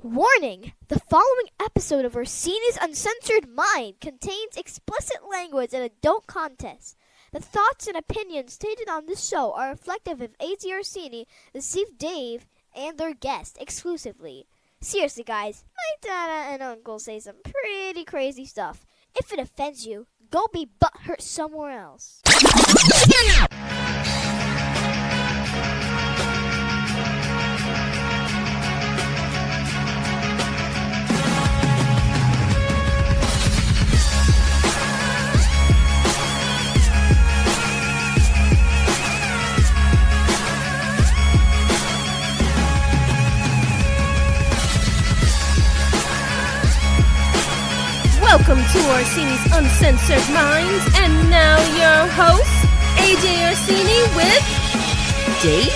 Warning! The following episode of Orsini's Uncensored Mind contains explicit language and adult content. The thoughts and opinions stated on this show are reflective of A.J. Orsini, the Steve Dave, and their guests exclusively. Seriously, guys, my dada and uncle say some pretty crazy stuff. If it offends you, go be butthurt somewhere else. Welcome to Orsini's Uncensored Minds, and now your host, AJ Orsini with Dave.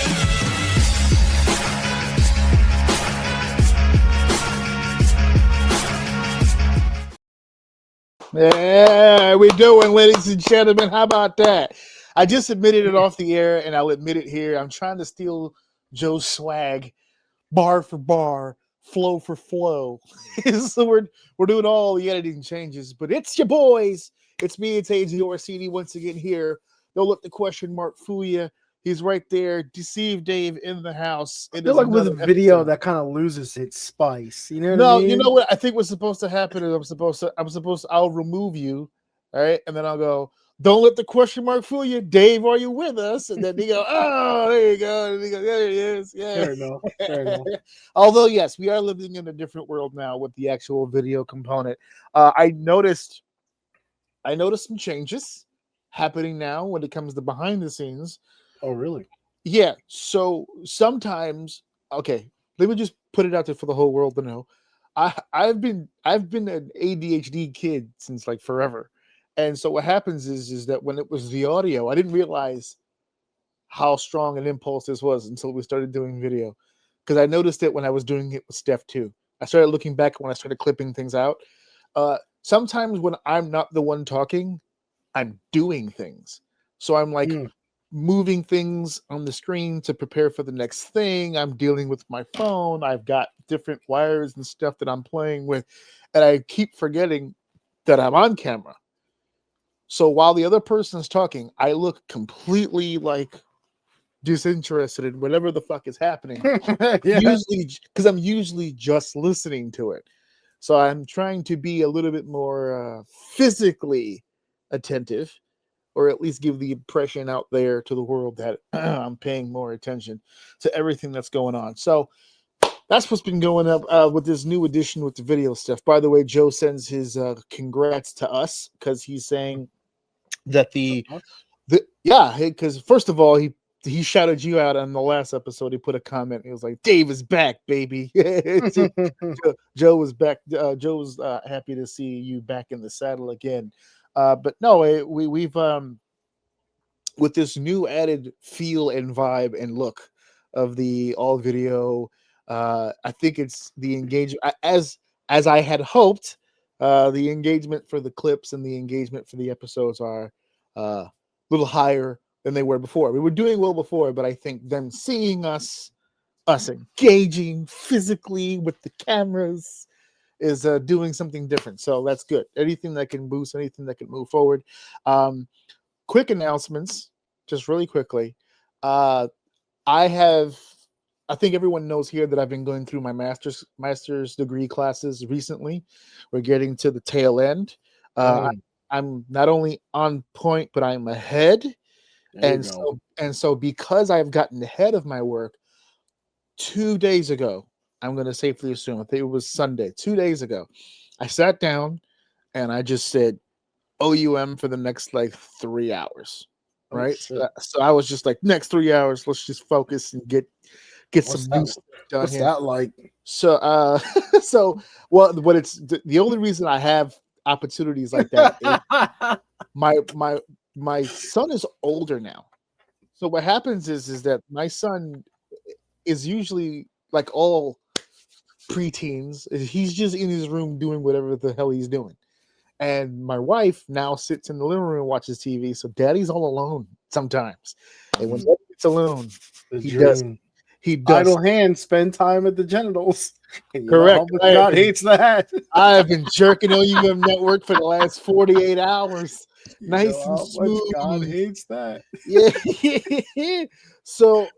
Yeah, we doing, ladies and gentlemen. How about that? I just admitted it off the air, and I'll admit it here. I'm trying to steal Joe's swag, bar for bar, flow for flow. So we're doing all the editing changes, but it's your boys. It's me. It's AJ Orsini once again here. Don't let the question mark fool you. He's right there. Deceive Dave in the house. I feel like with a video that kind of loses its spice. You know what I mean? You know what I think what's supposed to happen is I'll remove you, all right, and then I'll go, don't let the question mark fool you. Dave, are you with us? And then they go, oh, there you go. And they go, there he is. Yeah. Fair enough. Fair enough. Although, yes, we are living in a different world now with the actual video component. I noticed some changes happening now when it comes to behind the scenes. Oh, really? Yeah. So sometimes, okay, let me just put it out there for the whole world to know. I've been an ADHD kid since like forever. And so what happens is that when it was the audio, I didn't realize how strong an impulse this was until we started doing video. Because I noticed it when I was doing it with Steph too. I started looking back when I started clipping things out. Sometimes when I'm not the one talking, I'm doing things. So I'm like moving things on the screen to prepare for the next thing. I'm dealing with my phone. I've got different wires and stuff that I'm playing with. And I keep forgetting that I'm on camera. So while the other person is talking, I look completely like disinterested in whatever the fuck is happening. Yeah. Usually, because I'm usually just listening to it. So I'm trying to be a little bit more physically attentive, or at least give the impression out there to the world that I'm paying more attention to everything that's going on. So that's what's been going up with this new edition with the video stuff. By the way, Joe sends his congrats to us because he's saying that because first of all, he shouted you out on the last episode. He put a comment. He was like, Dave is back, baby. Joe was back. Joe was happy to see you back in the saddle again. But no, we've with this new added feel and vibe and look of the all video. I think it's the engagement as I had hoped. The engagement for the clips and the engagement for the episodes are a little higher than they were before. We were doing well before, but I think them seeing us engaging physically with the cameras is doing something different. So that's good. Anything that can boost, anything that can move forward. Quick announcements, just really quickly. I think everyone knows here that I've been going through my master's degree classes recently. We're getting to the tail end. I'm not only on point, but I'm ahead. And so because I've gotten ahead of my work, 2 days ago, I'm going to safely assume, I think it was Sunday, 2 days ago, I sat down and I just said OUM for the next like 3 hours. Right. So I was just like, next 3 hours, let's just focus and get some new stuff done. What's here. that like? So what it's the only reason I have opportunities like that is my son is older now. So what happens is that my son is usually like all preteens. He's just in his room doing whatever the hell he's doing. And my wife now sits in the living room and watches TV. So daddy's all alone sometimes. And when daddy gets alone, He does. Idle hands spend time at the genitals. And you Correct. know how much God hates that. I've been jerking OUM Network for the last 48 hours. You Nice know and how much God smooth. hates that. Yeah. So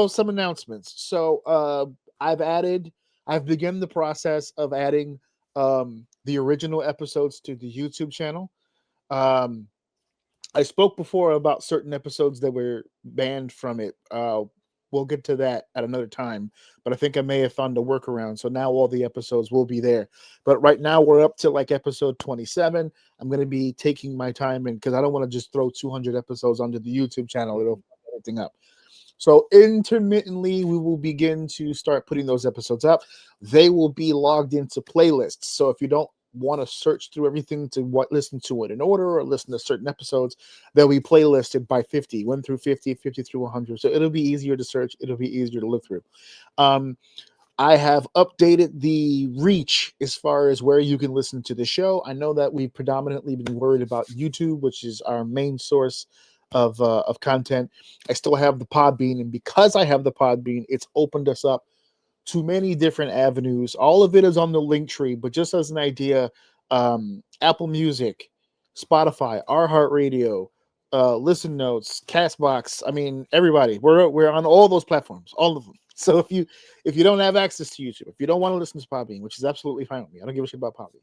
some announcements. So I've begun the process of adding the original episodes to the YouTube channel. Um I spoke before about certain episodes that were banned from it. We'll get to that at another time, but I think I may have found a workaround. So now all the episodes will be there. But right now we're up to like episode 27. I'm going to be taking my time because I don't want to just throw 200 episodes onto the YouTube channel. It'll fuck everything up. So intermittently, we will begin to start putting those episodes up. They will be logged into playlists. So if you don't want to search through everything to listen to it in order or listen to certain episodes, they'll be playlisted by 50, 1 through 50, 50 through 100. So it'll be easier to search. It'll be easier to look through. I have updated the reach as far as where you can listen to the show. I know that we've predominantly been worried about YouTube, which is our main source of content. I still have the Podbean, and because I have the Podbean, it's opened us up to many different avenues. All of it is on the link tree, but just as an idea, Apple Music, Spotify, iHeartRadio, Listen Notes, Castbox. I mean, everybody. We're on all those platforms, all of them. So if you don't have access to YouTube, if you don't want to listen to Podbean, which is absolutely fine with me, I don't give a shit about Podbean.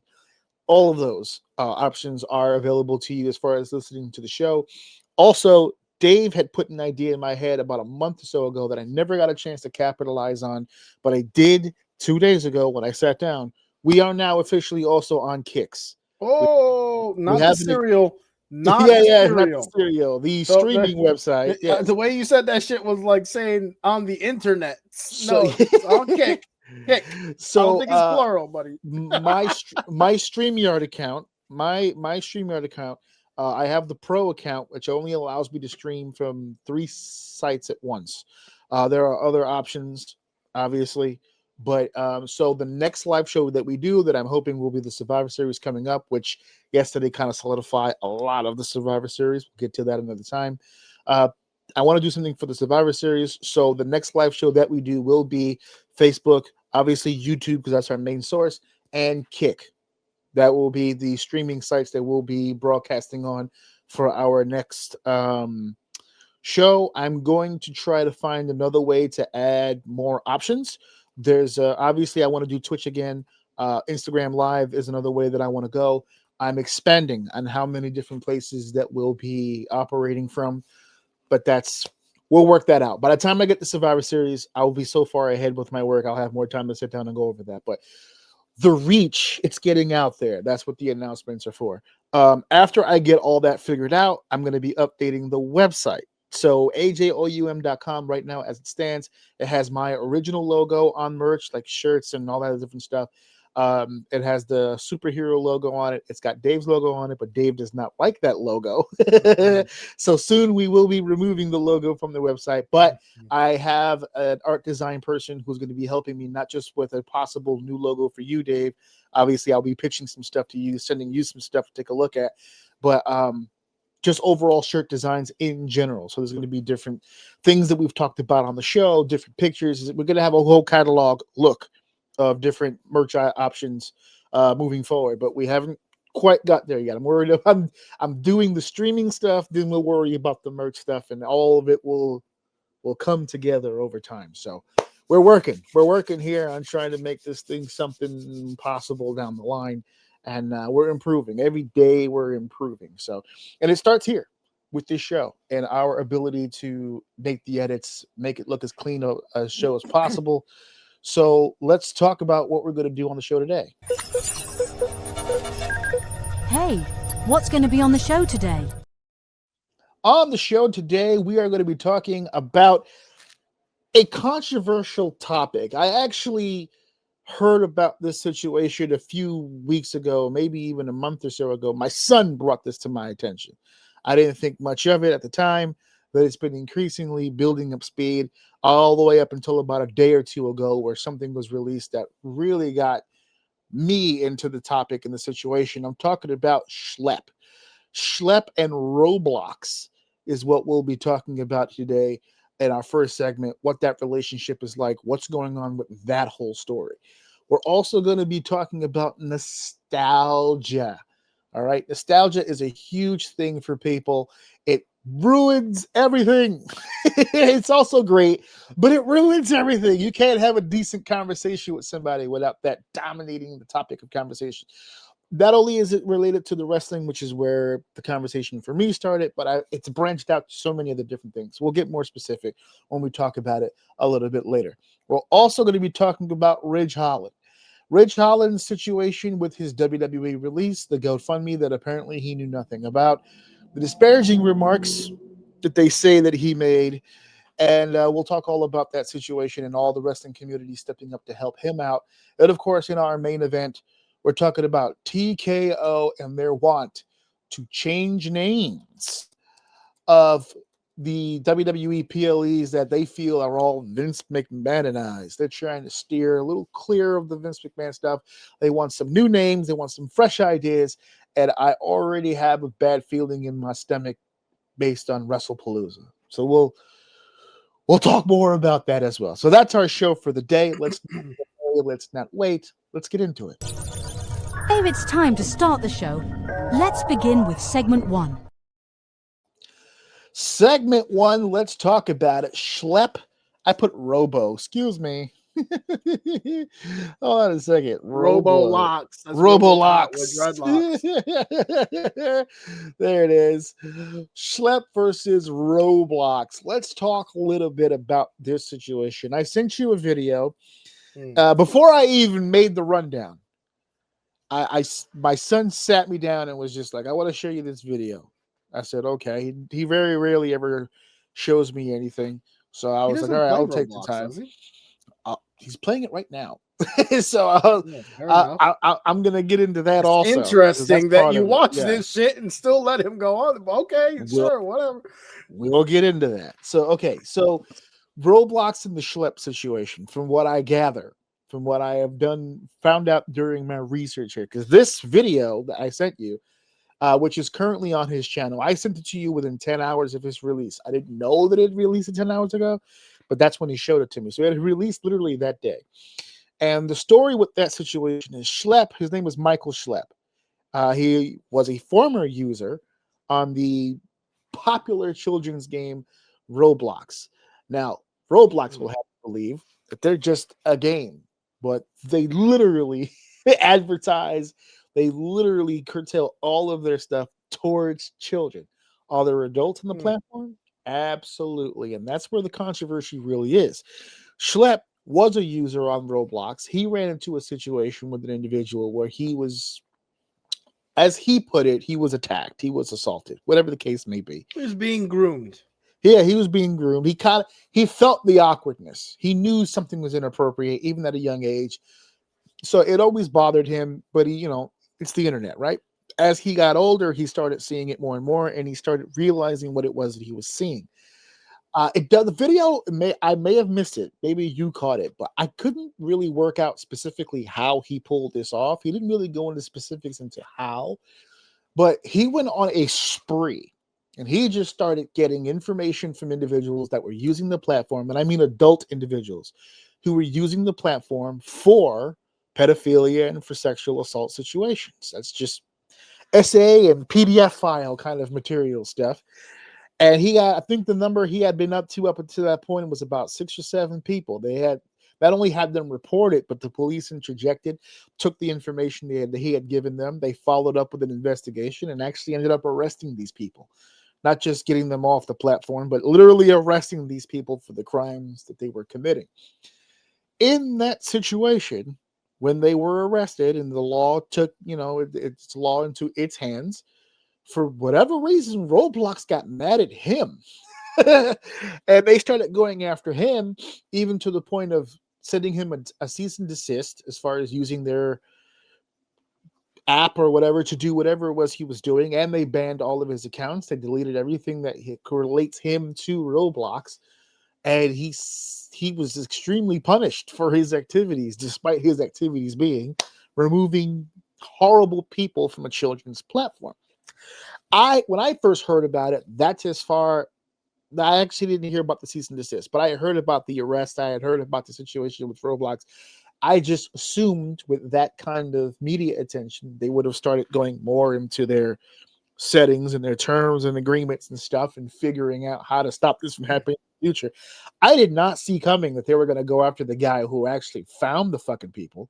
All of those options are available to you as far as listening to the show. Also, Dave had put an idea in my head about a month or so ago that I never got a chance to capitalize on, but I did 2 days ago when I sat down. We are now officially also on Kicks. Oh, We not the have cereal. Not yeah, the yeah, not the cereal. cereal, the So streaming website. Yes. the way you said that shit was like saying on the internet. So, No, it's on Kick. Kick. So I don't think it's plural, buddy. my StreamYard account, my StreamYard account, I have the Pro account, which only allows me to stream from 3 sites at once. There are other options, obviously, but so the next live show that we do, that I'm hoping will be the Survivor Series coming up, which yesterday kind of solidified a lot of the Survivor Series. We'll get to that another time. I want to do something for the Survivor Series, so the next live show that we do will be Facebook, obviously YouTube, because that's our main source, and Kick. That will be the streaming sites that we'll be broadcasting on for our next show. I'm going to try to find another way to add more options. There's obviously I want to do Twitch again. Instagram Live is another way that I want to go. I'm expanding on how many different places that we'll be operating from, but we'll work that out. By the time I get the Survivor Series, I'll be so far ahead with my work. I'll have more time to sit down and go over that. But the reach, it's getting out there. That's what the announcements are for. After I get all that figured out, I'm going to be updating the website. So ajoum.com right now, as it stands, it has my original logo on merch, like shirts and all that different stuff. It has the superhero logo on it. It's got Dave's logo on it, but Dave does not like that logo. So soon we will be removing the logo from the website. But I have an art design person who's going to be helping me, not just with a possible new logo for you, Dave. Obviously, I'll be pitching some stuff to you, sending you some stuff to take a look at. But just overall shirt designs in general. So there's going to be different things that we've talked about on the show, different pictures. We're going to have a whole catalog look of different merch options moving forward, but we haven't quite got there yet. I'm worried about, I'm doing the streaming stuff, then we'll worry about the merch stuff, and all of it will come together over time. So we're working here on trying to make this thing something possible down the line. And we're improving every day. We're improving. So, and it starts here with this show and our ability to make the edits, make it look as clean a show as possible. So let's talk about what we're going to do on the show today. Hey, what's going to be on the show today? On the show today, we are going to be talking about a controversial topic. I actually heard about this situation a few weeks ago, maybe even a month or so ago. My son brought this to my attention. I didn't think much of it at the time, but it's been increasingly building up speed all the way up until about a day or two ago, where something was released that really got me into the topic and the situation. I'm talking about Schlep. Schlep and Roblox is what we'll be talking about today. in our first segment, what that relationship is like, what's going on with that whole story. We're also going to be talking about nostalgia. All right. Nostalgia is a huge thing for people. It ruins everything. It's also great, but it ruins everything. You can't have a decent conversation with somebody without that dominating the topic of conversation. Not only is it related to the wrestling, which is where the conversation for me started, but it's branched out to so many other different things. We'll get more specific when we talk about it a little bit later. We're also going to be talking about Ridge Holland. Ridge Holland's situation with his WWE release, the GoFundMe that apparently he knew nothing about, the disparaging remarks that they say that he made, and we'll talk all about that situation and all the wrestling community stepping up to help him out. And of course, in our main event, we're talking about TKO and their want to change names of the WWE PLEs that they feel are all Vince McMahonized. They're trying to steer a little clear of the Vince McMahon stuff. They want some new names. They want some fresh ideas. And I already have a bad feeling in my stomach based on WrestlePalooza. So we'll talk more about that as well. So that's our show for the day. Let's not wait. Let's get into it. If it's time to start the show, let's begin with segment 1. Segment 1, let's talk about it. Schlep. I put Robo. Excuse me. Hold on a second. Robo-locks. That's Robo-locks. with dreadlocks. There it is. Schlep versus Roblox. Let's talk a little bit about this situation. I sent you a video. Before I even made the rundown, my son sat me down and was just like, I want to show you this video. I said, okay. He very rarely ever shows me anything. So I was like, all right, I'll take the time. He's playing it right now. So I'm going to get into that also. Interesting that you watch this shit and still let him go on. Okay, sure, whatever. We'll get into that. So, okay. So Roblox and the Schlep situation, from what I gather, from what I have found out during my research here, because this video that I sent you, which is currently on his channel. I sent it to you within 10 hours of its release. I didn't know that it released 10 hours ago, but that's when he showed it to me. So it released literally that day. And the story with that situation is Schlep, his name was Michael Schlep. He was a former user on the popular children's game Roblox. Now, Roblox will have to believe that they're just a game, but they literally advertise. They literally curtail all of their stuff towards children. Are there adults on the platform? Absolutely. And that's where the controversy really is. Schlep was a user on Roblox. He ran into a situation with an individual where he was, as he put it, he was attacked. He was assaulted, whatever the case may be. He was being groomed. Yeah, he was being groomed. He felt the awkwardness. He knew something was inappropriate, even at a young age. So it always bothered him, but it's the internet, right? As he got older, he started seeing it more and more, and he started realizing what it was that he was seeing. The video, I may have missed it. Maybe you caught it, but I couldn't really work out specifically how he pulled this off. He didn't really go into specifics into how, but he went on a spree, and he just started getting information from individuals that were using the platform, and I mean adult individuals who were using the platform for pedophilia and for sexual assault situations. That's just essay and PDF file kind of material stuff. And I think the number he had been up until that point was about 6 or 7 people. They had not only had them report it, but the police interjected, took the information he had given them. They followed up with an investigation and actually ended up arresting these people. Not just getting them off the platform, but literally arresting these people for the crimes that they were committing. In that situation, when they were arrested and the law took, its law into its hands, for whatever reason, Roblox got mad at him. And they started going after him, even to the point of sending him a cease and desist as far as using their app or whatever to do whatever it was he was doing. And they banned all of his accounts. They deleted everything that correlates him to Roblox. And he was extremely punished for his activities, despite his activities being removing horrible people from a children's platform. When I first heard about it, that's as far I actually didn't hear about the cease and desist, but I had heard about the arrest. I had heard about the situation with Roblox. I just assumed with that kind of media attention, they would have started going more into their settings and their terms and agreements and stuff and figuring out how to stop this from happening in the future. I did not see coming that they were going to go after the guy who actually found the fucking people,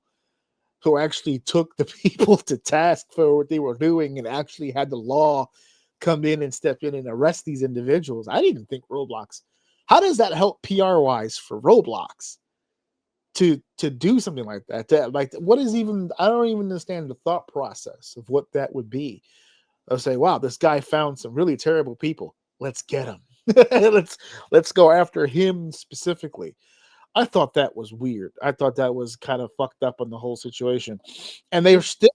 who actually took the people to task for what they were doing and actually had the law come in and step in and arrest these individuals. I didn't think Roblox. How does that help PR wise for Roblox to do something like that? Like, what is even? I don't even understand the thought process of what that would be. I'll say, wow, this guy found some really terrible people. Let's get him. let's go after him specifically. I thought that was weird. I thought that was kind of fucked up on the whole situation, and they're still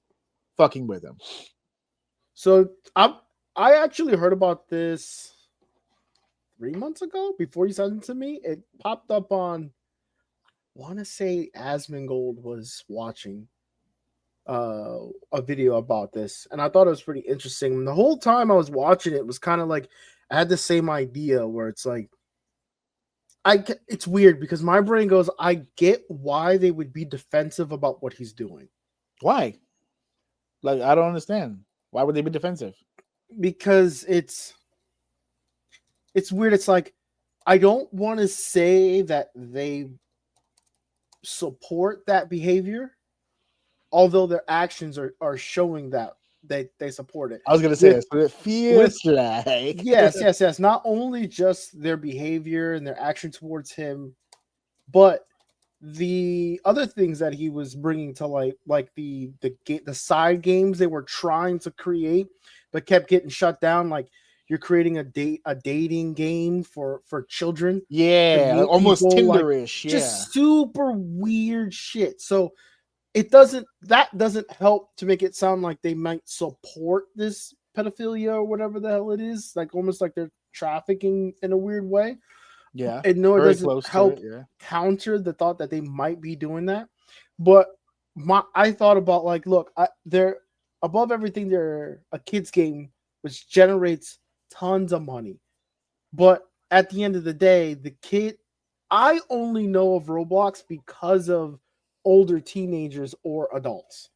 fucking with him. So I actually heard about this 3 months ago before you sent it to me. It popped up on, I want to say Asmongold was watching a video about this, and I thought it was pretty interesting. And the whole time I was watching it was kind of like I had the same idea where it's like it's weird because my brain goes, I get why they would be defensive about what he's doing. Why? Like, I don't understand. Why would they be defensive? Because it's weird. It's like, I don't want to say that they support that behavior, although their actions are showing that they support it. I was going to say this, but it feels like... Yes. Not only just their behavior and their action towards him, but the other things that he was bringing to light, like the side games they were trying to create, but kept getting shut down. Like, you're creating a dating game for children. Yeah, almost Tinder-ish. Like, just super weird shit. So that doesn't help to make it sound like they might support this pedophilia or whatever the hell it is. Like, almost like they're trafficking in a weird way. Yeah. And no, it doesn't help counter the thought that they might be doing that. But I thought about, like, look, they're above everything, they're a kids game which generates tons of money. But at the end of the day, I only know of Roblox because of older teenagers or adults.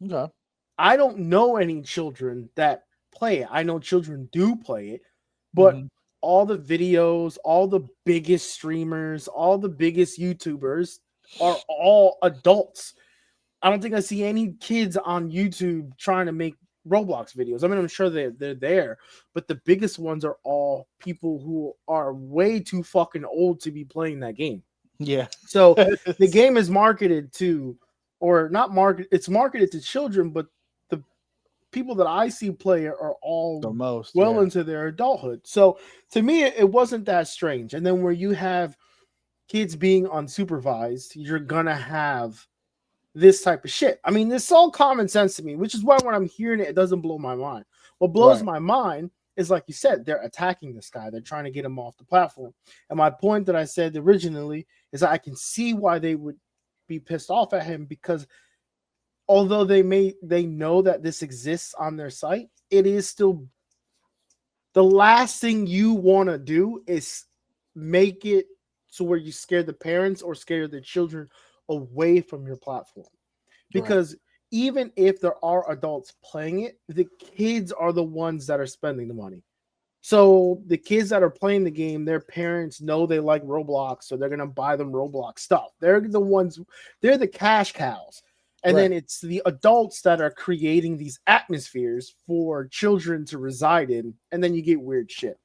Okay. I don't know any children that play it. I know children do play it, but all the videos, all the biggest streamers, all the biggest YouTubers are all adults. I don't think I see any kids on YouTube trying to make Roblox videos. I mean, I'm sure they're there, but the biggest ones are all people who are way too fucking old to be playing that game. Yeah. So the game is marketed to, or not market, it's marketed to children, but the people that I see play are all the most into their adulthood. So to me, it wasn't that strange. And then where you have kids being unsupervised, you're gonna have this type of shit. I mean, it's all common sense to me, which is why when I'm hearing it, it doesn't blow my mind. What blows my mind is, like you said, they're attacking this guy. They're trying to get him off the platform. And my point that I said originally is that I can see why they would be pissed off at him, because although they know that this exists on their site, it is still the last thing you want to do is make it so where you scare the parents or scare the children away from your platform. Because even if there are adults playing it, the kids are the ones that are spending the money. So the kids that are playing the game, their parents know they like Roblox, so they're going to buy them Roblox stuff. They're the cash cows. And then it's the adults that are creating these atmospheres for children to reside in, and then you get weird shit.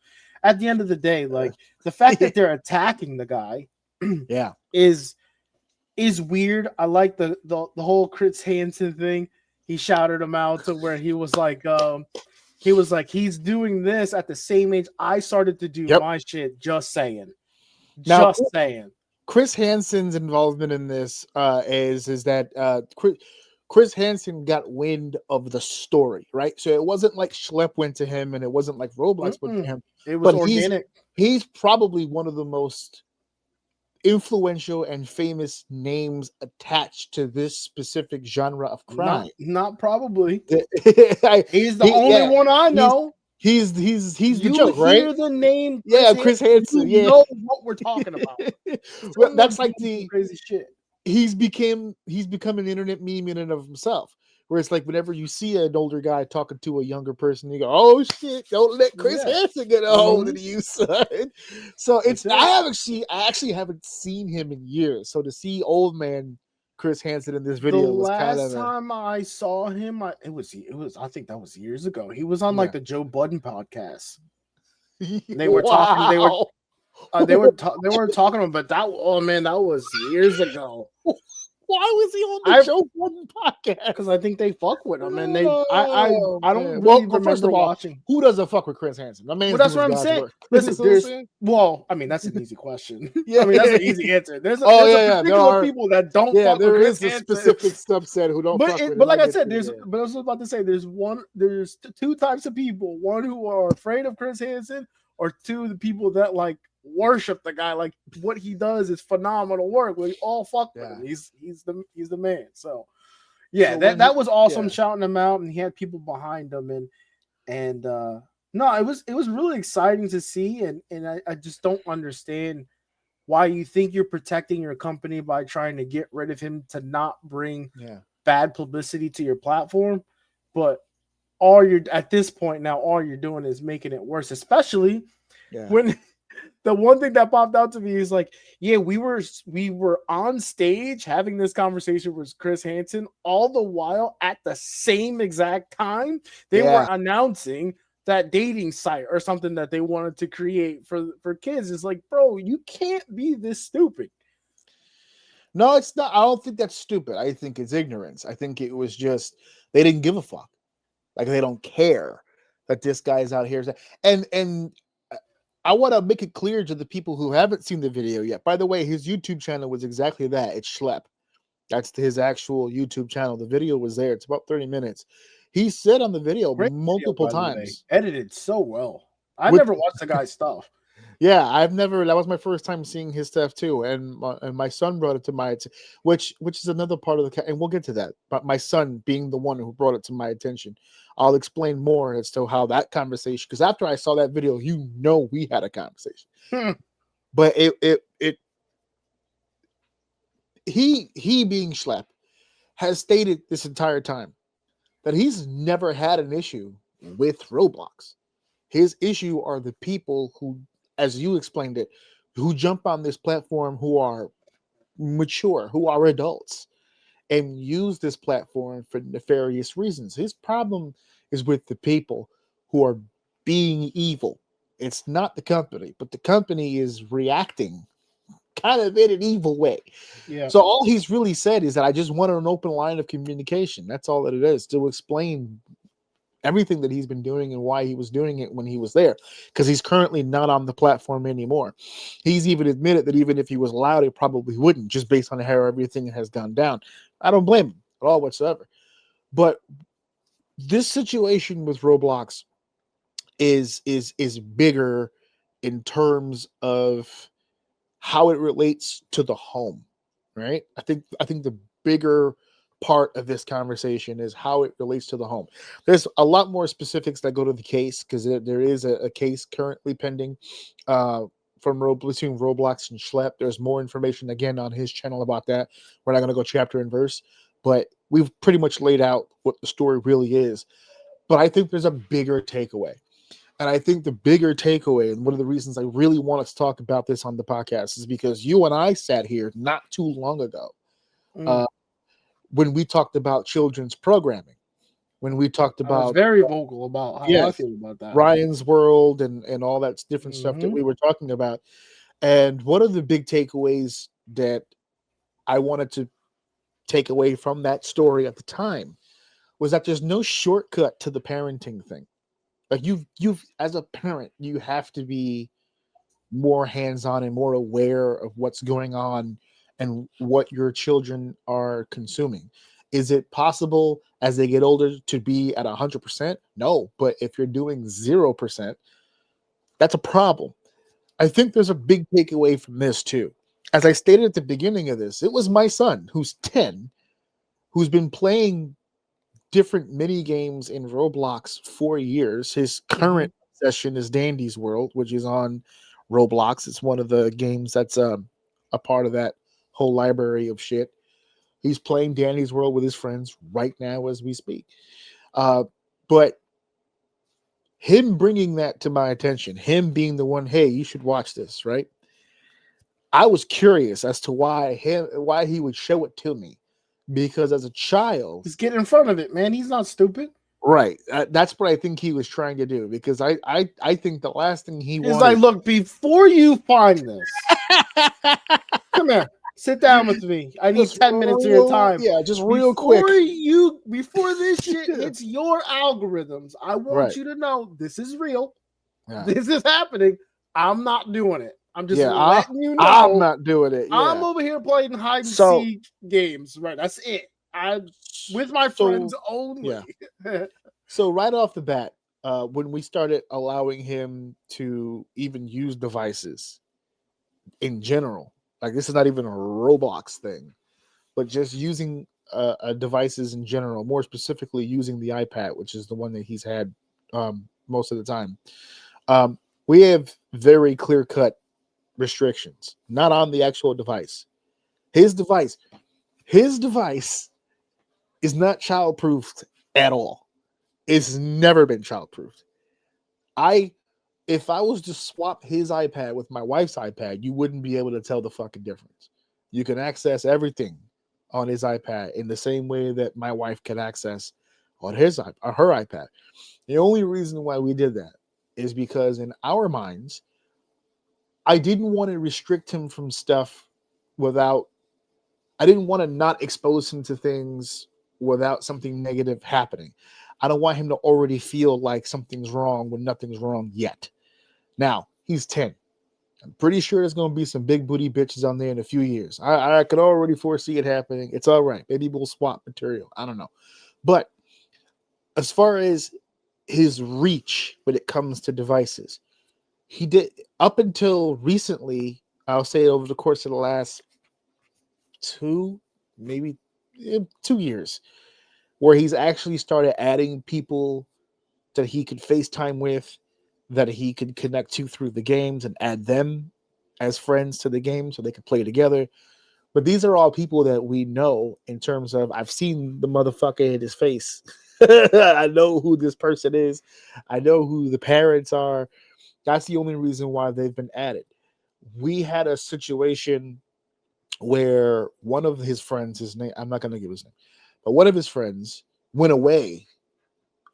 At the end of the day, like, the fact that they're attacking the guy is weird. I like the whole Chris Hansen thing. He shouted him out to where he was like, he's doing this at the same age I started to do my shit. Just saying. Just saying. Chris Hansen's involvement in this is that Chris Hansen got wind of the story, right? So it wasn't like Schlep went to him, and it wasn't like Roblox went to him. It was organic. He's probably one of the most influential and famous names attached to this specific genre of crime. Not probably. He's the only one I know. He's the You joke, hear right? the name Yeah, Chris Hansen. you Yeah, know what we're talking about. well, Someone that's like doing the crazy shit. he's become an internet meme in and of himself. Where it's like whenever you see an older guy talking to a younger person, you go, "Oh shit! Don't let Chris Yeah. Hansen get a hold of Mhm. you, son." So it's That's it. I actually haven't seen him in years. So to see old man Chris Hansen in this The video was kind last of a time I saw him, it was I think that was years ago. He was on yeah. like the Joe Budden podcast. And Wow. they weren't talking about, but oh man, that was years ago. Why was he on the I Joe Budden podcast? because I think they fuck with him, and Oh, I don't man. really Well, first remember of all, watching. who doesn't fuck with Chris Hansen? My Well, man's that's doing what I'm God's saying. work. Listen, You know what I'm saying? I mean, that's an easy question. Yeah. I mean, that's an easy answer. There's Oh, a yeah, there particular are. people that don't Yeah, fuck with there Chris is a Hansen. specific subset who don't fuck with him. But like I get said, you, there's yeah. but I was about to say there's two types of people. One who are afraid of Chris Hansen, or two the people that like worship the guy. Like what he does is phenomenal work. We all fuck with him. He's the man. So yeah, So that was awesome, yeah. shouting him out, and he had people behind him, and no, it was really exciting to see, and I just don't understand why you think you're protecting your company by trying to get rid of him to not bring bad publicity to your platform, but all you're doing is making it worse, especially when the one thing that popped out to me is like, yeah, we were on stage having this conversation with Chris Hansen, all the while at the same exact time they were announcing that dating site or something that they wanted to create for kids. It's like, bro, you can't be this stupid. No, it's not. I don't think that's stupid. I think it's ignorance. I think it was just they didn't give a fuck. Like they don't care that this guy's out here. And I want to make it clear to the people who haven't seen the video yet. By the way, his YouTube channel was exactly that. It's Schlep. That's his actual YouTube channel. The video was there. It's about 30 minutes. He said on the video multiple times. Edited so well. I never watched the guy's stuff. Yeah, that was my first time seeing his stuff too. And my son brought it to my which is another part of and we'll get to that. But my son being the one who brought it to my attention. I'll explain more as to how that conversation, because after I saw that video, we had a conversation. But he being Schlep has stated this entire time that he's never had an issue with Roblox. His issue are the people who, as you explained it, who jump on this platform who are mature, who are adults, and use this platform for nefarious reasons. His problem is with the people who are being evil. It's not the company, but the company is reacting kind of in an evil way. Yeah. So all he's really said is that I just wanted an open line of communication. That's all that it is, to explain everything that he's been doing and why he was doing it when he was there, because he's currently not on the platform anymore. He's even admitted that even if he was allowed, he probably wouldn't, just based on how everything has gone down. I don't blame him at all whatsoever. But this situation with Roblox is bigger in terms of how it relates to the home, right? I think the bigger part of this conversation is how it relates to the home. There's a lot more specifics that go to the case, because there is a case currently pending from between Roblox and Schlep. There's more information again on his channel about that. We're not going to go chapter and verse, but we've pretty much laid out what the story really is. But I think there's a bigger takeaway. And I think the bigger takeaway, and one of the reasons I really wanted to talk about this on the podcast, is because you and I sat here not too long ago when we talked about children's programming, when we talked about, I was very vocal about how I feel about that. Ryan's World and all that different stuff that we were talking about. And one of the big takeaways that I wanted to take away from that story at the time was that there's no shortcut to the parenting thing. Like you've as a parent, you have to be more hands-on and more aware of what's going on and what your children are consuming. Is it possible as they get older to be at 100%? No, but if you're doing 0%, that's a problem. I think there's a big takeaway from this too. As I stated at the beginning of this, it was my son, who's 10, who's been playing different mini games in Roblox for years. His current session is Dandy's World, which is on Roblox. It's one of the games that's a part of that whole library of shit. He's playing Dandy's World with his friends right now as we speak. But him bringing that to my attention, him being the one, hey, you should watch this, right? I was curious as to why he would show it to me, because as a child, Just get in front of it, man. He's not stupid. right? That's what I think he was trying to do, because I think the last thing he He's wanted. like, look, before you find this, come here, sit down with me. I need 10 minutes of your time. Yeah, just real quick. Before this shit hits your algorithms, I want you to know this is real. Yeah. This is happening. I'm not doing it. I'm just letting you know. I'm not doing it. Yeah. I'm over here playing hide and seek games. Right. That's it. I'm with my friends only. Yeah. So right off the bat, when we started allowing him to even use devices in general, like this is not even a Roblox thing, but just using devices in general, more specifically using the iPad, which is the one that he's had most of the time. We have very clear-cut restrictions, not on the actual device. His device is not child-proofed at all. It's never been child-proofed. If I was to swap his iPad with my wife's iPad, you wouldn't be able to tell the fucking difference. You can access everything on his iPad in the same way that my wife can access on her iPad. The only reason why we did that is because in our minds, I didn't want to restrict him from stuff I didn't want to not expose him to things without something negative happening. I don't want him to already feel like something's wrong when nothing's wrong yet. Now, he's 10. I'm pretty sure there's going to be some big booty bitches on there in a few years. I could already foresee it happening. It's all right. Maybe we'll swap material. I don't know. But as far as his reach when it comes to devices, he did up until recently, I'll say over the course of the last 2 years, where he's actually started adding people that he could FaceTime with, that he could connect to through the games and add them as friends to the game so they could play together. But these are all people that we know in terms of, I've seen the motherfucker in his face. I know who this person is. I know who the parents are. That's the only reason why they've been added. We had a situation where one of his friends, his name, I'm not going to give his name, but one of his friends went away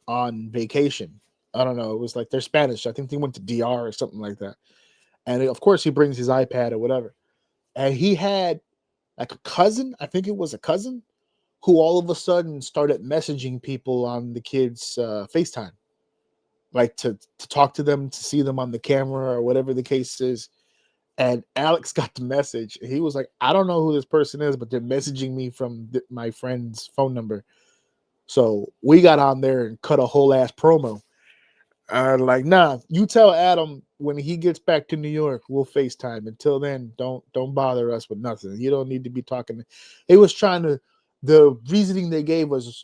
on vacation. I don't know. It was like they're Spanish. I think they went to DR or something like that. And of course, he brings his iPad or whatever. And he had like a cousin, I think it was a cousin, who all of a sudden started messaging people on the kids' FaceTime, like to talk to them, to see them on the camera or whatever the case is. And Alex got the message. He was like, I don't know who this person is, but they're messaging me from my friend's phone number. So we got on there and cut a whole ass promo. Like, nah, you tell Adam when he gets back to New York, we'll FaceTime. Until then, don't bother us with nothing. You don't need to be talking. He was trying to, the reasoning they gave was,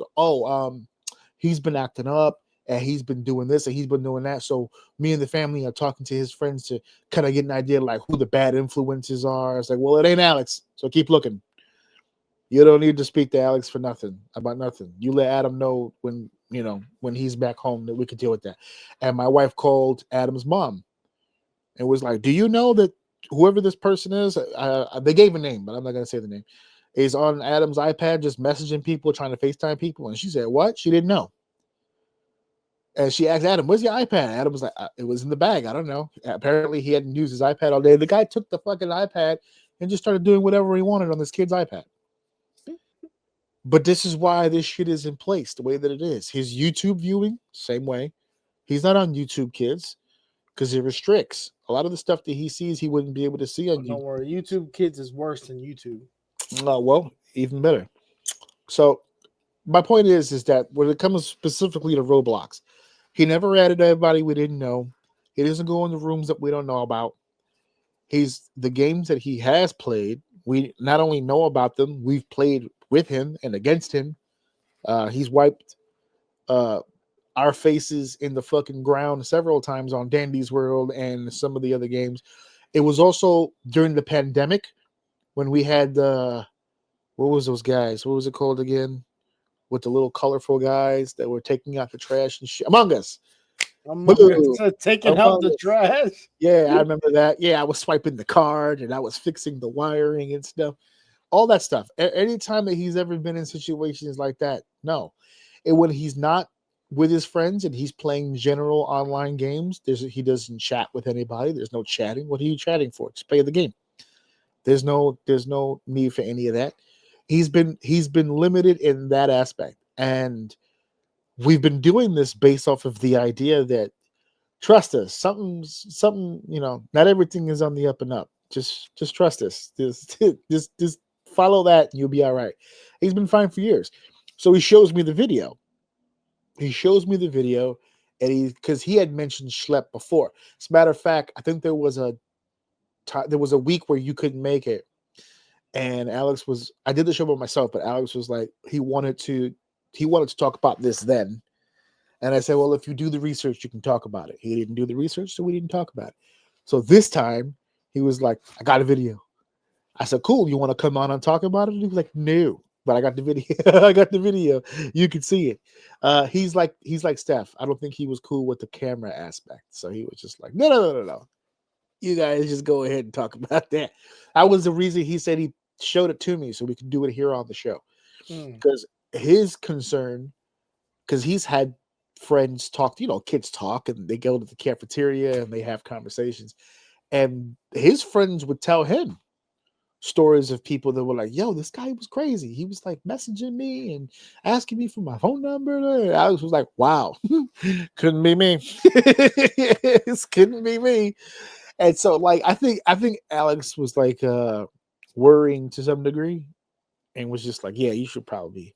he's been acting up and he's been doing this and he's been doing that. So me and the family are talking to his friends to kind of get an idea like who the bad influences are. It's like, well, it ain't Alex, so keep looking. You don't need to speak to Alex for nothing, about nothing. You let Adam know when he's back home that we can deal with that. And my wife called Adam's mom and was like, do you know that whoever this person is, they gave a name, but I'm not going to say the name, is on Adam's iPad just messaging people, trying to FaceTime people? And she said, what? She didn't know. And she asked Adam, where's your iPad? Adam was like, it was in the bag. I don't know. Apparently he hadn't used his iPad all day. The guy took the fucking iPad and just started doing whatever he wanted on this kid's iPad. But this is why this shit is in place the way that it is. His YouTube viewing, same way. He's not on YouTube Kids because it restricts. A lot of the stuff that he sees, he wouldn't be able to see on YouTube. Don't worry. YouTube Kids is worse than YouTube. Well, even better. So my point is that when it comes specifically to Roblox, he never added everybody we didn't know. He doesn't go in the rooms that we don't know about. The games that he has played, we not only know about them, we've played with him and against him. He's wiped our faces in the fucking ground several times on Dandy's World and some of the other games. It was also during the pandemic when we had what was those guys? What was it called again? With the little colorful guys that were taking out the trash and shit. Among Us. Boom. Taking out Among the Us. trash. Yeah, I remember that. Yeah, I was swiping the card and I was fixing the wiring and stuff. All that stuff. Anytime that he's ever been in situations like that, no. And when he's not with his friends and he's playing general online games, he doesn't chat with anybody. There's no chatting. What are you chatting for? Just play the game. There's no need for any of that. He's been limited in that aspect. And we've been doing this based off of the idea that trust us, something, not everything is on the up and up. Just trust us. Just follow that and you'll be all right. He's been fine for years. So he shows me the video. And because he had mentioned Schlep before. As a matter of fact, I think there was a week where you couldn't make it. And I did the show by myself, but Alex was like, he wanted to talk about this then. And I said, well, if you do the research, you can talk about it. He didn't do the research, so we didn't talk about it. So this time he was like, I got a video. I said, cool. You want to come on and talk about it? And he was like, no, but I got the video. I got the video. You can see it. He's like Steph. I don't think he was cool with the camera aspect. So he was just like, no. You guys just go ahead and talk about that. That was the reason he said he showed it to me so we could do it here on the show. Because his concern, because he's had friends talk, kids talk and they go to the cafeteria and they have conversations. And his friends would tell him stories of people that were like, yo, this guy was crazy. He was like messaging me and asking me for my phone number. And Alex was like, wow, couldn't be me. This couldn't be me. And so like, I think Alex was like worrying to some degree and was just like, yeah, you should probably,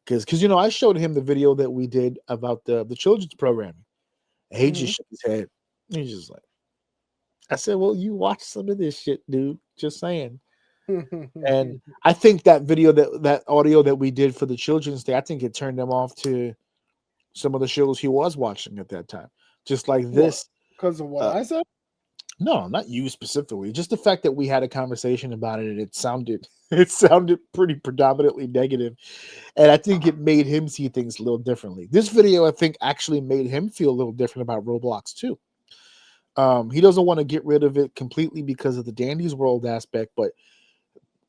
because I showed him the video that we did about the children's programming. And he just shook his head. He's just like, I said, well, you watch some of this shit, dude. Just saying. And I think that video, that audio that we did for the Children's Day, I think it turned him off to some of the shows he was watching at that time. Just like this. Because of what I said? No, not you specifically. Just the fact that we had a conversation about it and it sounded pretty predominantly negative. And I think it made him see things a little differently. This video, I think, actually made him feel a little different about Roblox too. He doesn't want to get rid of it completely because of the Dandy's World aspect, but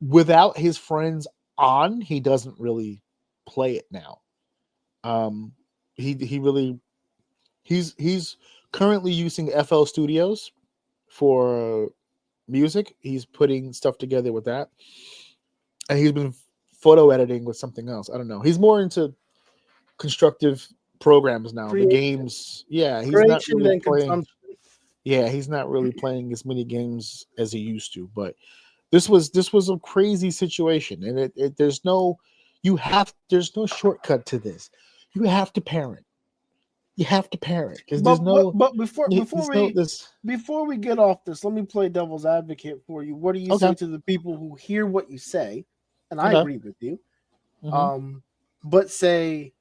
without his friends on, he doesn't really play it now. He's currently using FL Studios for music. He's putting stuff together with that, and he's been photo editing with something else. I don't know. He's more into constructive programs now. The games, yeah, he's not really playing. Yeah, he's not really playing as many games as he used to. But this was a crazy situation, and there's no shortcut to this. You have to parent. You have to parent. But before we get off this, let me play devil's advocate for you. What do you say to the people who hear what you say? And I agree with you. But say,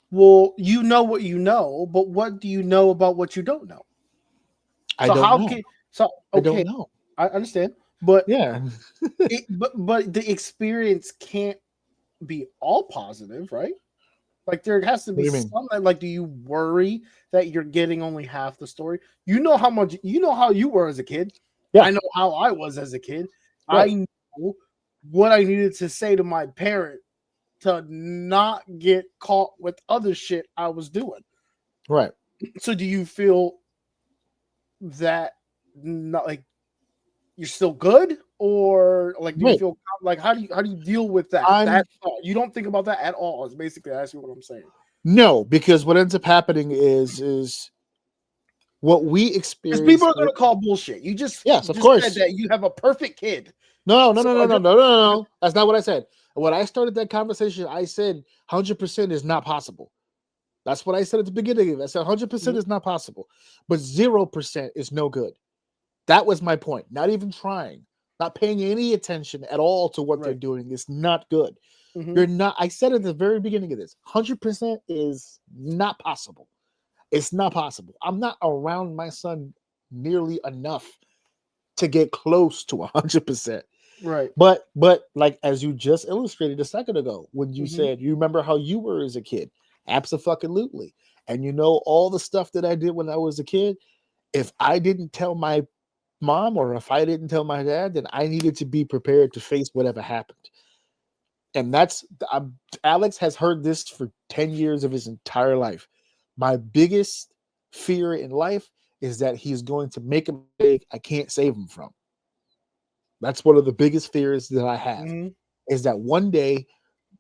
well, you know what you know, but what do you know about what you don't know? I don't know. I understand, but yeah, but the experience can't be all positive, right? Like there has to be something. Like, do you worry that you're getting only half the story? You know how you were as a kid. Yeah. I know how I was as a kid. Right. I know what I needed to say to my parent to not get caught with other shit I was doing. Right. So do you feel that not like you're still good, or like do you feel like how do you deal with that? That thought? You don't think about that at all. Is basically asking what I'm saying. No, because what ends up happening is what we experience. Because people are going to call bullshit. You just of course said that you have a perfect kid. No. That's not what I said. When I started that conversation, I said 100% is not possible. That's what I said at the beginning. I said 100% is not possible, but 0% is no good. That was my point. Not even trying, not paying any attention at all to what they're doing is not good. Mhm. You're not. I said at the very beginning of this, 100% is not possible. It's not possible. I'm not around my son nearly enough to get close to 100%. Right. But like as you just illustrated a second ago, when you Mhm. said you remember how you were as a kid, absolutely. And you know all the stuff that I did when I was a kid. If I didn't tell my mom or if I didn't tell my dad, then I needed to be prepared to face whatever happened. And that's Alex has heard this for 10 years of his entire life. My biggest fear in life is that he's going to make a mistake I can't save him from. That's one of the biggest fears that I have, Mhm. is that one day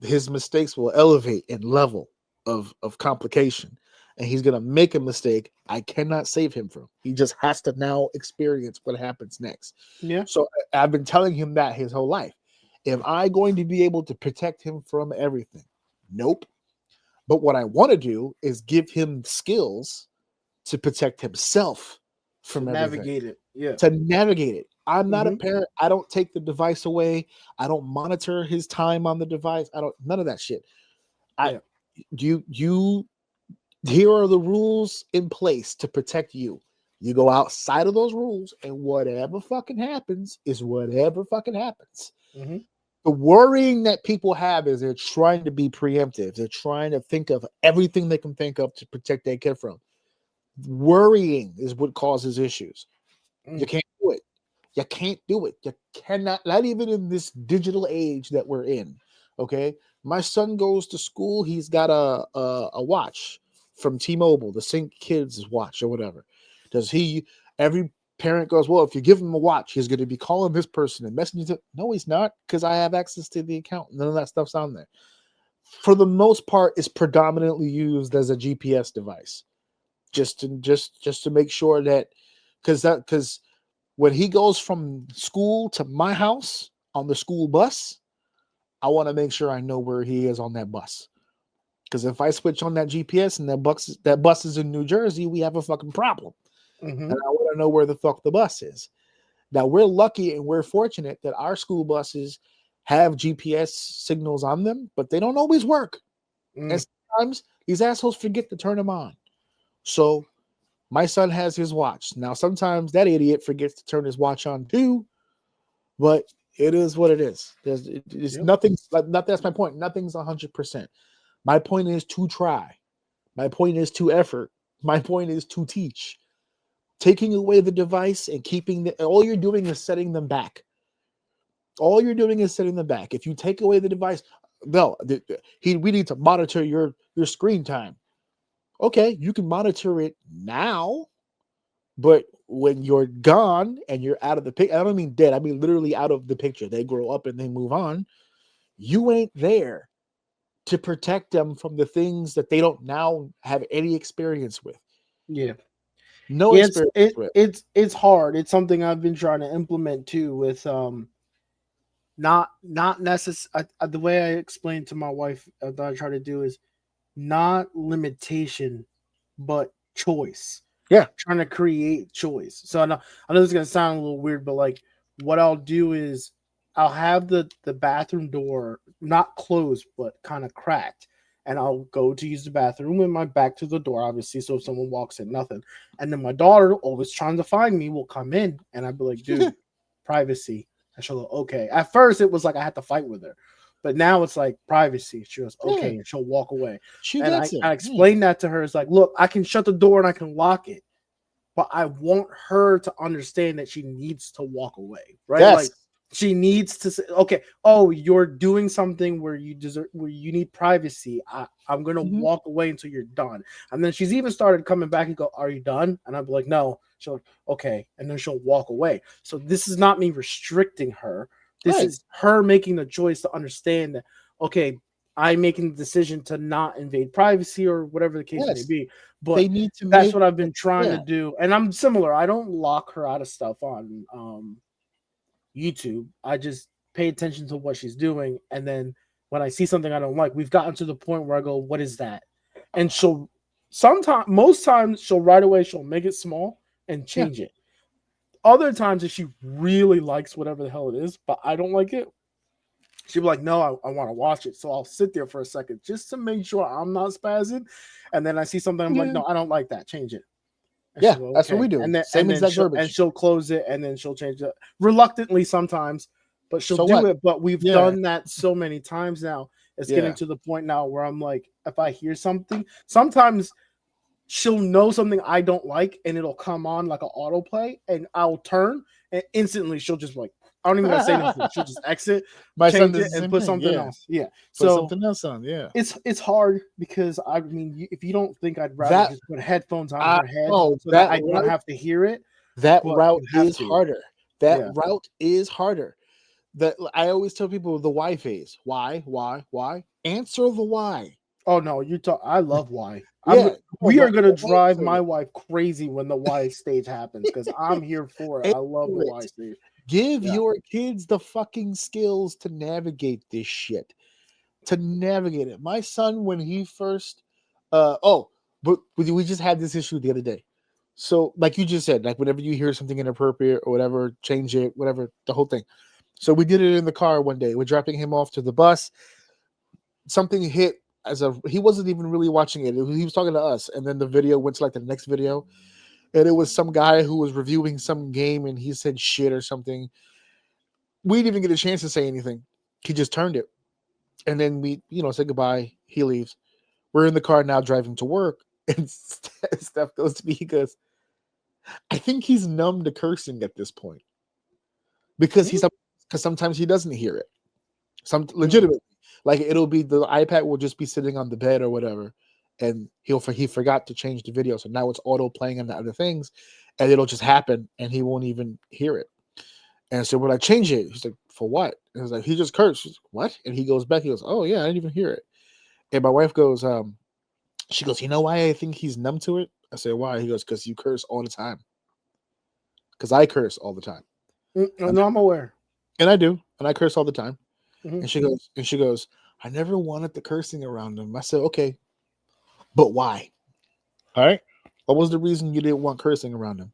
his mistakes will elevate in level of complication, and he's going to make a mistake I cannot save him from. He just has to now experience what happens next. Yeah. So I've been telling him that his whole life. Am I going to be able to protect him from everything? Nope. But what I want to do is give him skills to protect himself To from everything, navigate it. Yeah. to navigate it. I'm not a Mhm. parent. I don't take the device away. I don't monitor his time on the device. I don't, none of that shit. I Yeah. you here are the rules in place to protect you. You go outside of those rules, and whatever fucking happens is whatever fucking happens. Mhm. The worrying that people have is they're trying to be preemptive. They're trying to think of everything they can think of to protect their kid from. Worrying is what causes issues. You Mm. can't do it. You can't do it. You cannot, not even in this digital age that we're in. Okay. My son goes to school. He's got a watch from T-Mobile, the Sync Kids watch or whatever. Does he, every parent goes, well, if you give him a watch, he's going to be calling this person and messaging. No, he's not, because I have access to the account. None of that stuff's on there. For the most part, it's predominantly used as a GPS device. Just to make sure that, because when he goes from school to my house on the school bus, I want to make sure I know where he is on that bus. Because if I switch on that GPS and that bus is in New Jersey, we have a fucking problem. And Mhm. I want to know where the fuck the bus is. Now we're lucky and we're fortunate that our school buses have GPS signals on them, but they don't always work. And Mm. sometimes these assholes forget to turn them on. So my son has his watch. Now sometimes that idiot forgets to turn his watch on too, but it is what it is. It's Yep. nothing like not. That's my point. Nothing's 100%. My point is to try. My point is to effort. My point is to teach. Taking away the device and keeping all you're doing is setting them back. All you're doing is setting them back. If you take away the device, no, we need to monitor your screen time. Okay, you can monitor it now, but when you're gone and you're out of the picture, I don't mean dead, I mean literally out of the picture. They grow up and they move on. You ain't there to protect them from the things that they don't now have any experience with. Yeah. No Yeah, it's experience it with. it's hard. It's something I've been trying to implement too with not necessary. The way I explained to my wife that I try to do is not limitation but choice. Yeah. Trying to create choice. So I know this is gonna sound a little weird, but like what I'll do is I'll have the bathroom door not closed but kind of cracked, and I'll go to use the bathroom with my back to the door, obviously. So if someone walks in, nothing. And then my daughter, always trying to find me, will come in, and I'd be like, "Dude, privacy." And she'll go, "Okay." At first, it was like I had to fight with her, but now it's like privacy. She goes, Yeah. "Okay," and she'll walk away. She And gets it. I explained that to her. It's like, look, I can shut the door and I can lock it, but I want her to understand that she needs to walk away, right? Yes. Like she needs to say, okay, oh, you're doing something where you deserve, where you need privacy. I'm gonna Mhm. walk away until you're done. And then she's even started coming back and go, "Are you done?" And I'd be like, "No." She'll like, "Okay," and then she'll walk away. So this is not me restricting her. This Right. is her making the choice to understand that, okay, I'm making the decision to not invade privacy or whatever the case may Yes. be. But They need to that's make what I've been trying to yeah. do. And I'm similar. I don't lock her out of stuff on YouTube. I just pay attention to what she's doing. And then when I see something I don't like, we've gotten to the point where I go, "What is that?" And she'll most times she'll right away, she'll make it small and Yeah. change it. Other times, if she really likes whatever the hell it is, but I don't like it, She'll be like, no, I want to watch it. So I'll sit there for a second just to make sure I'm not spazzing. And then I see something, I'm like, no, I don't like that. Change it. And Yeah, she'll go, that's what okay. we do. And then, Same exact verbiage. she'll close it, and then she'll change it reluctantly sometimes, but she'll So do what? it. But we've Yeah. done that so many times now. It's getting Yeah. to the point now where I'm like, if I hear something, sometimes she'll know something I don't like, and it'll come on like an autoplay, and I'll turn, and instantly she'll just like, I don't even gotta say nothing. She'll just exit, My son change does it, the and same put thing. something Yeah. else. Yeah. Put So something else on. Yeah. it's hard because I mean, if you don't think I'd rather That- just put headphones on I her head know, so that that I don't route- have to hear it. That But route you have is to. harder. That Yeah. route is harder. That I always tell people the why phase. Why? Answer the why. Oh no, you talk. I love why. Yeah. We are gonna Don't drive answer my it. wife crazy when the why stage happens because I'm here for it. I love the Answer it. why stage. Give Yeah. your kids the fucking skills to navigate this shit. To navigate it. My son, when he first but we just had this issue the other day. So, like you just said, like whenever you hear something inappropriate or whatever, change it, whatever, the whole thing. So we did it in the car one day. We're dropping him off to the bus. Something hit he wasn't even really watching it. He was talking to us, and then the video went to like the next video, and it was some guy who was reviewing some game, and he said shit or something. We didn't even get a chance to say anything. He just turned it, and then we, said goodbye. He leaves. We're in the car now driving to work, and Steph goes to me. He goes, "I think he's numb to cursing at this point because sometimes he doesn't hear it. Legitimately, like it'll be the iPad will just be sitting on the bed or whatever, and he forgot to change the video, so now it's auto playing on the other things, and it'll just happen, and he won't even hear it. And so we're like, change it. He's like, for what? And I was like, he just cursed. She's like, what? And he goes back. He goes, oh yeah, I didn't even hear it. And my wife goes, she goes, you know why I think he's numb to it? I said, why? He goes, because you curse all the time. Because I curse all the time. No, I'm aware. And I do. And I curse all the time. Mhm. And she goes, I never wanted the cursing around him. I said, okay, but why? All right. What was the reason you didn't want cursing around him?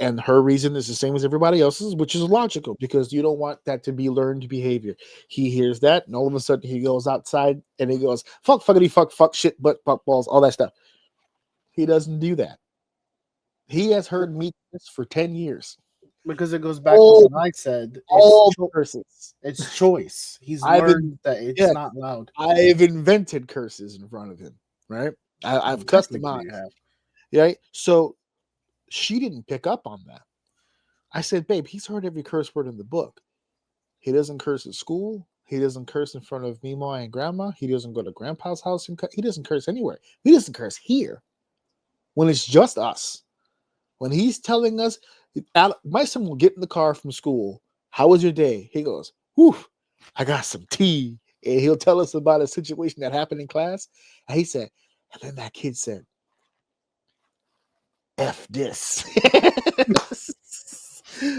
And her reason is the same as everybody else's, which is logical because you don't want that to be learned behavior. He hears that, and all of a sudden he goes outside and he goes, fuck, fuckity, fuck, shit, butt, fuck, balls, all that stuff. He doesn't do that. He has heard me this for 10 years. Because it goes back to what I said. All curses. It's choice. He's I've learned that it's not loud. I've invented curses in front of him, right? I've customized. Right? So she didn't pick up on that. I said, babe, he's heard every curse word in the book. He doesn't curse at school. He doesn't curse in front of Mima and Grandma. He doesn't go to Grandpa's house and he doesn't curse anywhere. He doesn't curse here when it's just us. When he's telling us, my son will get in the car from school. How was your day? He goes, whew, I got some tea. And he'll tell us about a situation that happened in class. And he said, and then that kid said, F this.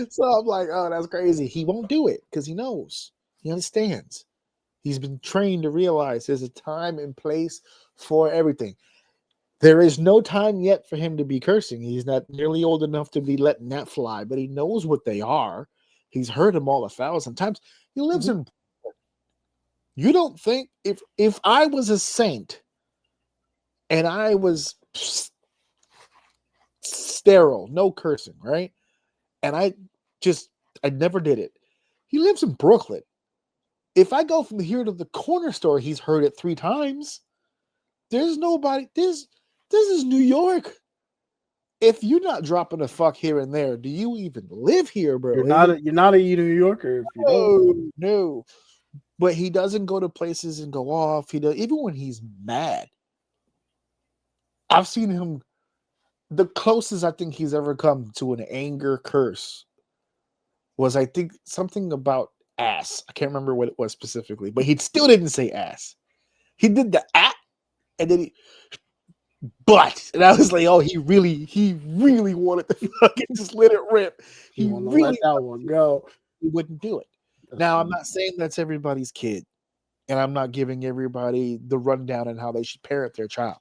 So I'm like, oh, that's crazy. He won't do it because he knows. He understands. He's been trained to realize there's a time and place for everything. There is no time yet for him to be cursing. He's not nearly old enough to be letting that fly, but he knows what they are. He's heard them all 1,000 times. He lives in. You don't think if I was a saint and I was sterile, no cursing, right? And I never did it. He lives in Brooklyn. If I go from here to the corner store, he's heard it 3 times. There's nobody. This is New York. If you're not dropping a fuck here and there, do you even live here, bro? You're not a New Yorker if you don't. No. But he doesn't go to places and go off. He does even when he's mad. I've seen him. The closest I think he's ever come to an anger curse was, I think, something about ass. I can't remember what it was specifically, but he still didn't say ass. He did the and then and I was like, oh, he really wanted to fucking just let it rip. He really let that one go. He wouldn't do it. Now, I'm not saying that's everybody's kid, and I'm not giving everybody the rundown on how they should parent their child.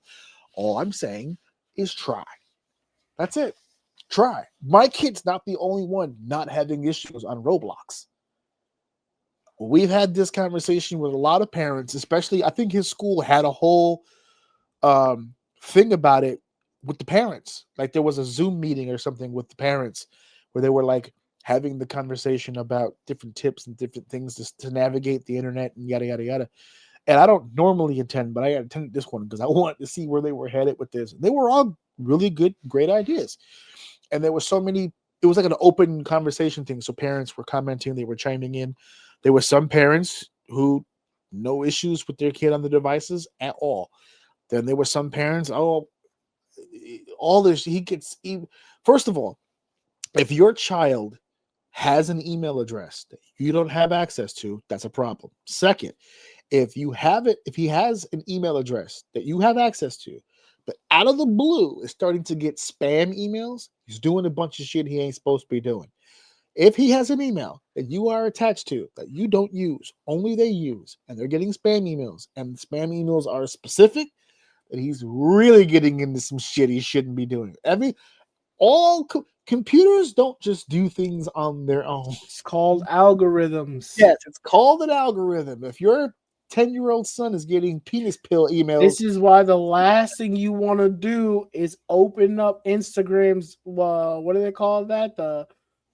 All I'm saying is try. That's it. Try. My kid's not the only one not having issues on Roblox. we've had this conversation with a lot of parents, especially I think his school had a whole thing about it with the parents. Like there was a Zoom meeting or something with the parents where they were like having the conversation about different tips and different things to navigate the internet and yada yada yada. And I don't normally attend, but I attended this one because I wanted to see where they were headed with this. They were all really good, great ideas. And there were so many, it was like an open conversation thing. So parents were commenting, they were chiming in. There were some parents who no issues with their kid on the devices at all. Then there were some parents, all this, first of all, if your child has an email address that you don't have access to, that's a problem. Second, if he has an email address that you have access to, but out of the blue is starting to get spam emails, he's doing a bunch of shit he ain't supposed to be doing. If he has an email that you are attached to that you don't use, only they use, and they're getting spam emails, and the spam emails are specific, that he's really getting into some shit he shouldn't be doing. Computers don't just do things on their own. It's called algorithms. Yes, it's called an algorithm. If your 10-year-old son is getting penis pill emails, This is why the last thing you want to do is open up Instagram's what do they call that? The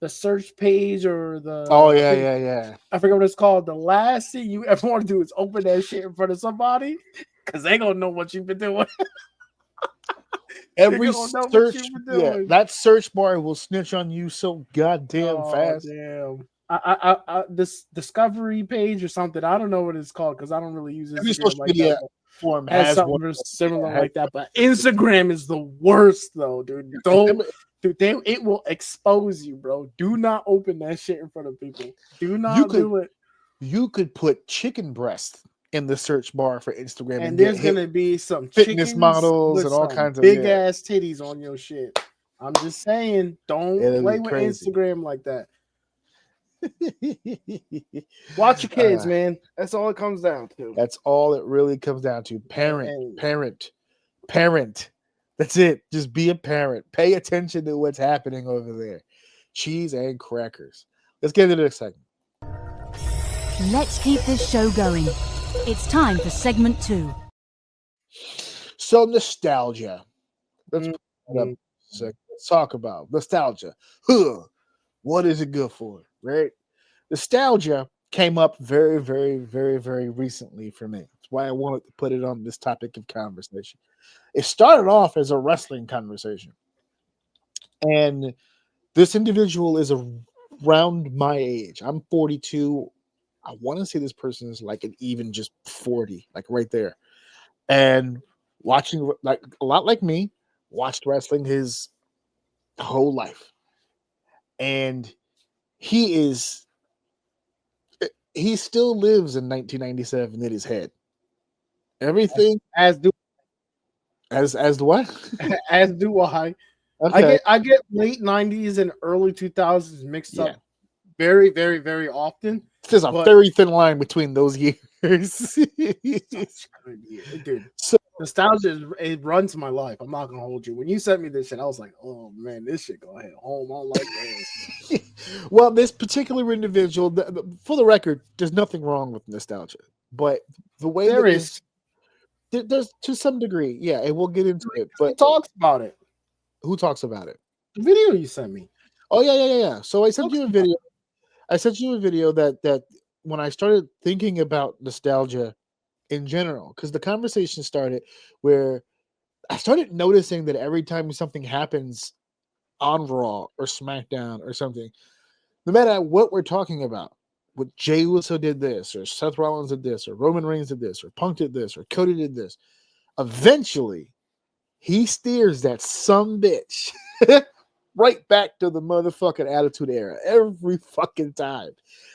search page or the yeah. I forget what it's called. The last thing you ever want to do is open that shit in front of somebody because they gonna know what you've been doing. Every search, that search bar will snitch on you so goddamn fast. Damn. I this discovery page or something. I don't know what it's called because I don't really use Every Instagram social like media that. form Has something similar like that, but Instagram is the worst though, dude. It will expose you, bro. Do not open that shit in front of people. Do not do it. You could put chicken breast in the search bar for Instagram, and there's gonna be some fitness models and all kinds of big ass titties on your shit. I'm just saying, don't play with Instagram like that. Watch your kids, man. That's all it comes down to. That's all it really comes down to. Parent. That's it. Just be a parent. Pay attention to what's happening over there. Cheese and crackers. Let's get into the next segment. Let's keep this show going. It's time for segment 2. So nostalgia. Let's talk about nostalgia. What is it good for? Right? Nostalgia came up very, very, very, very recently for me. That's why I wanted to put it on this topic of conversation. It started off as a wrestling conversation. And this individual is around my age. I'm 42. I want to say this person is like an even just 40, like right there. And watching, like a lot like me, watched wrestling his whole life. And he still lives in 1997 in his head. Everything as do what? As do I. Okay. I get late 90s and early 2000s mixed up very, very, very often. There's a very thin line between those years. Dude. So nostalgia, it runs my life. I'm not gonna hold you. When you sent me this shit, I was like, oh man, this shit go ahead home. I don't like this. Well, this particular individual, for the record, there's nothing wrong with nostalgia, but the way there's to some degree, and we'll get into it. But who talks about it? Who talks about it? The video you sent me. Oh yeah. So I sent you a video. That when I started thinking about nostalgia in general, because the conversation started where I started noticing that every time something happens on Raw or SmackDown or something, no matter what we're talking about, what Jey Uso did this, or Seth Rollins did this, or Roman Reigns did this, or Punk did this, or Cody did this, eventually he steers that sumbitch right back to the motherfucking Attitude Era every fucking time.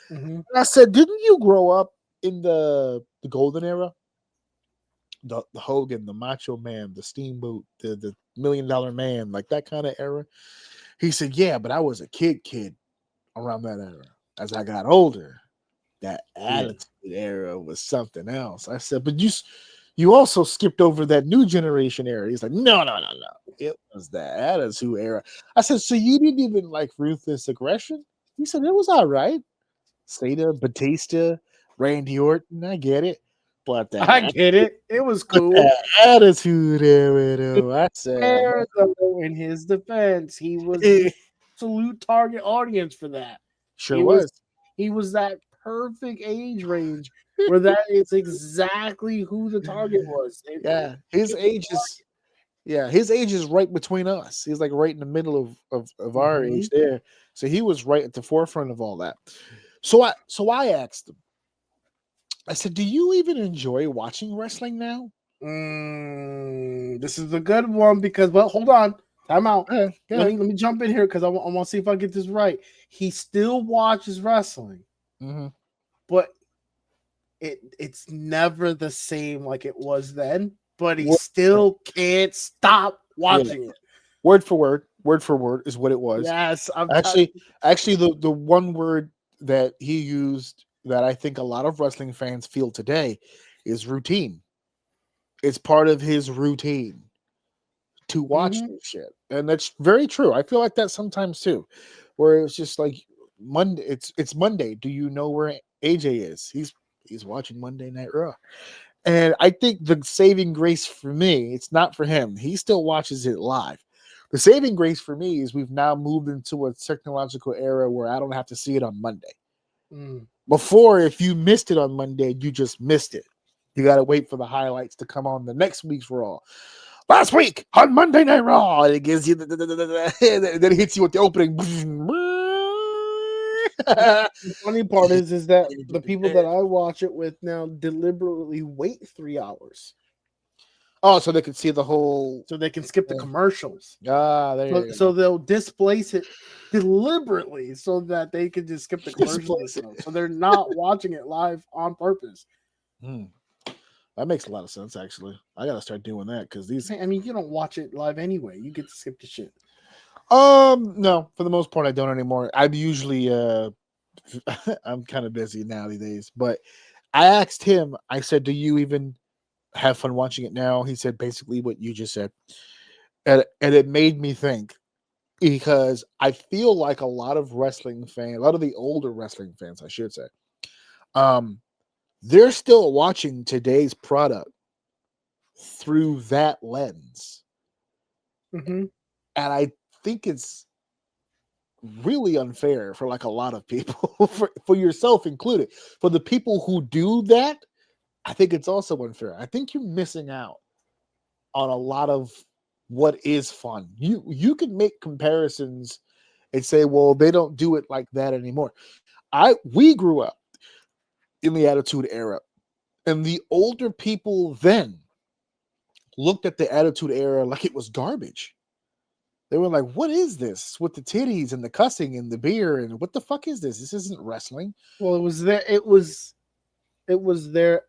Mm-hmm. I said, didn't you grow up in the Golden Era? The Hogan, the Macho Man, the Steamboat, the $1 Million Man, like that kind of era? He said, yeah, but I was a kid around that era. As I got older, that Attitude Era was something else. I said, but you also skipped over that new generation era. He's like, no. It was the Attitude Era. I said, so you didn't even like Ruthless Aggression? He said, it was all right. Sada, Batista, Randy Orton. I get it, but I get it. It was cool. that attitude there, though. I said, Fair, though, in his defense, he was the absolute target audience for that. sure He was. He was that perfect age range where that is exactly who the target was. Yeah, his age is. Yeah, his age is right between us. He's like right in the middle of our age there. So he was right at the forefront of all that. So I asked him. I said, "Do you even enjoy watching wrestling now?" This is a good one because, well, hold on. Time out. Yeah, Let me jump in here because I want to see if I get this right. He still watches wrestling, but it's never the same like it was then. But he still can't stop watching it. Word for word is what it was. Yes, actually, the one word that he used that I think a lot of wrestling fans feel today is routine. It's part of his routine to watch this shit, and that's very true. I feel like that sometimes too, where it's just like Monday. It's Monday. Do you know where AJ is? He's watching Monday Night Raw. And I think the saving grace for me, it's not for him. He still watches it live. The saving grace for me is we've now moved into a technological era where I don't have to see it on Monday. Before, if you missed it on Monday, you just missed it. You got to wait for the highlights to come on the next week's Raw. Last week on Monday Night Raw, and it gives you and then it hits you with the opening. The funny part is that the people that I watch it with now deliberately wait 3 hours. Oh, so they can see the whole. So they can skip the commercials. There you go. So they'll displace it deliberately so that they can just skip the commercials. So they're not watching it live on purpose. That makes a lot of sense, actually. I gotta start doing that because these. I mean, you don't watch it live anyway. You get to skip the shit. No, for the most part, I don't anymore. I'm usually I'm kind of busy now these days. But I asked him. I said, "Do you even have fun watching it now?" He said basically what you just said, and it made me think because I feel like a lot of wrestling fans, a lot of the older wrestling fans, I should say, they're still watching today's product through that lens, and I think it's really unfair for like a lot of people, for yourself included. For the people who do that, I think it's also unfair. I think you're missing out on a lot of what is fun. You can make comparisons and say, well, they don't do it like that anymore. We grew up in the Attitude Era, and the older people then looked at the Attitude Era like it was garbage. They were like, what is this with the titties and the cussing and the beer and what the fuck is this? This isn't wrestling. Well, it was their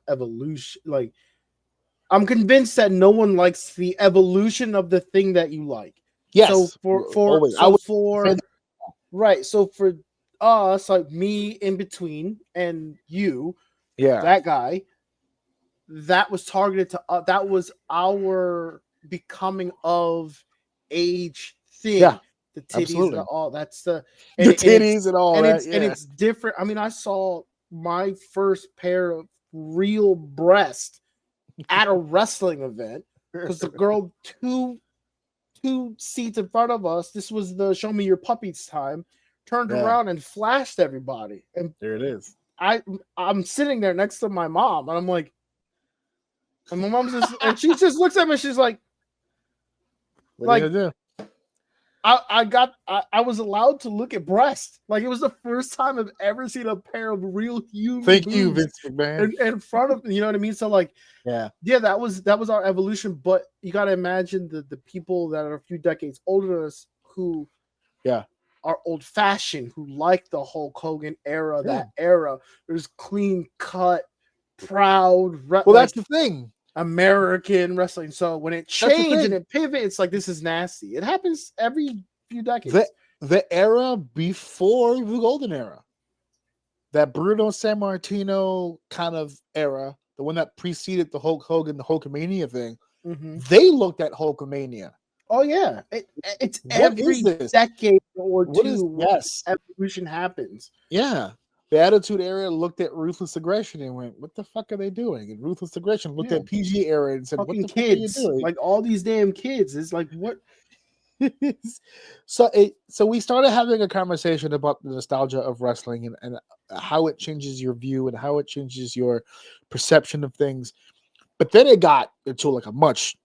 evolution. Like, I'm convinced that no one likes the evolution of the thing that you like. Yes. So for us, like me in between and you, that guy, that was targeted to that was our becoming of age thing. Yeah, the titties absolutely. and all that's the titties and all that. And it's different. I mean, I saw my first pair of real breasts at a wrestling event because the girl two seats in front of us, this was the show me your puppies time, turned around and flashed everybody. And there it is. I'm sitting there next to my mom, and I'm like, and my mom's just, and she just looks at me, she's like, I was allowed to look at breast. Like, it was the first time I've ever seen a pair of real human Thank you, Vince McMahon. in front of me, you know what I mean? So like, yeah, that was our evolution. But you got to imagine the people that are a few decades older than us who are old fashioned, who like the Hulk Hogan era, that era. There's clean cut, proud. Well, that's the thing. American wrestling. So when it changed and it pivoted, it's like, this is nasty. It happens every few decades. The era before the golden era, that Bruno Sammartino kind of era, the one that preceded the Hulk Hogan, the Hulkamania thing, they looked at Hulkamania. Oh yeah, it's every decade or What is two, yes? evolution happens. Yeah. The Attitude Era looked at Ruthless Aggression and went, "What the fuck are they doing?" And Ruthless Aggression looked Yeah. at PG Era and said, "What Fucking the fuck are you kids, doing?" like all these damn kids. It's like what? So we started having a conversation about the nostalgia of wrestling and how it changes your view and how it changes your perception of things. But then it got into like a much,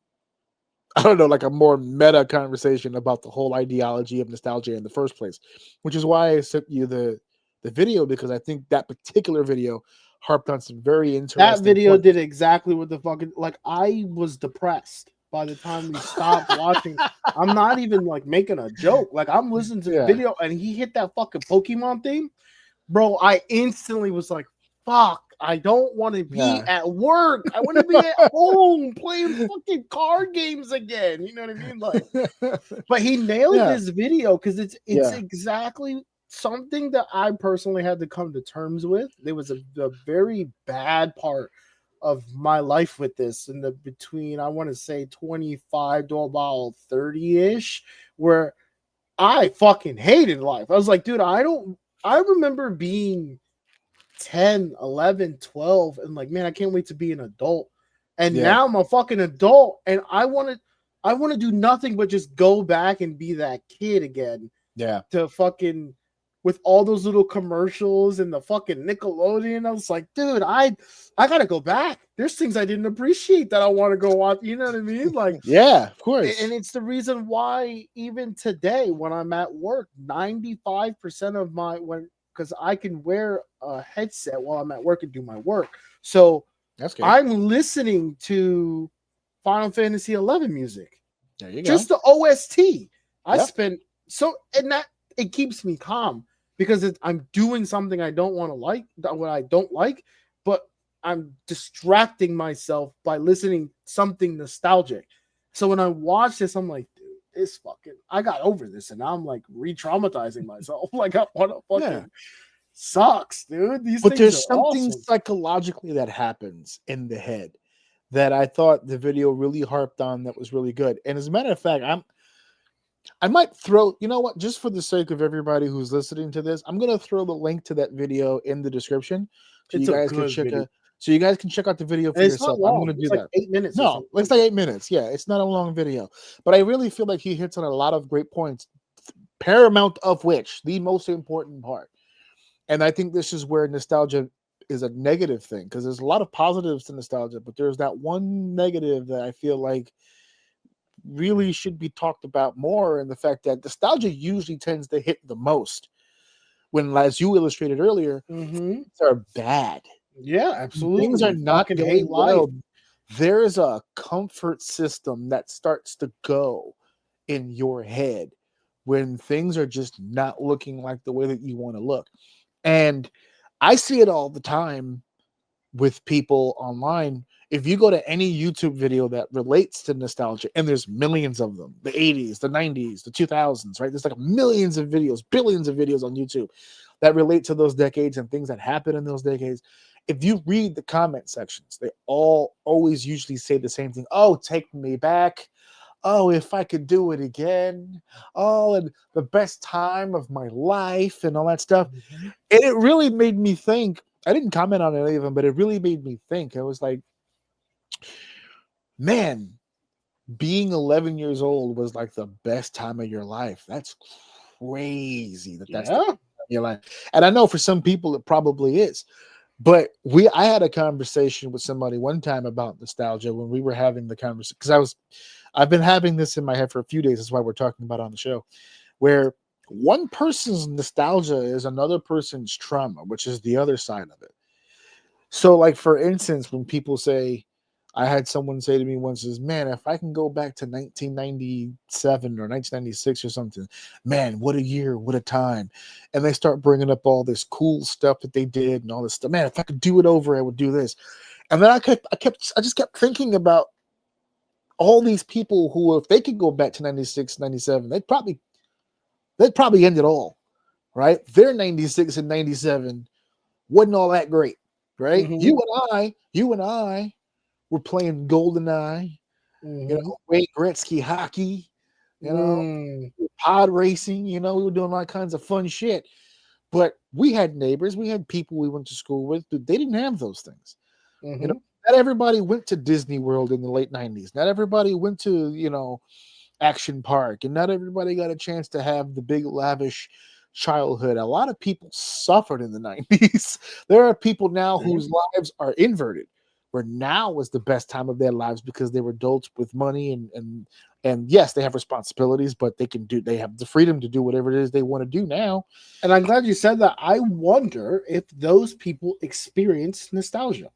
I don't know, like a more meta conversation about the whole ideology of nostalgia in the first place, which is why I sent you the video, because I think that particular video harped on some very interesting That video points. did exactly what the fucking like. I was depressed by the time we stopped watching. I'm not even like making a joke. Like I'm listening to the Yeah. video and he hit that fucking Pokemon theme, bro. I instantly was like, "Fuck! I don't want to be Yeah. at work. I want to be at home playing fucking card games again." You know what I mean? Like, but he nailed Yeah. this video because it's Yeah. exactly something that I personally had to come to terms with. There was a very bad part of my life with this in the between, I want to say 25 to about 30-ish, where I fucking hated life. I was like, dude, I remember being 10, 11, 12 and like, man, I can't wait to be an adult. And Yeah. now I'm a fucking adult and I want to do nothing but just go back and be that kid again. Yeah. To fucking with all those little commercials and the fucking Nickelodeon. I was like, dude, I gotta go back. There's things I didn't appreciate that I want to go watch. You know what I mean? Like, Yeah, of course. and it's the reason why even today when I'm at work, 95% of because I can wear a headset while I'm at work and do my work. So That's good. I'm listening to Final Fantasy 11 music. There you go. Just the OST. I Yep. spent and that it keeps me calm because I'm doing something I don't want to like, what I don't like, but I'm distracting myself by listening something nostalgic. So when I watch this, I'm like, dude, this fucking, I got over this, and now I'm like re-traumatizing myself. Like I want to fucking sucks, dude. These But things there's are something awesome. psychologically that happens in the head that I thought the video really harped on that was really good. And as a matter of fact, I might throw, you know what, just for the sake of everybody who's listening to this, I'm gonna throw the link to that video in the description so It's you a guys can good check video. so you guys can check out the video for And it's not yourself. I'm long. gonna do It's like that. 8 minutes. Or No, something. it's like 8 minutes. Yeah, it's not a long video, but I really feel like he hits on a lot of great points, paramount of which the most important part. And I think this is where nostalgia is a negative thing, because there's a lot of positives to nostalgia, but there's that one negative that I feel like really should be talked about more, and the fact that nostalgia usually tends to hit the most when, as you illustrated earlier, things are bad. Yeah, absolutely. Things are not Fucking going hate life. well. There's a comfort system that starts to go in your head when things are just not looking like the way that you want to look. And I see it all the time with people online. If you go to any YouTube video that relates to nostalgia, and there's millions of them, the 80s, the 90s, the 2000s, right? There's like millions of videos, billions of videos on YouTube that relate to those decades and things that happened in those decades. If you read the comment sections, they all always usually say the same thing. Oh, take me back. Oh, if I could do it again. Oh, and the best time of my life and all that stuff. And it really made me think. I didn't comment on any of them, but it really made me think. I was like, man, being 11 years old was like the best time of your life. That's crazy that's the Yeah. best time of your life. And I know for some people it probably is. But I had a conversation with somebody one time about nostalgia when we were having the conversation, because I've been having this in my head for a few days. That's why we're talking about it on the show, where one person's nostalgia is another person's trauma, which is the other side of it. So, like, for instance, when people say, I had someone say to me once, is, man, if I can go back to 1997 or 1996 or something, man, what a year, what a time. And they start bringing up all this cool stuff that they did and all this stuff. Man, if I could do it over, I would do this. And then I just kept thinking about all these people who, if they could go back to 96, 97, they'd probably end it all, right? Their 96 and 97 wasn't all that great, right? You and I were playing GoldenEye, Wayne Gretzky hockey, you know, pod racing, we were doing all kinds of fun shit. But we had neighbors, we had people we went to school with, they didn't have those things. Not everybody went to Disney World in the late 90s. Not everybody went to, Action Park, and not everybody got a chance to have the big lavish childhood. A lot of people suffered in the 90s. There are people now whose lives are inverted, where now is the best time of their lives because they were adults with money and yes, they have responsibilities, but they have the freedom to do whatever it is they want to do now. And I'm glad you said that. I wonder if those people experience nostalgia.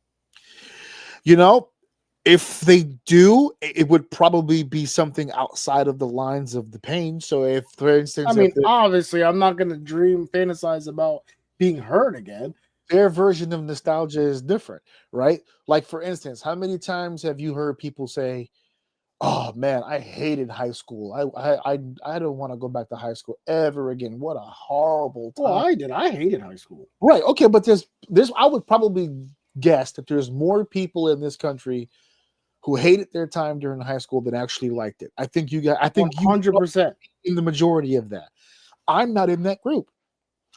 If they do, it would probably be something outside of the lines of the pain. So if, for instance, obviously, I'm not going to fantasize about being hurt again. Their version of nostalgia is different, right? Like, for instance, how many times have you heard people say, "Oh man, I hated high school. I don't want to go back to high school ever again. What a horrible time." Well, I did. I hated high school. Right. Okay, but there's I would probably guess that there's more people in this country who hated their time during high school than actually liked it. I think you 100% in the majority of that. I'm not in that group.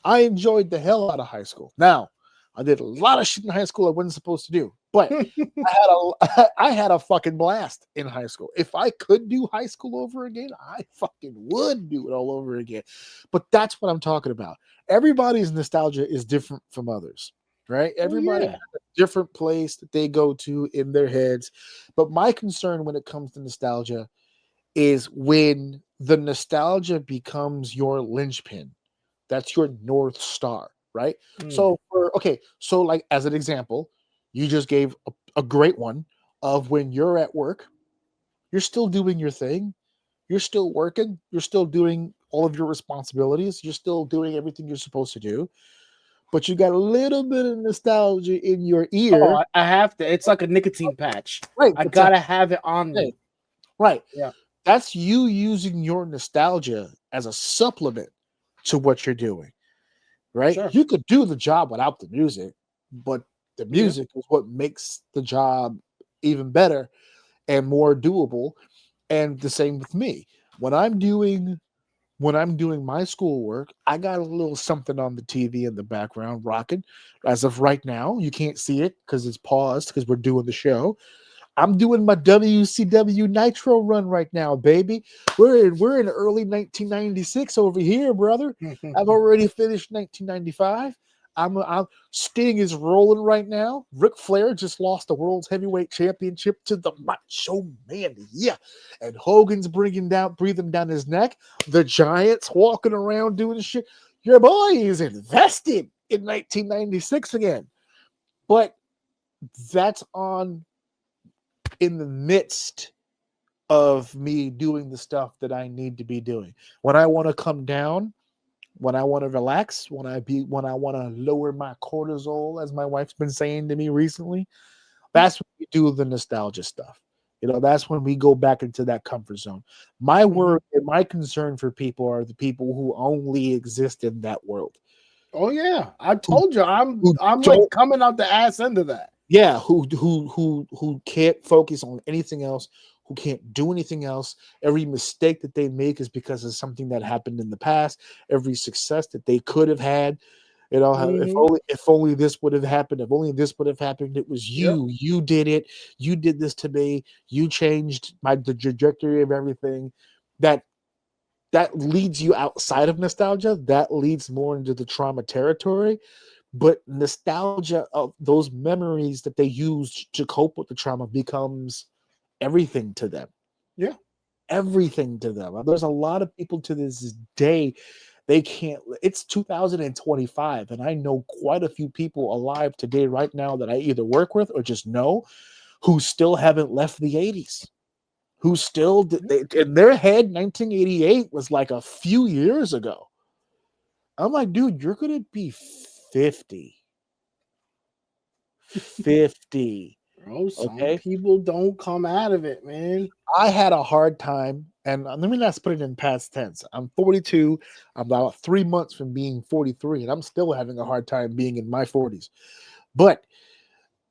I enjoyed the hell out of high school. Now, I did a lot of shit in high school I wasn't supposed to do, but I had a fucking blast in high school. If I could do high school over again, I fucking would do it all over again. But that's what I'm talking about. Everybody's nostalgia is different from others. Right? Everybody has a different place that they go to in their heads. But my concern when it comes to nostalgia is when the nostalgia becomes your linchpin. That's your North Star, right? So like as an example, you just gave a great one of when you're at work, you're still doing your thing, you're still working, you're still doing all of your responsibilities, you're still doing everything you're supposed to do. But you got a little bit of nostalgia in your ear. Oh, I have to. It's like a nicotine patch. Right. I gotta have it on me. Right. Yeah. That's you using your nostalgia as a supplement to what you're doing. Right. Sure. You could do the job without the music, but the music is what makes the job even better and more doable. And the same with me. When I'm doing my schoolwork, I got a little something on the TV in the background rocking. As of right now, you can't see it because it's paused because we're doing the show. I'm doing my WCW Nitro run right now, baby. We're in early 1996 over here, brother. I've already finished 1995. Sting is rolling right now. Ric Flair just lost the World's Heavyweight Championship to the Macho Man. Yeah. And Hogan's breathing down his neck. The Giants walking around doing shit. Your boy is invested in 1996 again. But that's in the midst of me doing the stuff that I need to be doing. When I want to come down, when I want to relax, when I want to lower my cortisol, as my wife's been saying to me recently, that's when we do the nostalgia stuff. That's when we go back into that comfort zone. My worry and my concern for people are the people who only exist in that world. Oh yeah, I told you, I'm like coming out the ass end of that. Yeah, who can't focus on anything else, who can't do anything else. Every mistake that they make is because of something that happened in the past. Every success that they could have had, if only this would have happened, if only this would have happened. It was you. Yep. You did it. You did this to me. You changed the trajectory of everything. That leads you outside of nostalgia. That leads more into the trauma territory. But nostalgia of those memories that they used to cope with the trauma becomes everything to them. Yeah. Everything to them. There's a lot of people to this day, they can't. It's 2025, and I know quite a few people alive today right now that I either work with or just know who still haven't left the 80s. Who still, in their head, 1988 was like a few years ago. I'm like, dude, you're going to be 50. 50. Bro, some people don't come out of it, man. I had a hard time, and let me not put it in past tense. I'm 42. I'm about 3 months from being 43, and I'm still having a hard time being in my 40s. But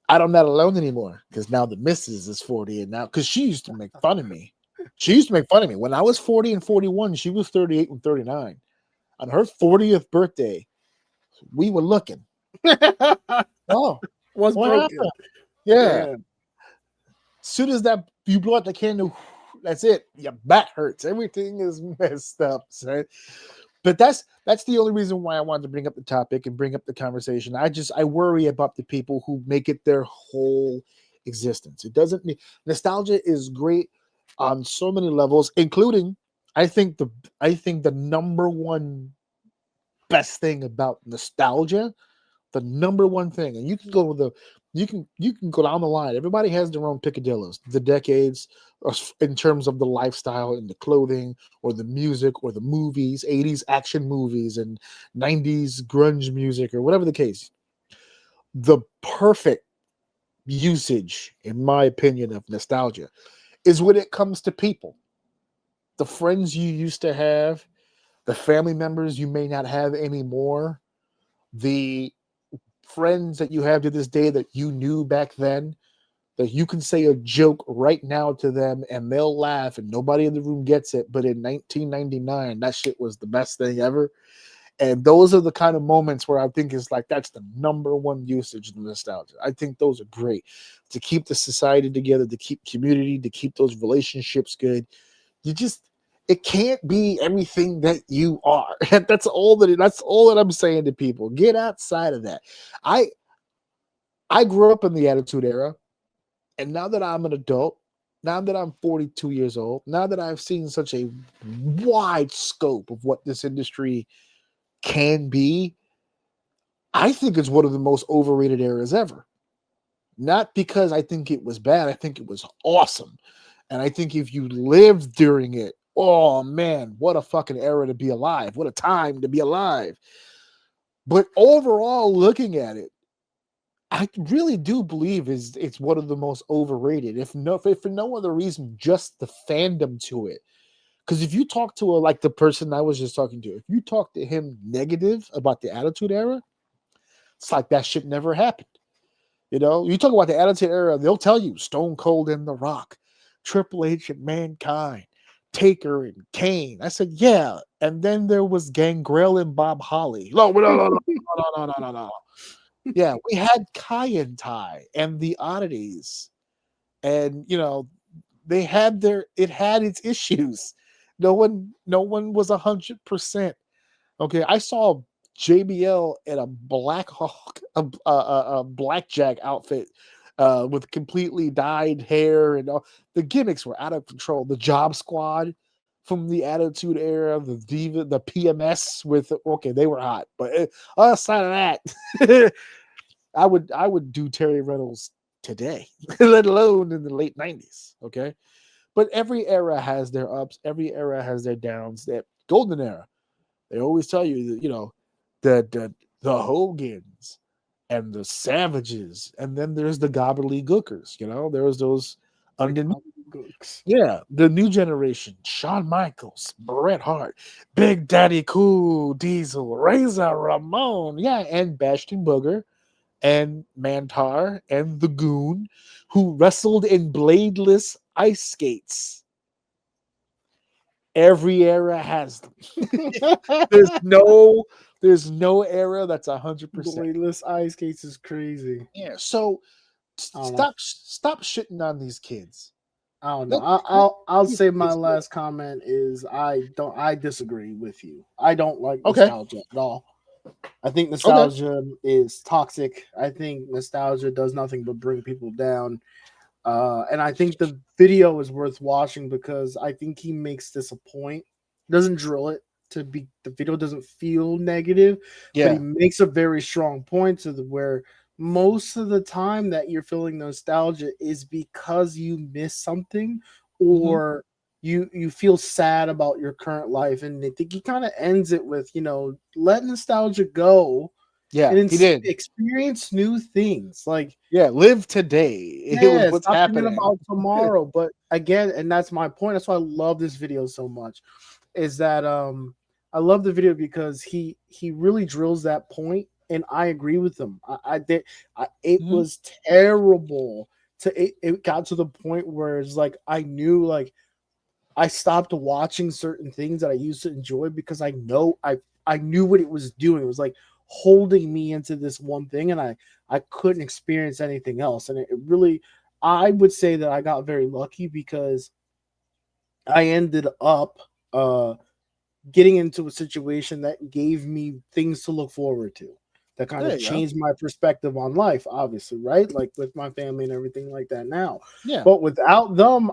I'm not alone anymore because now the missus is 40, and now because she used to make fun of me. She used to make fun of me. When I was 40 and 41, she was 38 and 39. On her 40th birthday, we were looking. Oh, Was what broken. happened? Yeah. Yeah. As soon as that you blow out the candle, that's it. Your back hurts. Everything is messed up. Right? But that's the only reason why I wanted to bring up the topic and bring up the conversation. I worry about the people who make it their whole existence. It doesn't mean nostalgia is great on so many levels, including I think the number one best thing about nostalgia, the number one thing, and you can go with you can go down the line. Everybody has their own picadillos, the decades, in terms of the lifestyle and the clothing, or the music, or the movies, 80s action movies and 90s grunge music, or whatever the case. The perfect usage, in my opinion, of nostalgia is when it comes to people, the friends you used to have, the family members you may not have anymore, the friends that you have to this day that you knew back then, that you can say a joke right now to them and they'll laugh and nobody in the room gets it. But in 1999, that shit was the best thing ever. And those are the kind of moments where I think is like, that's the number one usage of nostalgia. I think those are great to keep the society together, to keep community, to keep those relationships good. It can't be everything that you are. That's all that I'm saying to people. Get outside of that. I grew up in the Attitude Era, and now that I'm an adult, now that I'm 42 years old, now that I've seen such a wide scope of what this industry can be, I think it's one of the most overrated eras ever. Not because I think it was bad, I think it was awesome. And I think if you lived during it, oh man, what a fucking era to be alive. What a time to be alive. But overall, looking at it, I really do believe it's one of the most overrated. If for no other reason, just the fandom to it. Because if you talk to like the person I was just talking to, if you talk to him negative about the Attitude Era, it's like that shit never happened. You know, you talk about the Attitude Era, they'll tell you Stone Cold and The Rock, Triple H and Mankind, Taker and Kane. I said, yeah. And then there was Gangrel and Bob Holly. No. Yeah, we had Kai and Tai and the Oddities. And, it had its issues. No one was 100%. Okay, I saw JBL in a Black Hawk, a blackjack outfit, with completely dyed hair, and all. The gimmicks were out of control. The Job Squad from the Attitude Era, the Diva, the PMS they were hot, but outside of that, I would do Terry Reynolds today, let alone in the late 90s. Okay, but every era has their ups, every era has their downs. That golden era, they always tell you that, the Hogans and the Savages, and then there's the gobbledygookers. There's those underneath. Yeah, the new generation: Shawn Michaels, Bret Hart, Big Daddy Cool Diesel, Razor Ramon, yeah, and Bastion Booger, and Mantar, and the Goon, who wrestled in bladeless ice skates. Every era has them. there's no era that's 100%. Bladeless ice skates is crazy. Yeah, so stop shitting on these kids. I don't know. I'll say my last comment is I disagree with you. I don't like nostalgia at all. I think nostalgia is toxic. I think nostalgia does nothing but bring people down. And I think the video is worth watching because I think he makes this a point. Doesn't drill it to be, the video doesn't feel negative, but he makes a very strong point to where most of the time that you're feeling nostalgia is because you miss something, or you feel sad about your current life. And I think he kind of ends it with, let nostalgia go. Yeah, and he did. Experience new things. Like, live today. Yeah, What's stop happening thinking about tomorrow. But again, and that's my point. That's why I love this video so much. Is that I love the video because he really drills that point, and I agree with him. It was terrible. It got to the point where it's like I knew, like, I stopped watching certain things that I used to enjoy because I knew what it was doing. It was like holding me into this one thing, and I couldn't experience anything else. And it really, I would say that I got very lucky because I ended up getting into a situation that gave me things to look forward to, that kind There of you go. changed my perspective on life, obviously, right? Like with my family and everything like that now. Yeah. But without them,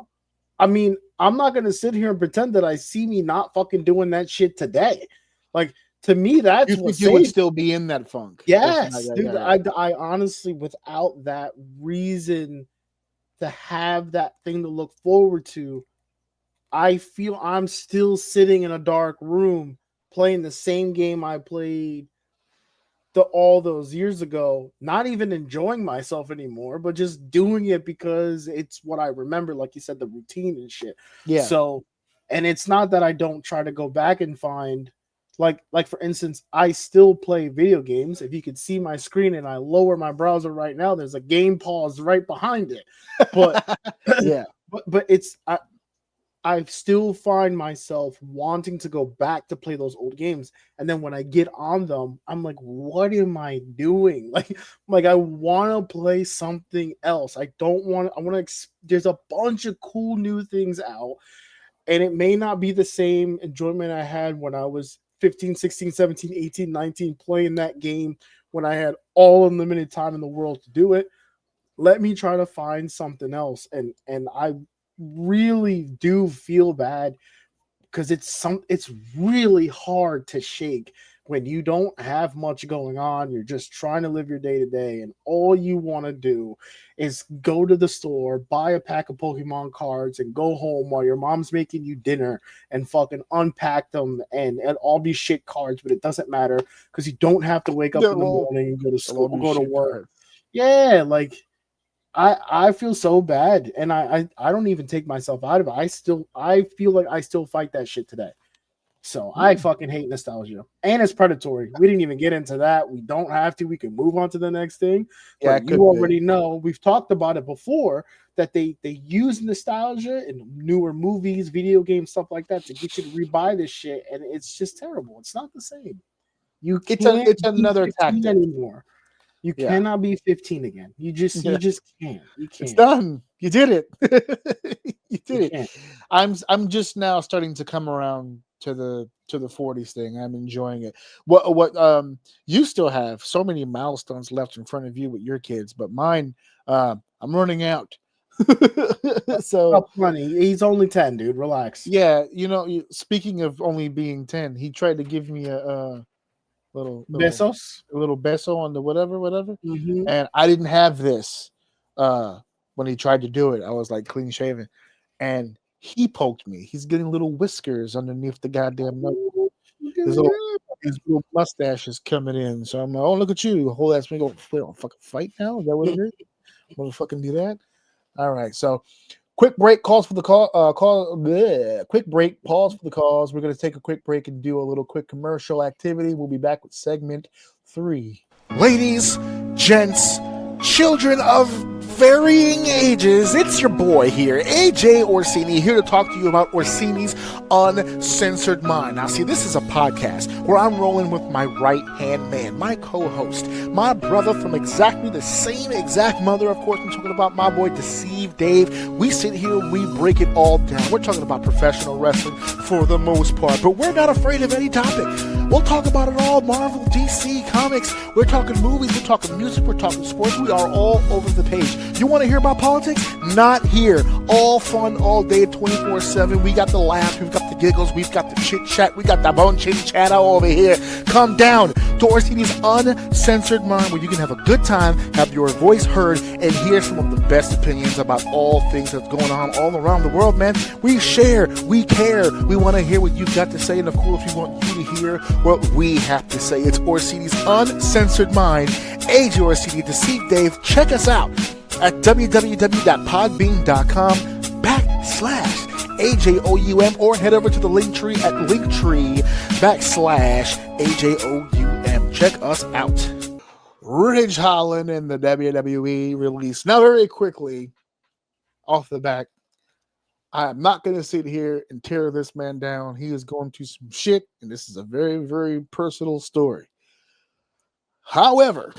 I mean, I'm not gonna sit here and pretend that I see me not fucking doing that shit today. Like, to me, that's You what think you would saved. still be in that funk? Yes, Yeah, dude. yeah, yeah. I honestly, without that reason to have that thing to look forward to, I feel I'm still sitting in a dark room playing the same game I played all those years ago, not even enjoying myself anymore, but just doing it because it's what I remember, like you said, the routine and shit. Yeah. So, and it's not that I don't try to go back and find, like for instance, I still play video games. If you could see my screen and I lower my browser right now, there's a game pause right behind it. But Yeah. but it's I still find myself wanting to go back to play those old games. And then when I get on them, I'm like, what am I doing? Like I want to play something else. I don't want I want to there's a bunch of cool new things out, and it may not be the same enjoyment I had when I was 15, 16, 17, 18, 19 playing that game when I had all unlimited time in the world to do it. Let me try to find something else. And I really do feel bad because it's really hard to shake when you don't have much going on. You're just trying to live your day to day, and all you want to do is go to the store, buy a pack of Pokemon cards, and go home while your mom's making you dinner and fucking unpack them and all these shit cards. But it doesn't matter because you don't have to wake up in the morning and go to school, go to work. Yeah, like I feel so bad, and I don't even take myself out of it. I feel like I still fight that shit today. So I fucking hate nostalgia, and it's predatory. We didn't even get into that. We don't have to. We can move on to the next thing. Yeah, But you already know, we've talked about it before, that they use nostalgia in newer movies, video games, stuff like that to get you to rebuy this shit, and it's just terrible. It's not the same. You can't. It's another be 15 tactic. anymore. You cannot be 15 again. You just can't. You can't. It's done. You did it. You did it. Can't. I'm just now starting to come around to the 40s thing. I'm enjoying it. What you still have so many milestones left in front of you with your kids, but mine, I'm running out. So plenty. He's only 10, dude. Relax. Yeah, speaking of only being 10, he tried to give me a little beso on the whatever, Mm-hmm. and I didn't have this when he tried to do it. I was like clean shaven, and he poked me. He's getting little whiskers underneath the goddamn nose. His little mustache is coming in. So I'm like, oh, look at you, whole ass me go, we don't fucking fight now. Is that what it is? Want to fucking do that? All right, so quick break. Quick break. Pause for the calls. We're going to take a quick break and do a little quick commercial activity. We'll be back with segment 3. Ladies, gents, children of varying ages, it's your boy here, AJ Orsini, here to talk to you about Orsini's Uncensored Mind. Now, see, this is a podcast where I'm rolling with my right-hand man, my co-host, my brother from exactly the same exact mother. Of course, I'm talking about my boy, Deceived Dave. We sit here, we break it all down. We're talking about professional wrestling for the most part, but we're not afraid of any topic. We'll talk about it all. Marvel, DC, comics. We're talking movies. We're talking music. We're talking sports. We are all over the page. You want to hear about politics? Not here. All fun, all day, 24/7. We got the laughs. We've got the giggles. We've got the chit chat. We got the bone chit chat over here. Come down to Orsini's Uncensored Mind, where you can have a good time, have your voice heard, and hear some of the best opinions about all things that's going on all around the world, man. We share. We care. We want to hear what you've got to say, and of course, we want you to hear what we have to say. It's Orsini's Uncensored Mind. AJ Orsini, Deceived Dave. Check us out at www.podbean.com/AJOUM, or head over to the Linktree at Linktree/AJOUM. Check us out. Ridge Holland and the WWE release. Now, very quickly, off the back, I'm not going to sit here and tear this man down. He is going through some shit, and this is a very, very personal story. However,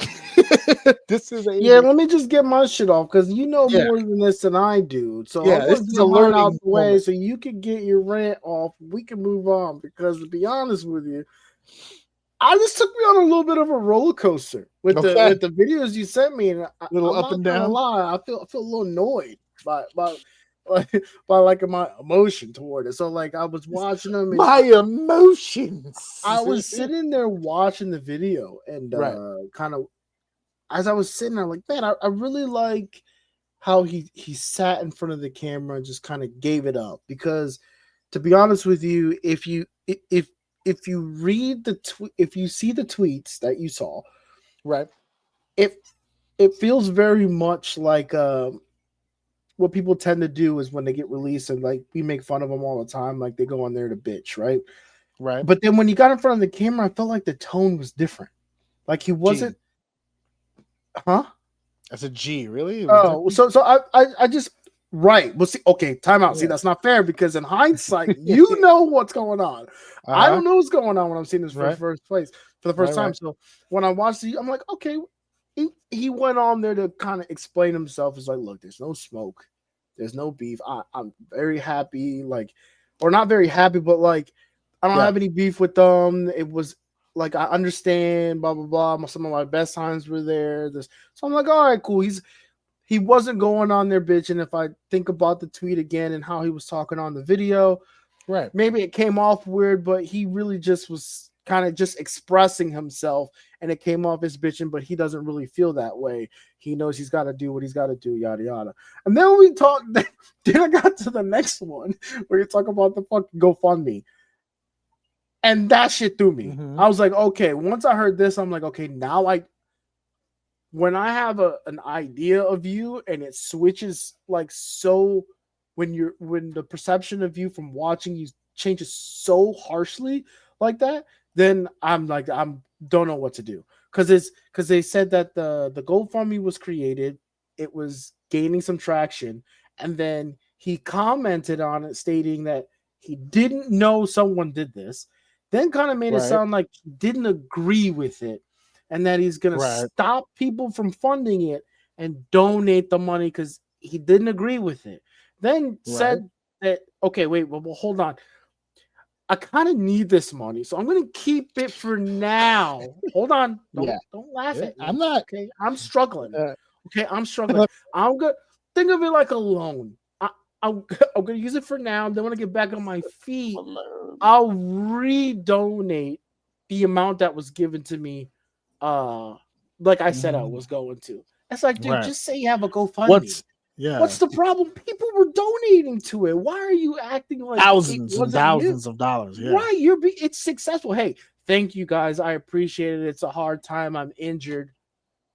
this is Yeah, let me just get my shit off because you know Yeah. more than this than I do. So Yeah, I'm this gonna is get a mine out learning the way moment. so you can get your rant off. We can move on because to be honest with you, I just took me on a little bit of a roller coaster with Okay. the videos you sent me, and Little I'm up not and gonna down. lie, I feel a little annoyed by by like my emotion toward it. So like I was watching them and My emotions. I was sitting there watching the video and Right. kind of as I was sitting there, like, man, I really like how he sat in front of the camera and just kind of gave it up. Because to be honest with you, if you read if you see the tweets that you saw, Right. it feels very much like what people tend to do is when they get released and like we make fun of them all the time, like they go on there to bitch, right? Right. But then when he got in front of the camera, I felt like the tone was different. Like he wasn't, huh? That's a G, really? It was Oh, different? so I just right. Well, see, okay, time out. See, Yeah. that's not fair because in hindsight, you know what's going on. I Uh-huh. don't know what's going on when I'm seeing this for Right. the first time. Right. So when I watched it, I'm like, okay, he went on there to kind of explain himself. It's like, look, there's no smoke, there's no beef. I'm very happy, like, or not very happy, but like, I don't Yeah. have any beef with them. It was like I understand, blah blah blah. Some of my best times were there. So I'm like, all right, cool. He wasn't going on there bitching. If I think about the tweet again and how he was talking on the video, Right. maybe it came off weird, but he really just was kind of just expressing himself and it came off as bitching, but he doesn't really feel that way. He knows he's got to do what he's got to do, yada, yada. And then we talked, then I got to the next one where you talk about the fucking GoFundMe. And that shit threw me. Mhm. I was like, okay, once I heard this, I'm like, okay, now when I have an idea of you and it switches like so when the perception of you from watching you changes so harshly like that, then I'm like, I'm don't know what to do. Because they said that the GoFundMe was created, it was gaining some traction, and then he commented on it stating that he didn't know someone did this, then kind of made it Right. sound like he didn't agree with it and that he's going to Right. stop people from funding it and donate the money because he didn't agree with it. Then said that, okay, wait, well, hold on. I kind of need this money, so I'm going to keep it for now. Hold on. Don't laugh Yeah, at me. I'm not. Okay, I'm struggling. Uh, Okay, I'm struggling. I'm going to think of it like a loan. I'm going to use it for now. Then when I get back on my feet, I'll redonate the amount that was given to me like I said I was going to. It's like, dude, Right. just say you have a GoFundMe. What's the problem? People were donating to it. Why are you acting like thousands it and wasn't thousands you? of dollars? Yeah. Right, it's successful. Hey, thank you guys. I appreciate it. It's a hard time. I'm injured.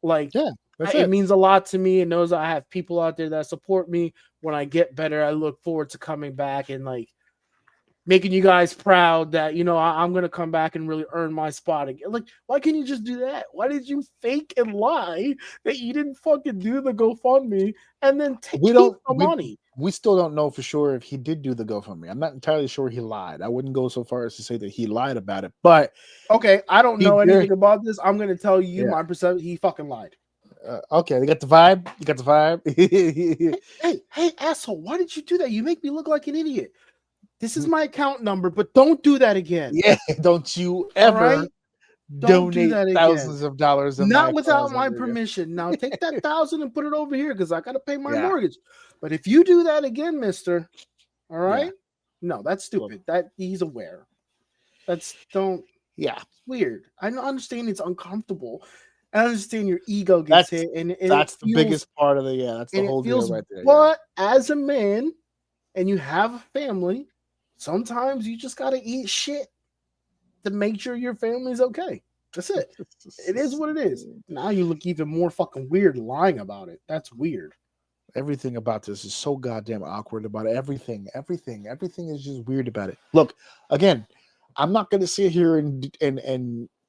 Like, Yeah, that's it it. means a lot to me. It knows I have people out there that support me. When I get better, I look forward to coming back and like making you guys proud that, you know, I'm going to come back and really earn my spot again. Like, why can't you just do that? Why did you fake and lie that you didn't fucking do the GoFundMe and then keep the money? We still don't know for sure if he did do the GoFundMe. I'm not entirely sure he lied. I wouldn't go so far as to say that he lied about it, but okay, I don't know anything about this. I'm going to tell you my perception. He fucking lied. Okay, they got the vibe. You got the vibe. hey, asshole! Why did you do that? You make me look like an idiot. This is my account number, but don't do that again. Yeah, don't you ever don't do donate that thousands of dollars. Not without my permission. Now take that 1,000 and put it over here because I got to pay my mortgage. But if you do that again, mister, all right? No, that's stupid. That he's aware. It's weird. I understand it's uncomfortable. I understand your ego gets hit, and that's the biggest part of the that's the whole deal right there. But as a man, and you have a family, sometimes you just gotta eat shit to make sure your family's okay. That's it. It is what it is. Now you look even more fucking weird lying about it. That's weird. Everything about this is so goddamn awkward about it. Everything is just weird about it. Look, again, I'm not gonna sit here and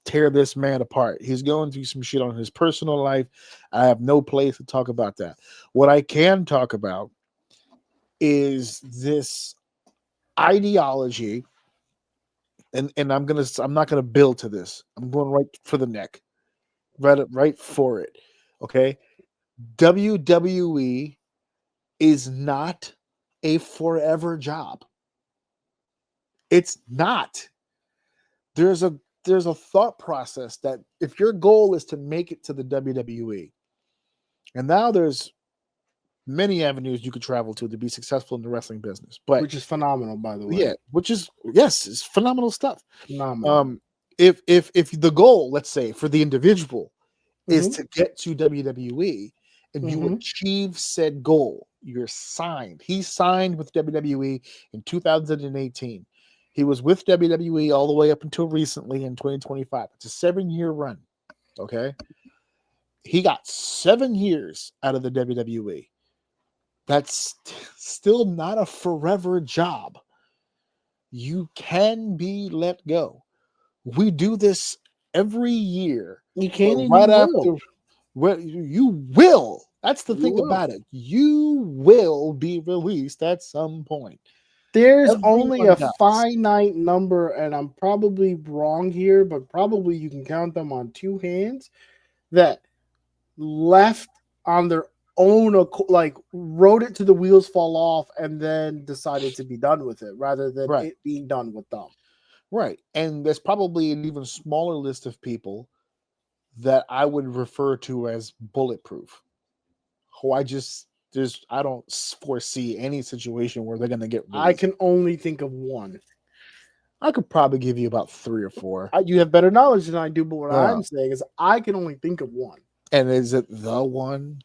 tear this man apart. He's going through some shit on his personal life. I have no place to talk about that. What I can talk about is this ideology, and I'm not gonna build to this. I'm going right for the neck, right for it. Okay, WWE is not a forever job. It's not. There's a thought process that if your goal is to make it to the WWE, and now there's many avenues you could travel to be successful in the wrestling business, but which is phenomenal, by the way. yeah, which is yes, it's phenomenal stuff. Phenomenal. If the goal, let's say, for the individual is Mhm. to get to WWE and you Mhm. achieve said goal, you're signed. He signed with WWE in 2018. He was with WWE all the way up until recently in 2025. It's a 7-year run. Okay. He got 7 years out of the WWE. That's still not a forever job. You can be let go. We do this every year. You can and Right you after, will. well, you will. That's the You thing will. about it. You will be released at some point. There's only Everyone a does. finite number, and I'm probably wrong here, but probably you can count them on two hands that left on their own, like wrote it to the wheels fall off and then decided to be done with it rather than Right. it being done with them. Right. And there's probably an even smaller list of people that I would refer to as bulletproof, who I don't foresee any situation where they're going to get released. I can only think of one. I could probably give you about 3 or 4. You have better knowledge than I do, but what Yeah. I'm saying is I can only think of one. And is it the one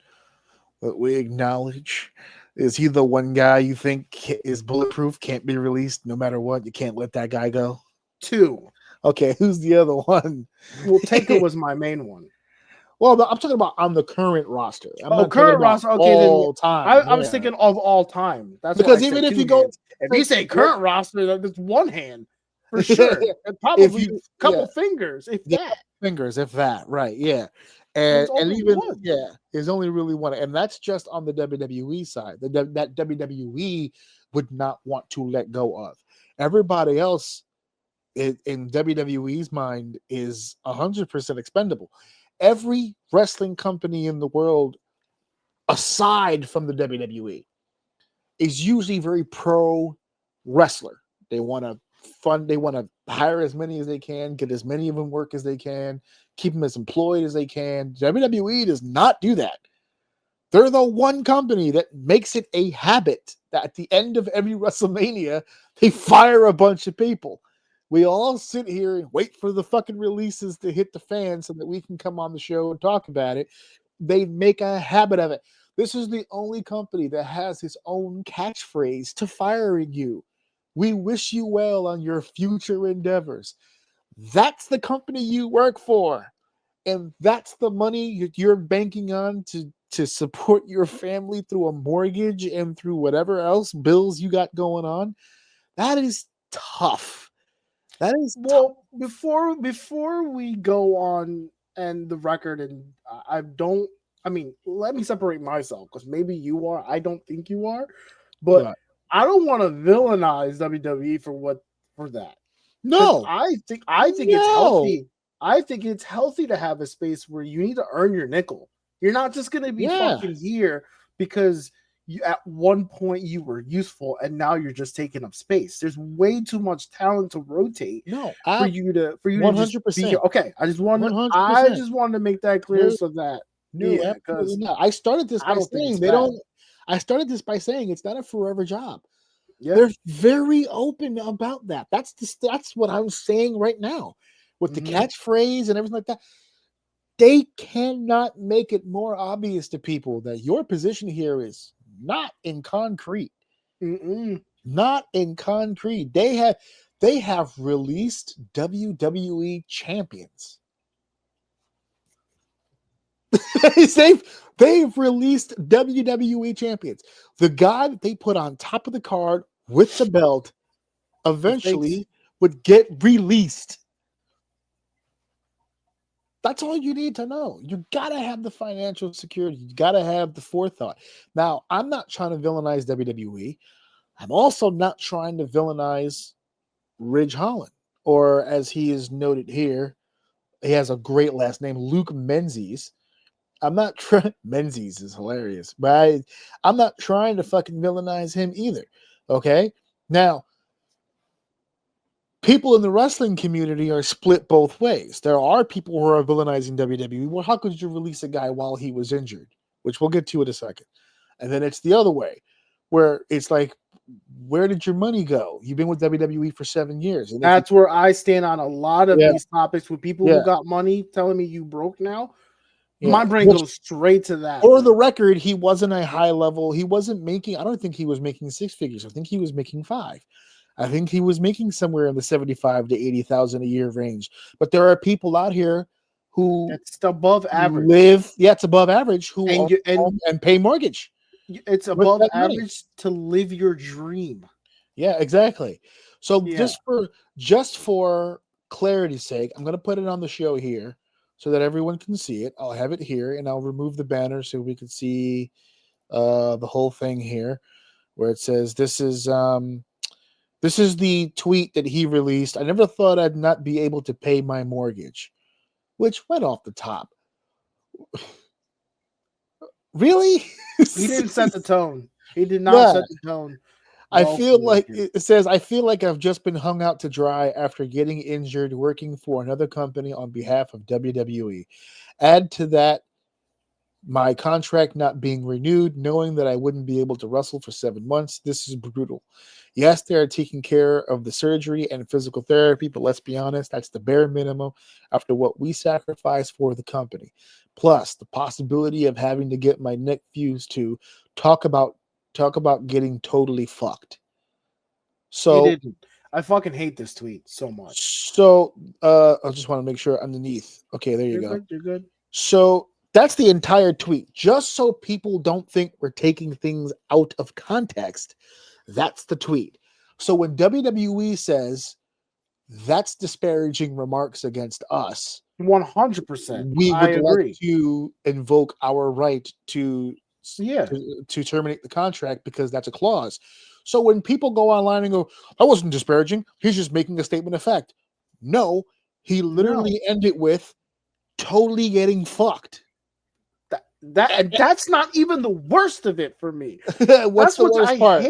that we acknowledge? Is he the one guy you think is bulletproof, can't be released no matter what? You can't let that guy go? 2. Okay, who's the other one? Well, Taker was my main one. Well, I'm talking about on the current roster. I'm not current talking about roster. Okay, all then time. I was thinking of all time. That's Because why I even said if 2 you go, hands. If you say current roster, that's one hand for sure. And probably a couple fingers, if that. Fingers, if that, right? Yeah, There's and only even one. there's only really one, and that's just on the WWE side. That WWE would not want to let go of. Everybody else in WWE's mind is 100% expendable. Every wrestling company in the world, aside from the WWE, is usually very pro wrestler. They want to hire as many as they can, get as many of them work as they can, keep them as employed as they can. WWE does not do that. They're the one company that makes it a habit that at the end of every WrestleMania, they fire a bunch of people. We all sit here and wait for the fucking releases to hit the fan so that we can come on the show and talk about it. They make a habit of it. This is the only company that has its own catchphrase to firing you. We wish you well on your future endeavors. That's the company you work for. And that's the money you're banking on to support your family through a mortgage and through whatever else bills you got going on. That is tough. That is Well, before we go on and the record, and let me separate myself because maybe you are. I don't think you are, but Right. I don't want to villainize WWE for that. No. I think it's healthy. I think it's healthy to have a space where you need to earn your nickel. You're not just going to be fucking here because at one point you were useful and now you're just taking up space. There's way too much talent to rotate for you to 100%. just be here. Okay, I just wanted to make that clear so that absolutely not. I started this by saying it's not a forever job. Yeah. They're very open about that. That's what I'm saying right now with the catchphrase and everything like that. They cannot make it more obvious to people that your position here is not in concrete. Not in concrete. They have released WWE champions. They've released WWE champions. The guy that they put on top of the card with the belt eventually would get released. That's all you need to know. You gotta have the financial security. You gotta have the forethought. Now, I'm not trying to villainize WWE. I'm also not trying to villainize Ridge Holland, or as he is noted here, he has a great last name, Luke Menzies. I'm not trying. Menzies is hilarious, but I'm not trying to fucking villainize him either. Okay, now people in the wrestling community are split both ways. There are people who are villainizing WWE. Well, how could you release a guy while he was injured? Which we'll get to in a second. And then it's the other way, where it's like, where did your money go? You've been with WWE for 7 years. And That's where I stand on a lot of these topics with people who got money telling me you broke now. My brain goes straight to that. For the record, he wasn't a high level. He wasn't making, I don't think he was making 6 figures. I think he was making 5. I think he was making somewhere in the 75 to 80,000 a year range. But there are people out here who it's above average. It's above average who and pay mortgage. It's above average to live your dream. Yeah, exactly. So just for clarity's sake, I'm going to put it on the show here so that everyone can see it. I'll have it here, and I'll remove the banner so we can see the whole thing here, where it says this is the tweet that he released. I never thought I'd not be able to pay my mortgage, which went off the top. Really? He didn't set the tone. He did not set the tone. I feel like it says, I feel like I've just been hung out to dry after getting injured working for another company on behalf of WWE. Add to that my contract not being renewed, knowing that I wouldn't be able to wrestle for 7 months. This is brutal. Yes, they are taking care of the surgery and physical therapy, but let's be honest, that's the bare minimum after what we sacrifice for the company. Plus, the possibility of having to get my neck fused to talk about getting totally fucked. So I fucking hate this tweet so much. So I just want to make sure underneath. Okay, there you go. You're good. So that's the entire tweet. Just so people don't think we're taking things out of context, that's the tweet. So when WWE says that's disparaging remarks against us, 100%, we would like to invoke our right to terminate the contract because that's a clause. So when people go online and go, that wasn't disparaging, he's just making a statement of fact. No, he literally ended with totally getting fucked. That's not even the worst of it for me. What's the worst part?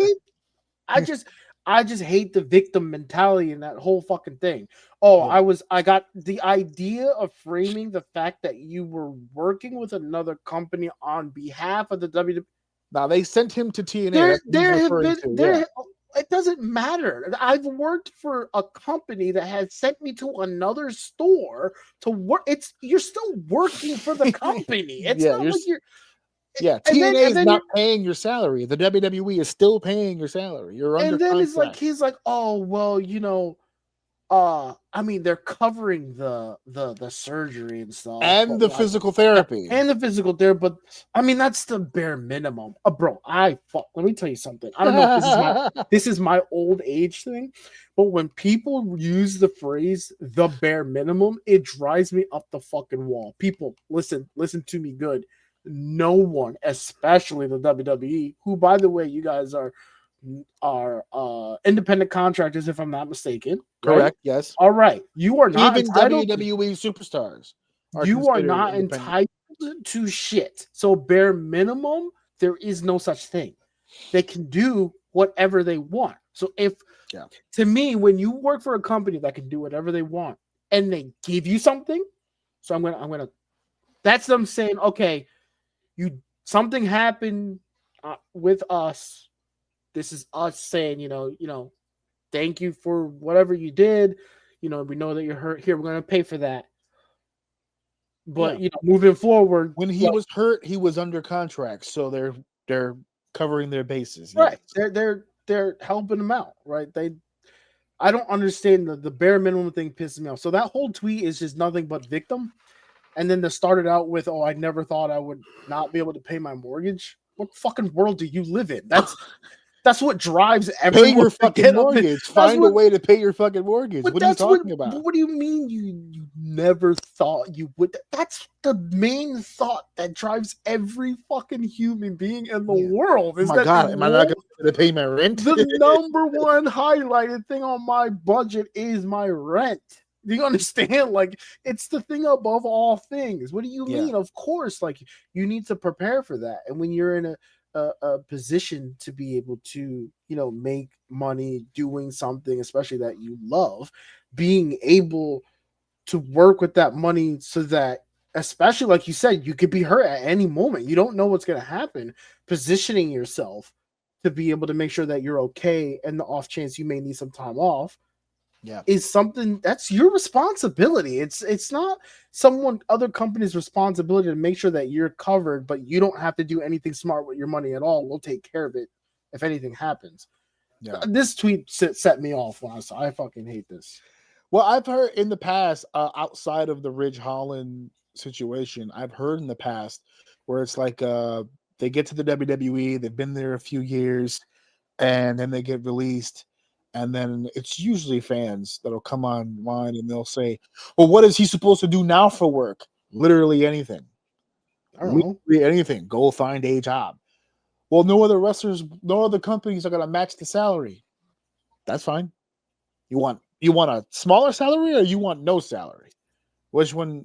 I just hate the victim mentality in that whole fucking thing. I got the idea of framing the fact that you were working with another company on behalf of the WWE. Now they sent him to TNA. It doesn't matter. I've worked for a company that has sent me to another store to work. You're still working for the company. It's not like you're. Yeah, TNA is not paying your salary. The WWE is still paying your salary. You're under contract. It's like he's like, oh well, I mean, they're covering the surgery and stuff, and the physical therapy, But I mean, that's the bare minimum, bro. Let me tell you something. I don't know if this is my old age thing, but when people use the phrase "the bare minimum," it drives me up the fucking wall. People, listen to me good. No one, especially the WWE, who, by the way, you guys are independent contractors, if I'm not mistaken. Correct. Right? Yes. All right. You are not even WWE superstars. You are not entitled to shit. So bare minimum, there is no such thing. They can do whatever they want. So to me, when you work for a company that can do whatever they want and they give you something, so I'm gonna. That's them saying, okay, something happened with us. This is us saying, thank you for whatever you did. We know that you're hurt here. We're going to pay for that. But, moving forward. When he was hurt, he was under contract. So they're covering their bases. Right. Yes. They're helping him out. Right. I don't understand the bare minimum thing pisses me off. So that whole tweet is just nothing but victim. And then they started out with, I never thought I would not be able to pay my mortgage. What fucking world do you live in? That's what drives Pay everyone your to fucking get up there. mortgage. That's Find a what way to pay your fucking mortgage. But What are you that's what. talking about? What do you mean you never thought you would? That's the main thought that drives every fucking human being in the Yeah. world. Oh Is my that God, am I not going to pay my rent? the number one highlighted thing on my budget is my rent? Do you understand? Like, it's the thing above all things. What do you Yeah. mean? Of course, like, you need to prepare for that. And when you're in a position to be able to, make money doing something, especially that you love, being able to work with that money so that, especially like you said, you could be hurt at any moment. You don't know what's going to happen. Positioning yourself to be able to make sure that you're okay, and the off chance you may need some time off, Yeah. is something that's your responsibility. It's not other company's responsibility to make sure that you're covered, but you don't have to do anything smart with your money at all. We'll take care of it if anything happens. Yeah. This tweet set me off last. I fucking hate this. Well, I've heard in the past, outside of the Ridge Holland situation, I've heard in the past where it's like they get to the WWE, they've been there a few years, and then they get released. And then it's usually fans that'll come online and they'll say, well, what is he supposed to do now for work? Literally anything. I don't know. Literally anything. Go find a job. Well, no other companies are going to match the salary. That's fine. You want a smaller salary or you want no salary? Which one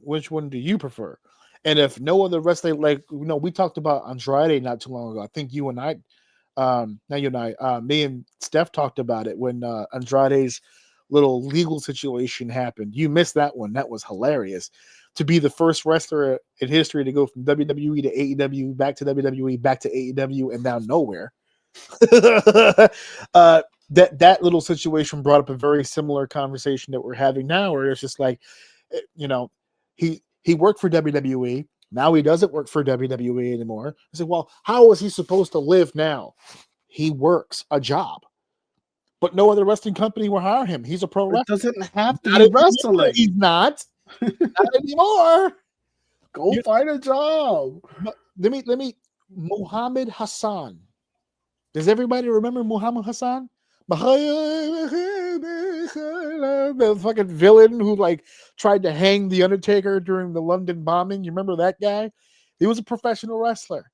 do you prefer? And if no other wrestling, like, we talked about Andrade not too long ago. I think you and I, me and Steph talked about it when Andrade's little legal situation happened. You missed that one. That was hilarious. To be the first wrestler in history to go from WWE to AEW, back to WWE, back to AEW, and now nowhere. That little situation brought up a very similar conversation that we're having now, where it's just like, he worked for WWE. Now he doesn't work for WWE anymore. I said, well, how is he supposed to live now? He works a job, but no other wrestling company will hire him. He's a pro It wrestler. doesn't have to Not be anymore. wrestling. He's not. Not anymore. Go find a job. Let me. Muhammad Hassan. Does everybody remember Muhammad Hassan? The fucking villain who tried to hang the Undertaker during the London bombing. You remember that guy? He was a professional wrestler.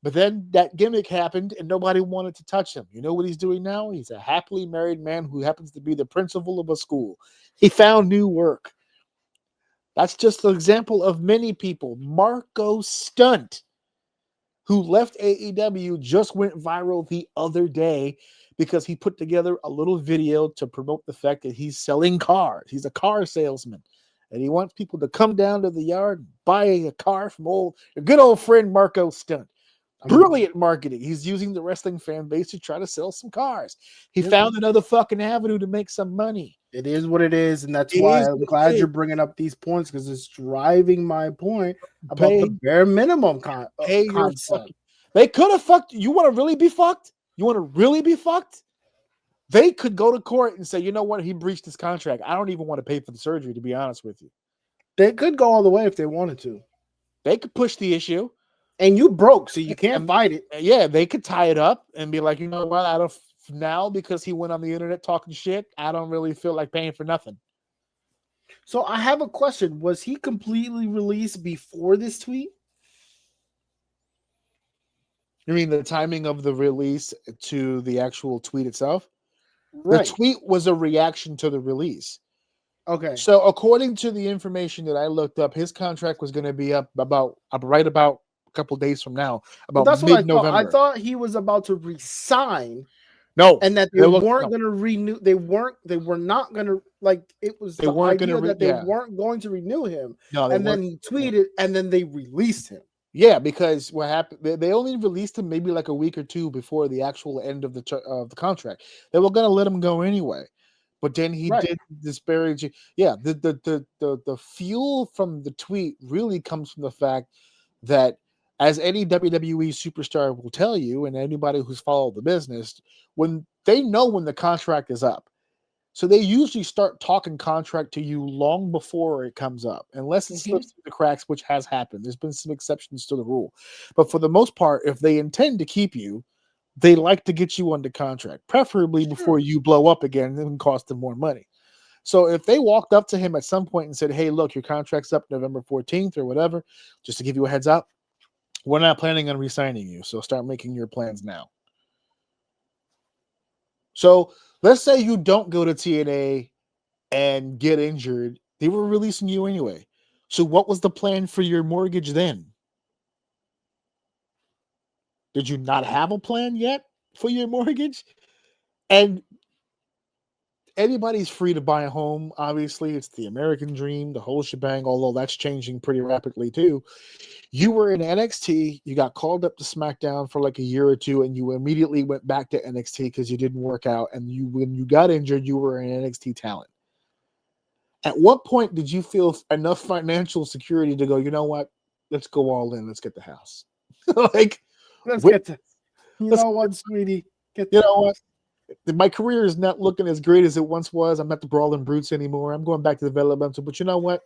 But then that gimmick happened and nobody wanted to touch him. You know what he's doing now? He's a happily married man who happens to be the principal of a school. He found new work. That's just an example of many people. Marco Stunt, who left AEW, just went viral the other day because he put together a little video to promote the fact that he's selling cars. He's a car salesman, and he wants people to come down to the yard and buy a car from your good old friend Marco Stunt. Brilliant marketing. He's using the wrestling fan base to try to sell some cars. He found another fucking avenue to make some money. It is what it is, and that's why I'm glad you're bringing up these points, because it's driving my point about the bare minimum concept. They could have fucked. You want to really be fucked? You want to really be fucked? They could go to court and say, you know what? He breached his contract. I don't even want to pay for the surgery, to be honest with you. They could go all the way if they wanted to. They could push the issue. And you broke, so you can't fight it. Yeah, they could tie it up and be like, you know what? I don't now, because he went on the internet talking shit, I don't really feel like paying for nothing. So I have a question. Was he completely released before this tweet? You mean the timing of the release to the actual tweet itself? Right. The tweet was a reaction to the release. Okay. So according to the information that I looked up, his contract was going to be up right about a couple of days from now, about mid-November. I thought he was about to resign. No, and that they weren't going to renew. They were not going to, it was the idea that they weren't going to renew him. No, and then he tweeted, and then they released him. Yeah, because what happened? They only released him maybe like a week or two before the actual end of the contract. They were going to let him go anyway, but then he did disparage. Yeah, the fuel from the tweet really comes from the fact that, as any WWE superstar will tell you, and anybody who's followed the business, when they know when the contract is up. So they usually start talking contract to you long before it comes up, unless it slips through the cracks, which has happened. There's been some exceptions to the rule. But for the most part, if they intend to keep you, they like to get you under contract, preferably before you blow up again and cost them more money. So if they walked up to him at some point and said, hey, look, your contract's up November 14th or whatever, just to give you a heads up, we're not planning on re-signing you. So start making your plans now. So let's say you don't go to TNA and get injured. They were releasing you anyway. So what was the plan for your mortgage then? Did you not have a plan yet for your mortgage? And anybody's free to buy a home. Obviously, it's the American dream, the whole shebang, although that's changing pretty rapidly too. You were in NXT, you got called up to SmackDown for like a year or two, and you immediately went back to NXT because you didn't work out. And when you got injured, you were an NXT talent. At what point did you feel enough financial security to go, you know what? Let's go all in. Let's get the house. Like, let's get to, you know what, sweetie? You know what? My career is not looking as great as it once was. I'm not the Brawling Brutes anymore. I'm going back to developmental. But you know what?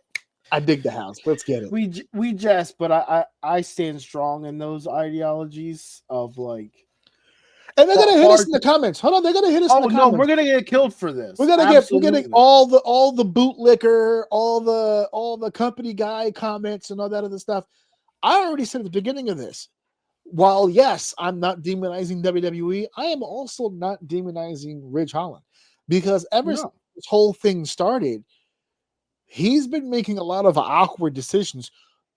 I dig the house. Let's get it. We jest, but I stand strong in those ideologies of like. And they're gonna hit us in the comments. Hold on, they're gonna hit us in the comments. Oh no, we're gonna get killed for this. We're getting all the bootlicker, all the company guy comments and all that other stuff. I already said at the beginning of this. While yes, I'm not demonizing WWE, I am also not demonizing Ridge Holland because since this whole thing started, he's been making a lot of awkward decisions,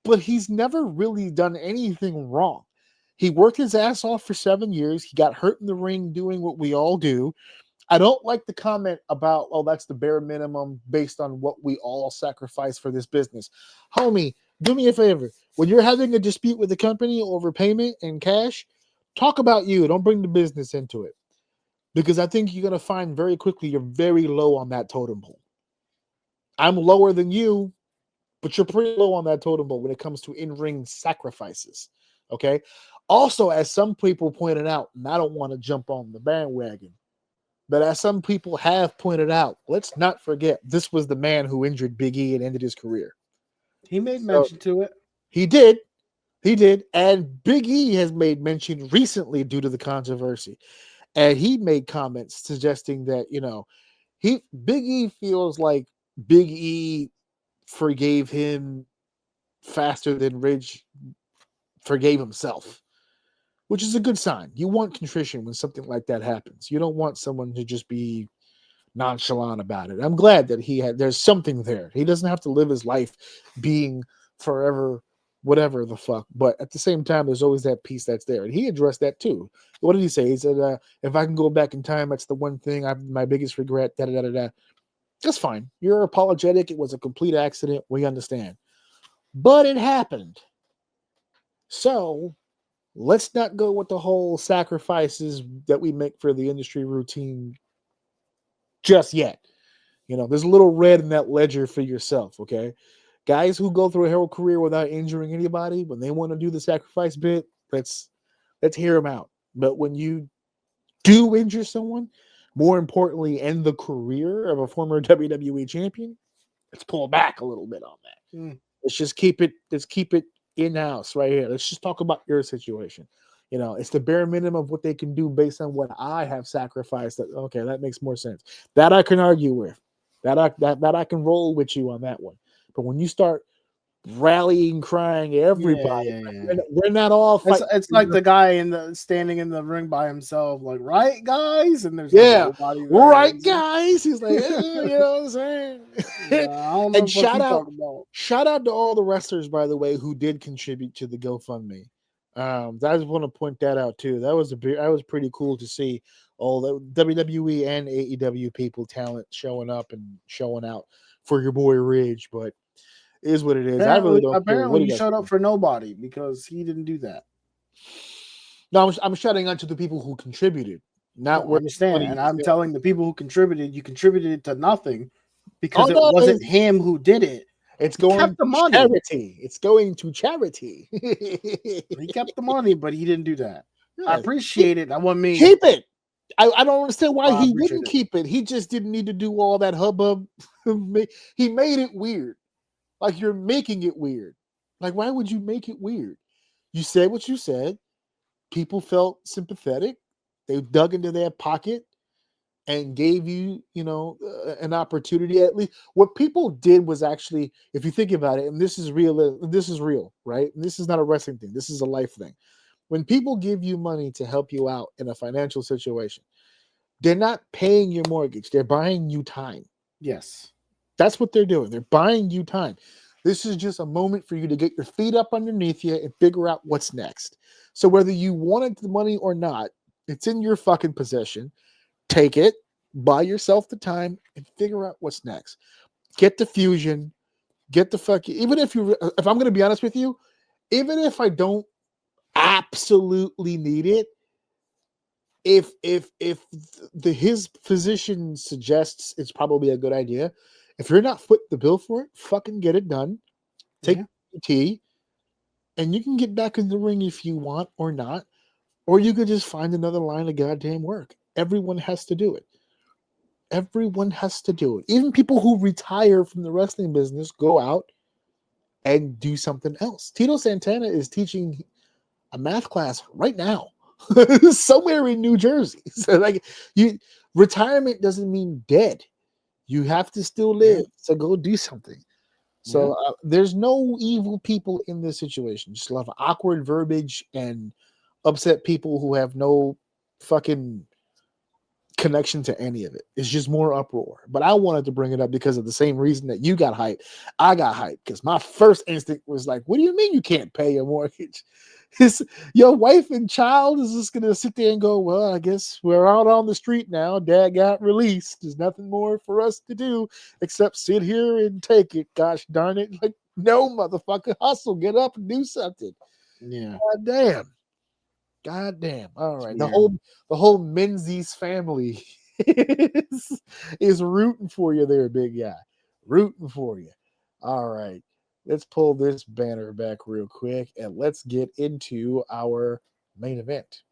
but he's never really done anything wrong. He worked his ass off for 7 years. He got hurt in the ring doing what we all do. I don't like the comment about, oh, that's the bare minimum based on what we all sacrifice for this business. Homie, do me a favor. When you're having a dispute with the company over payment and cash, talk about you. Don't bring the business into it. Because I think you're going to find very quickly you're very low on that totem pole. I'm lower than you, but you're pretty low on that totem pole when it comes to in-ring sacrifices. Okay? Also, as some people pointed out, and I don't want to jump on the bandwagon, but as some people have pointed out, let's not forget this was the man who injured Big E and ended his career. He made mention to it. He did. And Big E has made mention recently due to the controversy. And he made comments suggesting that, Big E feels like Big E forgave him faster than Ridge forgave himself, which is a good sign. You want contrition when something like that happens. You don't want someone to just be nonchalant about it. I'm glad that there's something there. He doesn't have to live his life being forever whatever the fuck, but at the same time there's always that piece that's there, and he addressed that too. What did he say? He said, if I can go back in time, that's the one thing my biggest regret. That's fine. You're apologetic. It was a complete accident. We understand, but it happened. So let's not go with the whole sacrifices that we make for the industry routine just yet. There's a little red in that ledger for yourself, okay? Guys who go through a whole career without injuring anybody, when they want to do the sacrifice bit, let's hear them out. But when you do injure someone, more importantly, end the career of a former WWE champion, let's pull back a little bit on that. Let's keep it in-house right here. Let's just talk about your situation. It's the bare minimum of what they can do based on what I have sacrificed. Okay, that makes more sense. That I can argue with. That I can roll with you on that one. But when you start rallying, crying, everybody, we're not all fighting. It's like the guy standing in the ring by himself, like, right, guys? And there's nobody there. Right, guys? He's like, you know what I'm saying? I don't know and shout out to all the wrestlers, by the way, who did contribute to the GoFundMe. I just want to point that out too. That was pretty cool to see all the WWE and AEW people, talent showing up and showing out for your boy Ridge, but it is what it is. Apparently, I really don't care. Apparently, he showed up for nobody because he didn't do that. No, I'm shouting out to the people who contributed. Not I understand, and I'm telling the people who contributed, you contributed to nothing because it wasn't him who did it. It's going to charity. It's going to charity. He kept the money, but he didn't do that. Yeah. I appreciate it. I want me keep it. I don't understand why he wouldn't keep it. He just didn't need to do all that hubbub. He made it weird. Like, you're making it weird. Like, why would you make it weird? You said what you said. People felt sympathetic. They dug into their pocket and gave you, an opportunity. At least what people did was actually, if you think about it, and this is real, right? And this is not a wrestling thing. This is a life thing. When people give you money to help you out in a financial situation, they're not paying your mortgage. They're buying you time. Yes. That's what they're doing. They're buying you time. This is just a moment for you to get your feet up underneath you and figure out what's next. So whether you wanted the money or not, it's in your fucking possession. Take it, buy yourself the time, and figure out what's next. Get the fusion. Get the fucking. If I'm going to be honest with you, even if I don't absolutely need it, if his physician suggests it's probably a good idea, if you're not foot the bill for it, fucking get it done. Take tea, and you can get back in the ring if you want or not, or you could just find another line of goddamn work. Everyone has to do it. Everyone has to do it. Even people who retire from the wrestling business go out and do something else. Tito Santana is teaching a math class right now somewhere in New Jersey. So retirement doesn't mean dead. You have to still live. So go do something. So there's no evil people in this situation. Just a lot of awkward verbiage and upset people who have no fucking connection to any of it. It's just more uproar. But I wanted to bring it up because of the same reason that you got hyped. I got hyped because my first instinct was like, what do you mean you can't pay your mortgage? Your wife and child is just gonna sit there and go, well, I guess we're out on the street now. Dad got released. There's nothing more for us to do except sit here and take it. Gosh darn it. Like, no, motherfucker, hustle, get up and do something. Yeah. God damn. All right. The whole Menzies family is rooting for you there, big guy. Rooting for you. All right. Let's pull this banner back real quick and let's get into our main event.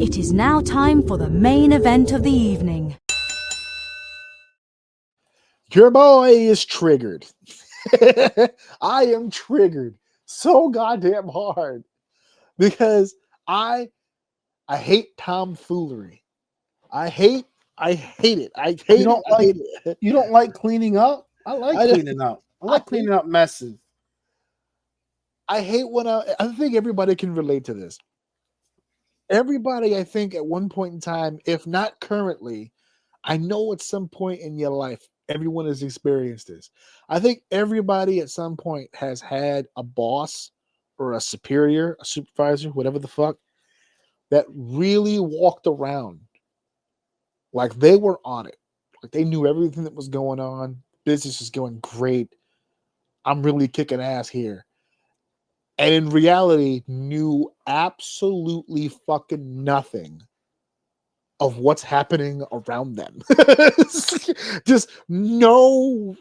It is now time for the main event of the evening. Your boy is triggered. I am triggered so goddamn hard because I hate tomfoolery. I hate it. I hate it. You don't like cleaning up? I like cleaning up. I like cleaning up messes. I hate when I think everybody can relate to this. Everybody, I think, at one point in time, if not currently, I know at some point in your life, everyone has experienced this. I think everybody at some point has had a boss or a superior, a supervisor, whatever the fuck, that really walked around like they were on it. Like they knew everything that was going on. Business is going great. I'm really kicking ass here. And in reality, knew absolutely fucking nothing of what's happening around them. Just no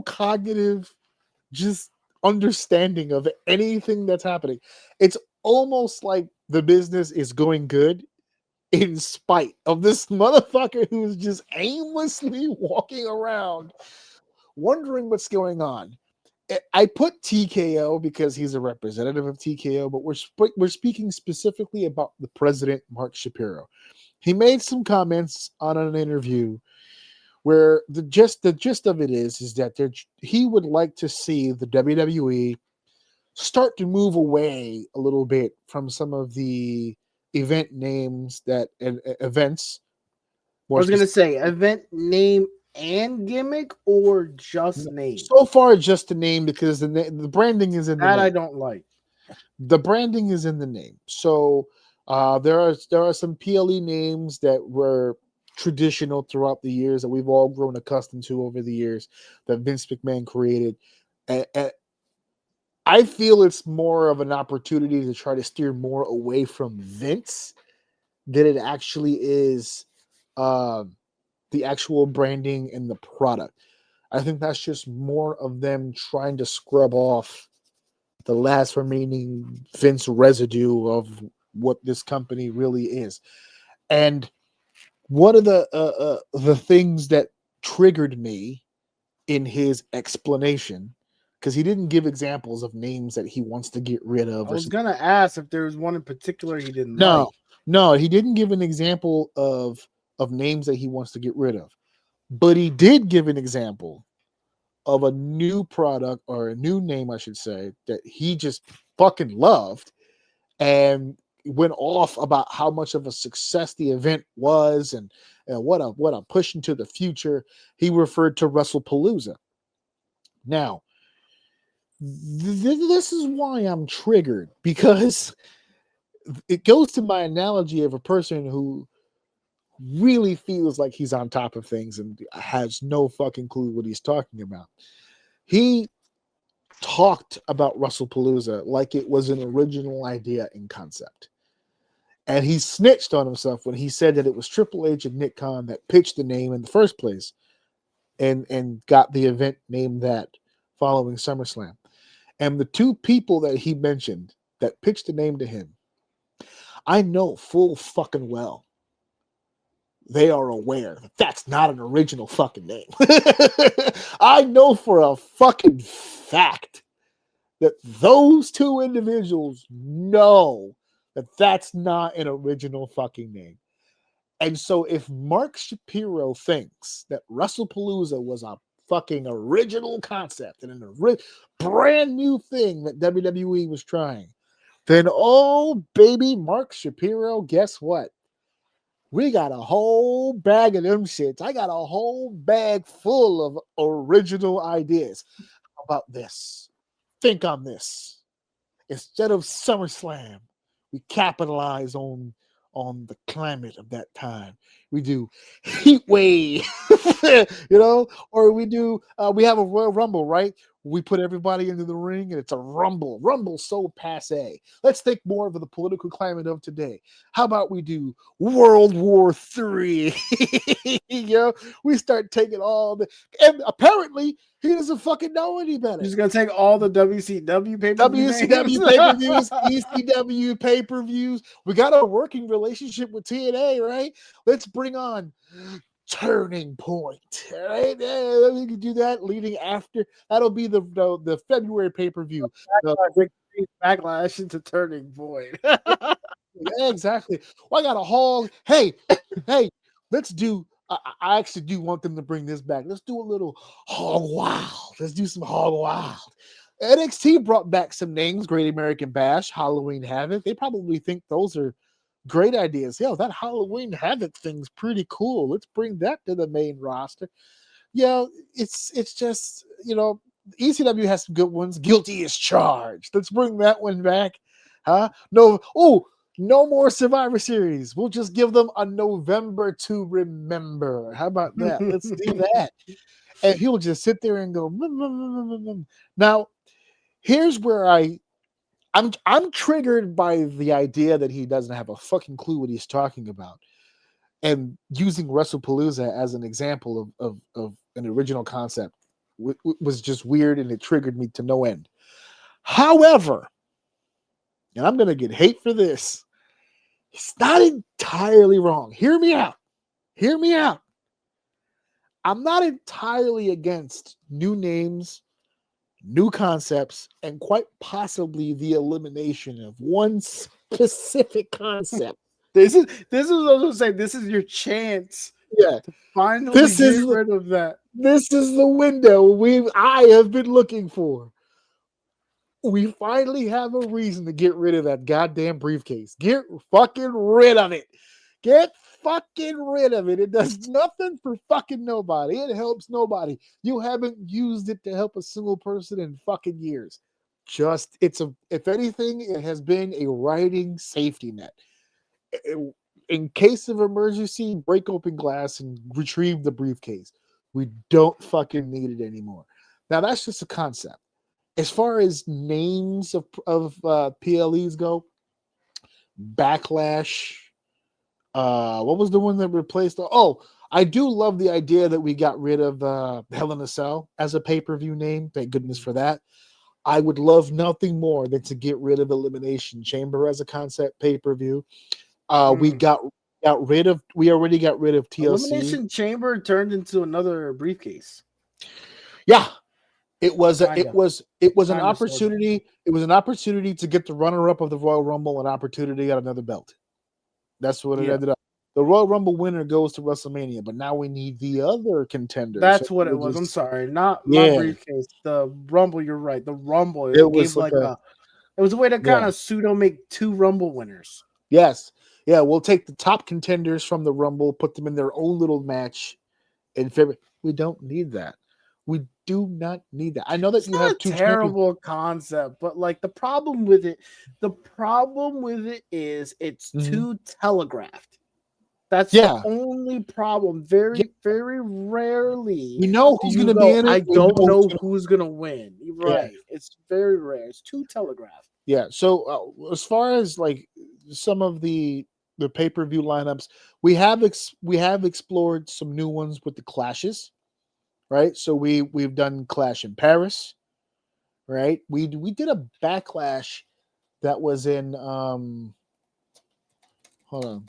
cognitive, just understanding of anything that's happening. It's almost like the business is going good in spite of this motherfucker who's just aimlessly walking around wondering what's going on. I put TKO because he's a representative of TKO, but we're speaking specifically about the president, Mark Shapiro. He made some comments on an interview where the gist of it is that he would like to see the WWE start to move away a little bit from some of the event names events. I was going to say event name and gimmick or just name? So far, just the name because the branding is in the name. I don't like. The branding is in the name. So there are some PLE names that were traditional throughout the years that we've all grown accustomed to over the years that Vince McMahon created. And I feel it's more of an opportunity to try to steer more away from Vince than it actually is the actual branding and the product. I think that's just more of them trying to scrub off the last remaining Vince residue of what this company really is. And one of the things that triggered me in his explanation because he didn't give examples of names that he wants to get rid of. I was gonna ask if there was one in particular he didn't No, like. no, he didn't give an example of names that he wants to get rid of, but he did give an example of a new product, or a new name, I should say, that he just fucking loved, and went off about how much of a success the event was, and what a push into the future. He referred to WrestlePalooza. Now, this is why I'm triggered, because it goes to my analogy of a person who really feels like he's on top of things and has no fucking clue what he's talking about. He talked about WrestlePalooza like it was an original idea in concept. And he snitched on himself when he said that it was Triple H and Nick Khan that pitched the name in the first place, and got the event named that following SummerSlam. And the two people that he mentioned that pitched the name to him, I know full fucking well they are aware that that's not an original fucking name. I know for a fucking fact that those two individuals know that that's not an original fucking name. And so if Mark Shapiro thinks that WrestlePalooza was a fucking original concept and a brand new thing that WWE was trying, then, oh, baby, Mark Shapiro, guess what? We got a whole bag of them shits. I got a whole bag full of original ideas. How about this? Think on this. Instead of SummerSlam, we capitalize on the climate of that time. We do heat wave, or we do, we have a Royal Rumble, right? We put everybody into the ring and it's a rumble. Rumble so passe. Let's think more of the political climate of today. How about we do World War III? We start taking and apparently he doesn't fucking know any better. He's gonna take all the WCW pay-per-views. WCW pay-per-views, ECW pay-per-views. We got a working relationship with TNA, right? Let's bring on Turning Point, right? Yeah, we can do that leading after. That'll be the February pay-per-view. Backlash into Turning Point. Yeah, exactly. Well, I got a whole. Hey, let's do. I actually do want them to bring this back. Let's do a little Hog Wild. Let's do some Hog Wild. NXT brought back some names: Great American Bash, Halloween Havoc. They probably think those are great ideas. Yo, that Halloween Havoc thing's pretty cool. Let's bring that to the main roster. Yeah, it's just, ECW has some good ones. Guilty as Charged. Let's bring that one back. Huh? No more Survivor Series. We'll just give them a November to remember. How about that? Let's do that. And he'll just sit there and go. Now, here's where I'm triggered by the idea that he doesn't have a fucking clue what he's talking about, and using WrestlePalooza as an example of an original concept was just weird, and it triggered me to no end. However, and I'm going to get hate for this, it's not entirely wrong. Hear me out. I'm not entirely against new names, new concepts, and quite possibly the elimination of one specific concept. This is what I was saying. This is your chance. Yeah, to finally get rid of that. This is the window I have been looking for. We finally have a reason to get rid of that goddamn briefcase. Get fucking rid of it. Get fucking rid of it. It does nothing for fucking nobody. It helps nobody. You haven't used it to help a single person in fucking years. If anything, it has been a riding safety net. In case of emergency, break open glass and retrieve the briefcase. We don't fucking need it anymore. Now, that's just a concept. As far as names of PLEs go, Backlash. What was the one that replaced? I do love the idea that we got rid of Hell in a Cell as a pay-per-view name. Thank goodness for that. I would love nothing more than to get rid of Elimination Chamber as a concept pay-per-view. We already got rid of TLC. Elimination Chamber turned into another briefcase. Yeah. It was a, Kinda. it was an Kinda, sorta. opportunity. It was an opportunity to get the runner-up of the Royal Rumble, an opportunity at another belt. That's what it Yeah. ended up. The Royal Rumble winner goes to WrestleMania, but now we need the other contenders. That's So what it it was. I'm was- sorry, not yeah, briefcase. The Rumble. You're right. The Rumble. it It was gave like like a It was a way to yeah, kind of pseudo make 2 Rumble winners. yes, yeah. We'll take the top contenders from the Rumble, put them in their own little match in February. We don't need that. We do not need that. I know that It's you not a have two champions. terrible concept, but like the problem with it is it's Mhm. too telegraphed. That's the Yeah, only problem. yeah. Very rarely We know do who's you going to be go, in it. I We don't know who's know gonna, who's gonna win. You're yeah, right. It's very rare. It's too telegraphed. yeah. So as far as like some of the pay-per-view lineups, we have explored some new ones with the clashes, right? So we've done Clash in Paris, right? We did a Backlash that was in hold on,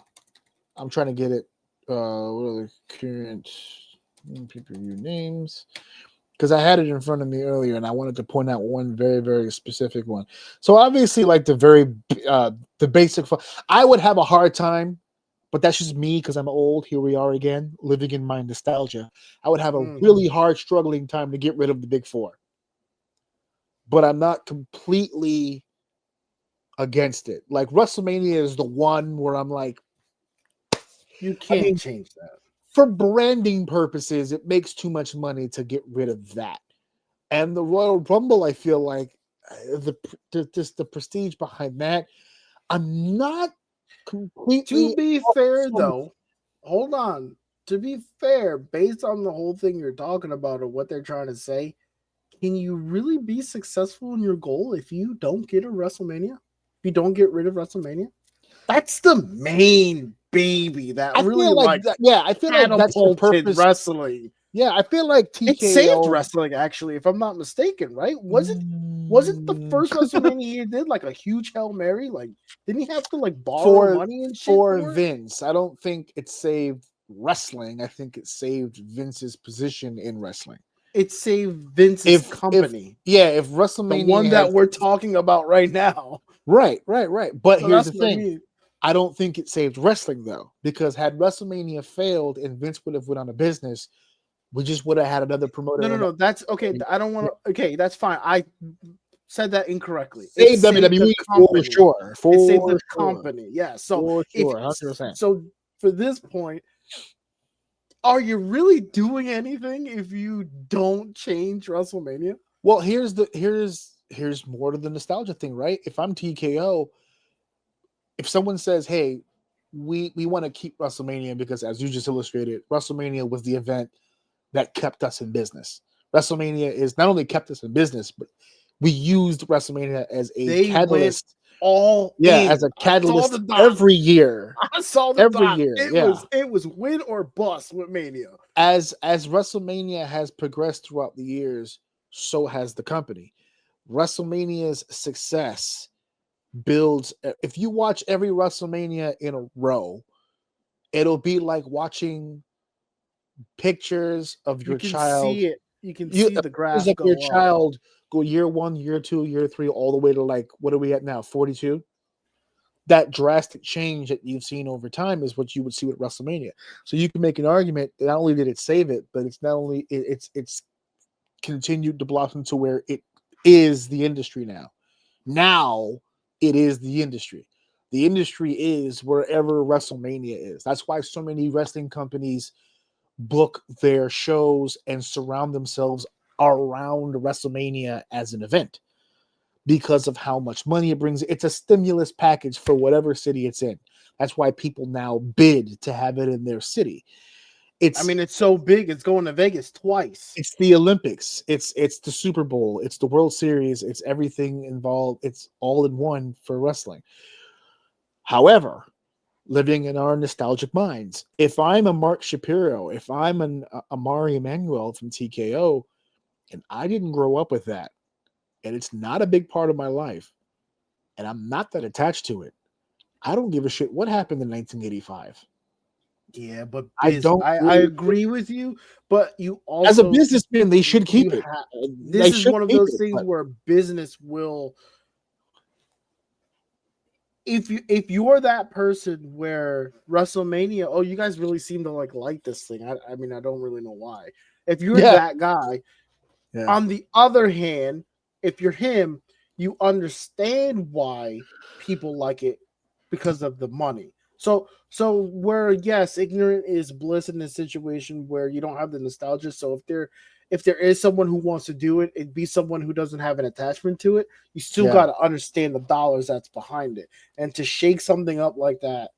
I'm trying to get it. What are the current pay-per-view names? Because I had it in front of me earlier, and I wanted to point out one very, very specific one. So obviously, like the basic. I would have a hard time, but that's just me because I'm old. Here we are again, living in my nostalgia. I would have a really hard, struggling time to get rid of the big four, but I'm not completely against it. Like WrestleMania is the one where I'm like, You I can't mean, change that. for branding purposes, it makes too much money to get rid of that. And the Royal Rumble, I feel like just the prestige behind that. I'm not To completely be fair, though, hold on. To be fair, based on the whole thing you're talking about or what they're trying to say, can you really be successful in your goal if you don't get a WrestleMania? If you don't get rid of WrestleMania? That's the main baby that I really feel like yeah, I feel like that's the catapulted purpose. wrestling. Yeah, I feel like It saved TKO wrestling, actually, if I'm not mistaken, right? Wasn't the first WrestleMania he did like a huge Hail Mary? Like, didn't he have to like borrow for money and shit for it? Vince. I don't think it saved wrestling. I think it saved Vince's position in wrestling. It saved Vince's If company, if the WrestleMania one that we're talking about right now. right. But So here's that's the what I thing. mean. I don't think it saved wrestling though, because had WrestleMania failed and Vince would have went out of business, we just would have had another promoter. No. That's okay. I don't want to. Okay, that's fine. I said that incorrectly. It Saved saved the WWE for company. sure. It saved the Sure. company. Yeah. So For if sure. 100%. so, for this point, are you really doing anything if you don't change WrestleMania? Well, here's more to the nostalgia thing, right? If I'm TKO, if someone says, "Hey, we want to keep WrestleMania because, as you just illustrated, WrestleMania was the event that kept us in business. WrestleMania is not only kept us in business, but we used WrestleMania as a catalyst. All in. As a catalyst I saw the dot. every year. I saw the Every dot. year, It was win or bust with Mania. As WrestleMania has progressed throughout the years, so has the company. WrestleMania's success builds. If you watch every WrestleMania in a row, it'll be like watching pictures of your child. See it. You can see the graph of go your up. child go year 1, year 2, year 3, all the way to like, what are we at now? 42. That drastic change that you've seen over time is what you would see with WrestleMania. So you can make an argument that not only did it save it, but it's not only it's continued to blossom to where it is the industry now. Now it is the industry. The industry is wherever WrestleMania is. That's why so many wrestling companies book their shows and surround themselves around WrestleMania as an event because of how much money it brings. It's a stimulus package for whatever city it's in. That's why people now bid to have it in their city. It's so big. It's going to Vegas twice. It's the Olympics. It's the Super Bowl. It's the World Series. It's everything involved. It's all in one for wrestling. However, living in our nostalgic minds, if I'm a Mark Shapiro, if I'm an Amari Emanuel from TKO, and I didn't grow up with that, and it's not a big part of my life, and I'm not that attached to it, I don't give a shit what happened in 1985. Yeah, but I don't I really agree with you, but you as a also businessman, they should keep you it. this They is should one of keep those it, things but where business will if you're that person where WrestleMania, oh, you guys really seem to like this thing. I mean, I don't really know why. If you're yeah, that guy, yeah, on the other hand, if you're him, you understand why people like it because of the money. So where yes, ignorant is bliss in a situation where you don't have the nostalgia. So if there is someone who wants to do it, it'd be someone who doesn't have an attachment to it. You still yeah. got to understand the dollars that's behind it, and to shake something up like that,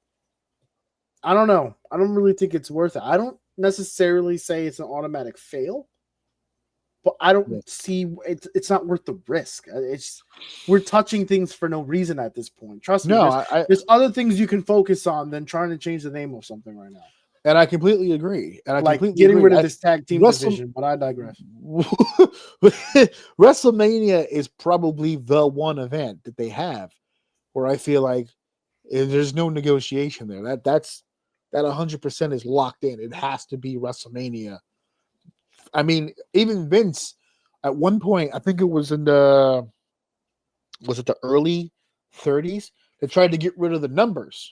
I don't know. I don't really think it's worth it. I don't necessarily say it's an automatic fail, but I Yeah. don't see it's not worth the risk. It's we're touching things for no reason at this point. Trust me, No, I there's other things you can focus on than trying to change the name of something right now. and I completely agree. And I Like completely getting agree. rid of this tag team Wrestle, division, but I digress. WrestleMania is probably the one event that they have where I feel like there's no negotiation there. That 100% is locked in. It has to be WrestleMania. I mean, even Vince at one point, I think it was in the early 30s, they tried to get rid of the numbers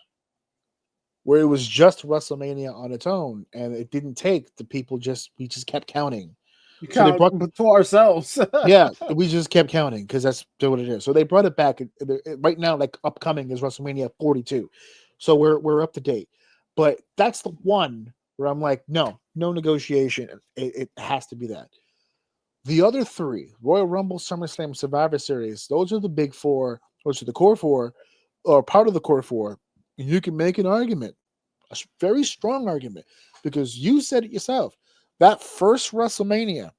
where it was just WrestleMania on its own, and it didn't take. We just kept counting. You So they count brought to ourselves. yeah, we just kept counting because that's what it is. So they brought it back. Right now, like upcoming is WrestleMania 42, so we're up to date. But that's the one where I'm like, no negotiation. It has to be that. The other three, Royal Rumble, SummerSlam, Survivor Series, those are the big four. Those are the core four, or part of the core four. You can make an argument, a very strong argument, because you said it yourself. That first WrestleMania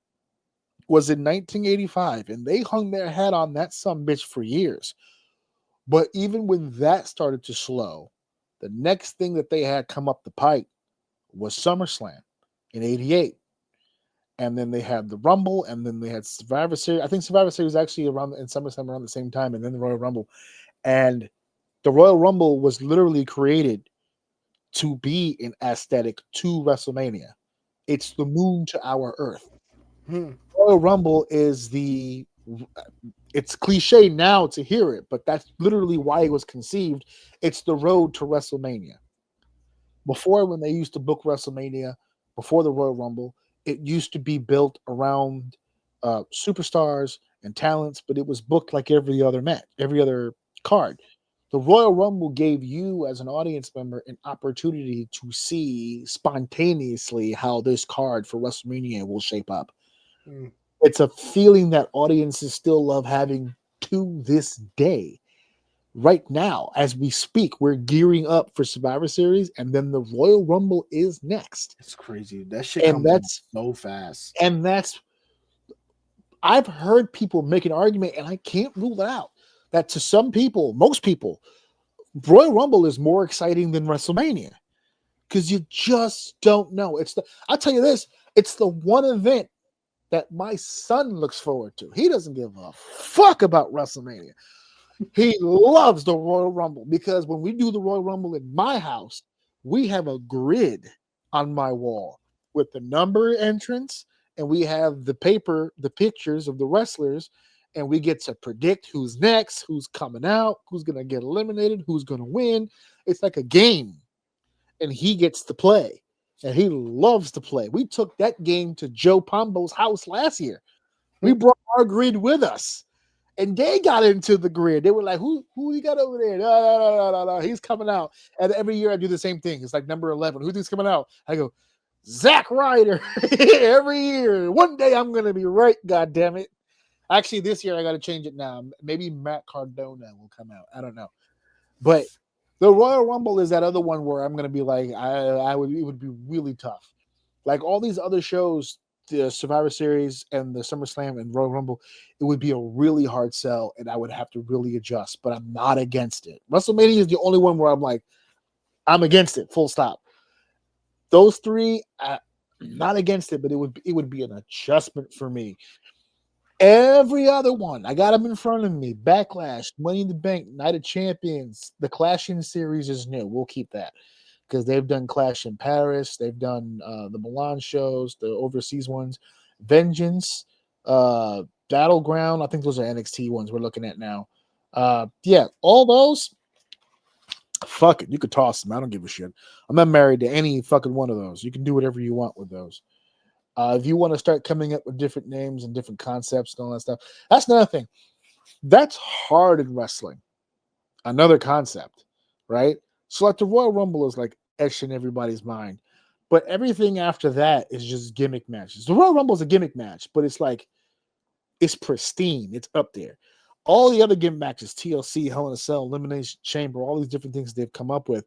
was in 1985, and they hung their hat on that sumbitch for years. But even when that started to slow, the next thing that they had come up the pipe was SummerSlam in '88. And then they had the Rumble, and then they had Survivor Series. I think Survivor Series was actually around in SummerSlam around the same time, and then the Royal Rumble. And the Royal Rumble was literally created to be an aesthetic to WrestleMania. It's the moon to our Earth. Hmm. Royal Rumble is it's cliche now to hear it, but that's literally why it was conceived. It's the road to WrestleMania. Before, when they used to book WrestleMania, before the Royal Rumble, it used to be built around superstars and talents, but it was booked like every other match, every other card. The Royal Rumble gave you, as an audience member, an opportunity to see spontaneously how this card for WrestleMania will shape up. Hmm. It's a feeling that audiences still love having to this day. Right now, as we speak, we're gearing up for Survivor Series, and then the Royal Rumble is next. It's crazy. That shit And comes up so fast. that's I've heard people make an argument, and I can't rule it out, that to some people, most people, Royal Rumble is more exciting than WrestleMania because you just don't know. I'll tell you this, it's the one event that my son looks forward to. He doesn't give a fuck about WrestleMania. He loves the Royal Rumble because when we do the Royal Rumble in my house, we have a grid on my wall with the number entrance, and we have the pictures of the wrestlers, and we get to predict who's next, who's coming out, who's going to get eliminated, who's going to win. It's like a game, and he gets to play, and he loves to play. We took that game to Joe Pombo's house last year. We brought our grid with us. And they got into the grid. They were like, who you got over there? No. He's coming out. And every year I do the same thing. It's like number 11. Who's coming out? I go, Zack Ryder. Every year. One day I'm going to be right, God damn it. Actually, this year I got to change it now. Maybe Matt Cardona will come out. I don't know. But the Royal Rumble is that other one where I'm going to be like, it would be really tough. Like all these other shows, the Survivor Series and the SummerSlam and Royal Rumble, it would be a really hard sell, and I would have to really adjust. But I'm not against it. WrestleMania is the only one where I'm like, I'm against it. Full stop. Those three, not against it, but it would be an adjustment for me. Every other one, I got them in front of me. Backlash, Money in the Bank, Night of Champions, the Clashing series is new. We'll keep that. because they've done Clash in Paris, they've done the Milan shows, the overseas ones, Vengeance, Battleground. I think those are NXT ones we're looking at now. Yeah, all those. Fuck it, you could toss them. I don't give a shit. I'm not married to any fucking one of those. You can do whatever you want with those. If you want to start coming up with different names and different concepts and all that stuff, that's another thing. That's hard in wrestling. Another concept, right? So like the Royal Rumble is like etched in everybody's mind, but everything after that is just gimmick matches. The Royal Rumble is a gimmick match, but it's like it's pristine. It's up there. All the other gimmick matches, TLC, Hell in a Cell, Elimination Chamber, all these different things they've come up with.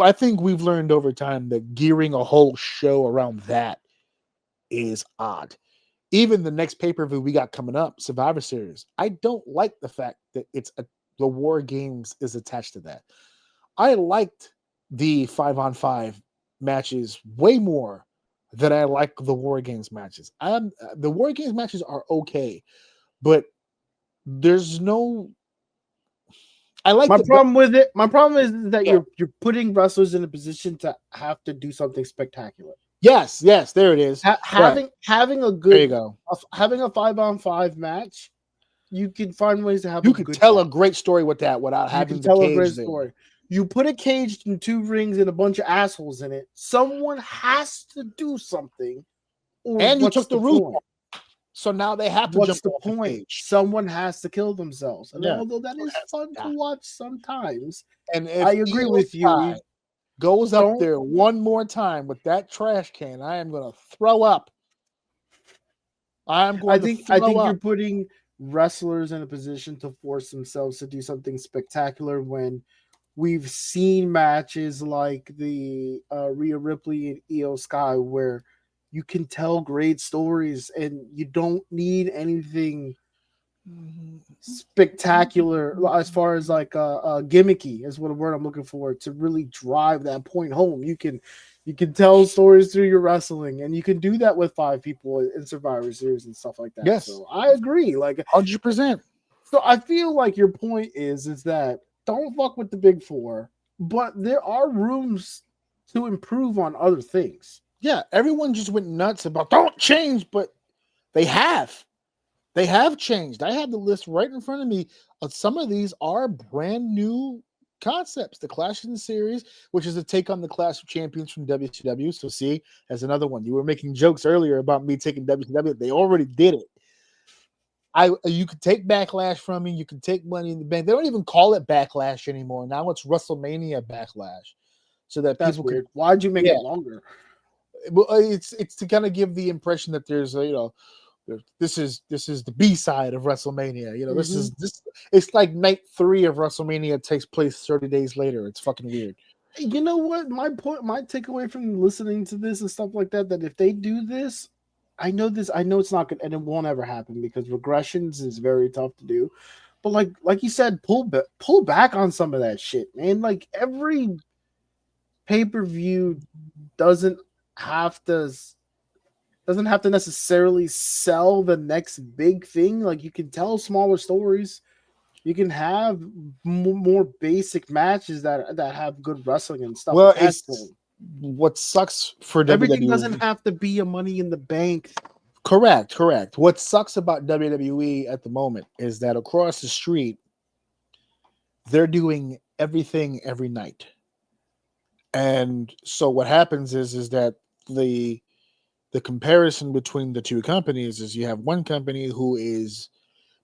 I think we've learned over time that gearing a whole show around that is odd. Even the next pay-per-view we got coming up, Survivor Series, I don't like the fact that the War Games is attached to that. I liked the 5-on-5 matches way more than I like the War Games matches. The War Games matches are okay, but there's no. I like my problem with it. My problem is that you're putting wrestlers in a position to have to do something spectacular. Yes, there it is. Having a good, there you go. Having a 5-on-5 match, you can find ways to have. You could tell a great story with that without having to tell a great story. You put a cage and 2 rings and a bunch of assholes in it. Someone has to do something. And you took the roof off. So now they have to jump off the cage. Someone has to kill themselves. And although that is fun to watch sometimes, and I agree with you. Goes up there one more time with that trash can, I am going to throw up. I think you're putting wrestlers in a position to force themselves to do something spectacular when we've seen matches like the Rhea Ripley and Io Sky where you can tell great stories and you don't need anything spectacular as far as like gimmicky is what a word I'm looking for to really drive that point home. You can tell stories through your wrestling, and you can do that with 5 people in Survivor Series and stuff like that. Yes, so I agree, like 100%. So I feel like your point is that don't fuck with the big 4, but there are rooms to improve on other things. Yeah, everyone just went nuts about don't change, but they have. They have changed. I have the list right in front of me. Some of these are brand new concepts. The Clash in the Series, which is a take on the Clash of Champions from WCW. So see, as another one. You were making jokes earlier about me taking WCW. They already did it. You could take Backlash from me. You can take Money in the Bank. They don't even call it Backlash anymore. Now it's WrestleMania Backlash. So that That's people weird. Why'd you make it longer? Well, it's to kind of give the impression that there's this is the B side of WrestleMania. This it's like night 3 of WrestleMania takes place 30 days later. It's fucking weird. You know what? My takeaway from listening to this and stuff like that if they do this, I know it's not good and it won't ever happen because regressions is very tough to do. But like you said, pull back on some of that shit, man. Like every pay-per-view doesn't have to necessarily sell the next big thing. Like you can tell smaller stories. You can have more basic matches that have good wrestling and stuff. Well, what sucks for everything WWE doesn't have to be a Money in the Bank. Correct. What sucks about WWE at the moment is that across the street, they're doing everything every night. And so what happens is that the comparison between the two companies is you have one company who is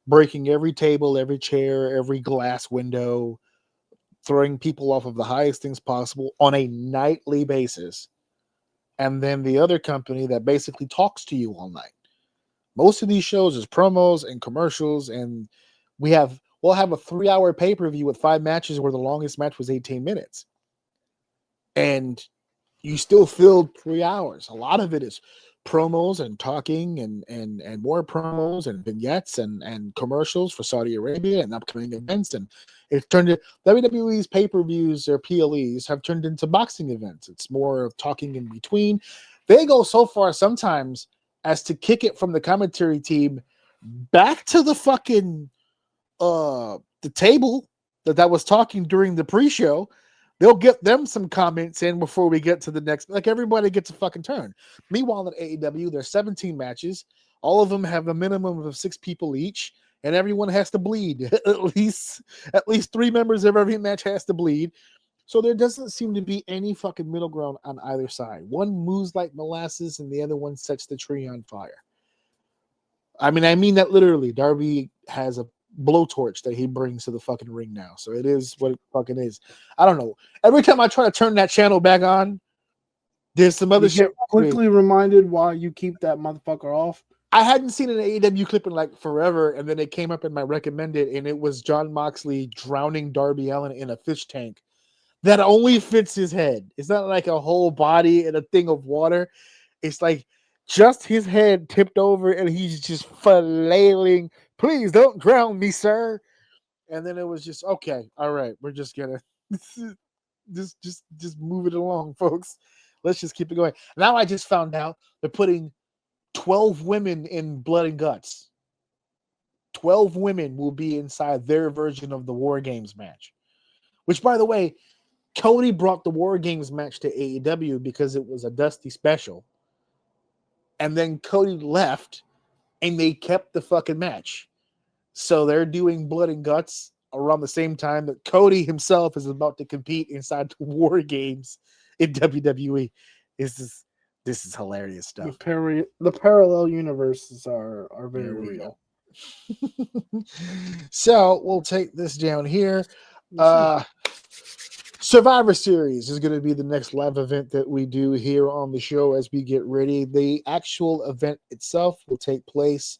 breaking every table, every chair, every glass window, throwing people off of the highest things possible on a nightly basis. And then the other company that basically talks to you all night. Most of these shows is promos and commercials, and we'll have a 3-hour pay-per-view with 5 matches where the longest match was 18 minutes. And you still filled 3 hours. A lot of it is promos and talking and more promos and vignettes and commercials for Saudi Arabia and upcoming events. And it's turned into WWE's pay-per-views or PLEs have turned into boxing events. It's more of talking in between. They go so far sometimes as to kick it from the commentary team back to the fucking the table that was talking during the pre-show They'll get them some comments in before we get to the next. Like everybody gets a fucking turn. Meanwhile, at AEW, there's 17 matches. All of them have a minimum of 6 people each, and everyone has to bleed. at least 3 members of every match has to bleed. So there doesn't seem to be any fucking middle ground on either side. One moves like molasses, and the other one sets the tree on fire. I mean that literally. Darby has a blowtorch that he brings to the fucking ring now. So it is what it fucking is. I don't know. Every time I try to turn that channel back on, there's some other shit. Quickly reminded why you keep that motherfucker off. I hadn't seen an AEW clip in like forever, and then it came up in my recommended, and it was Jon Moxley drowning Darby Allin in a fish tank that only fits his head. It's not like a whole body in a thing of water. It's like just his head tipped over, and he's just flailing. Please don't drown me, sir. And then it was just okay. All right, we're just gonna just move it along, folks. Let's just keep it going. Now I just found out they're putting 12 women in Blood and Guts. 12 women will be inside their version of the War Games match. Which, by the way, Cody brought the War Games match to AEW because it was a Dusty special. And then Cody left, and they kept the fucking match. So they're doing Blood and Guts around the same time that Cody himself is about to compete inside the War Games in WWE. This is hilarious stuff. The parallel universes are very real. So we'll take this down here. Survivor Series is going to be the next live event that we do here on the show as we get ready. The actual event itself will take place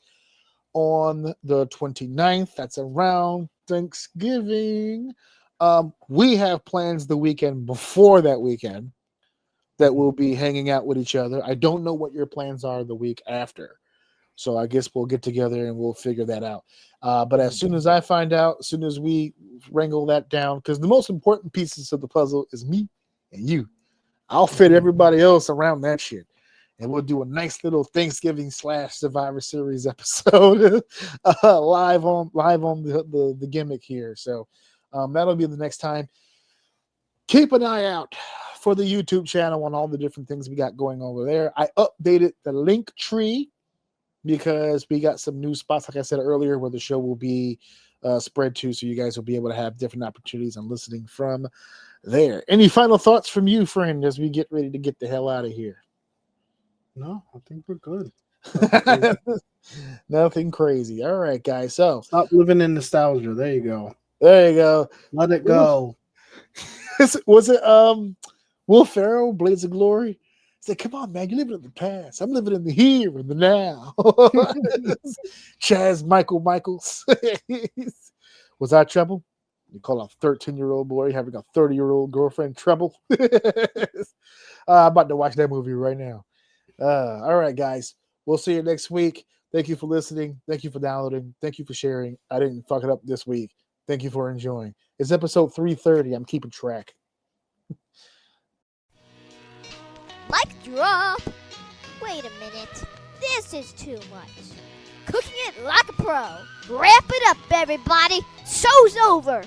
on the 29th. That's around Thanksgiving. We have plans the weekend before that weekend that we'll be hanging out with each other. I don't know what your plans are the week after. So I guess we'll get together and we'll figure that out. But as soon as I find out, as soon as we wrangle that down, because the most important pieces of the puzzle is me and you. I'll fit everybody else around that shit. And we'll do a nice little Thanksgiving / Survivor Series episode live on the gimmick here. So that'll be the next time. Keep an eye out for the YouTube channel on all the different things we got going over there. I updated the link tree because we got some new spots, like I said earlier, where the show will be spread to, so you guys will be able to have different opportunities on listening from there. Any final thoughts from you, friend, as we get ready to get the hell out of here? No, I think we're good. Nothing crazy. All right, guys. So stop living in nostalgia. There you go. There you go. Let it go. Was it Will Ferrell, Blades of Glory? Say, come on, man, you're living in the past. I'm living in the here and the now. Chaz Michaels. Was that trouble? You call a 13-year-old boy having a 30-year-old girlfriend trouble? I'm about to watch that movie right now. All right, guys. We'll see you next week. Thank you for listening. Thank you for downloading. Thank you for sharing. I didn't fuck it up this week. Thank you for enjoying. It's episode 330. I'm keeping track. Mic drop. Wait a minute. This is too much. Cooking it like a pro. Wrap it up, everybody. Show's over.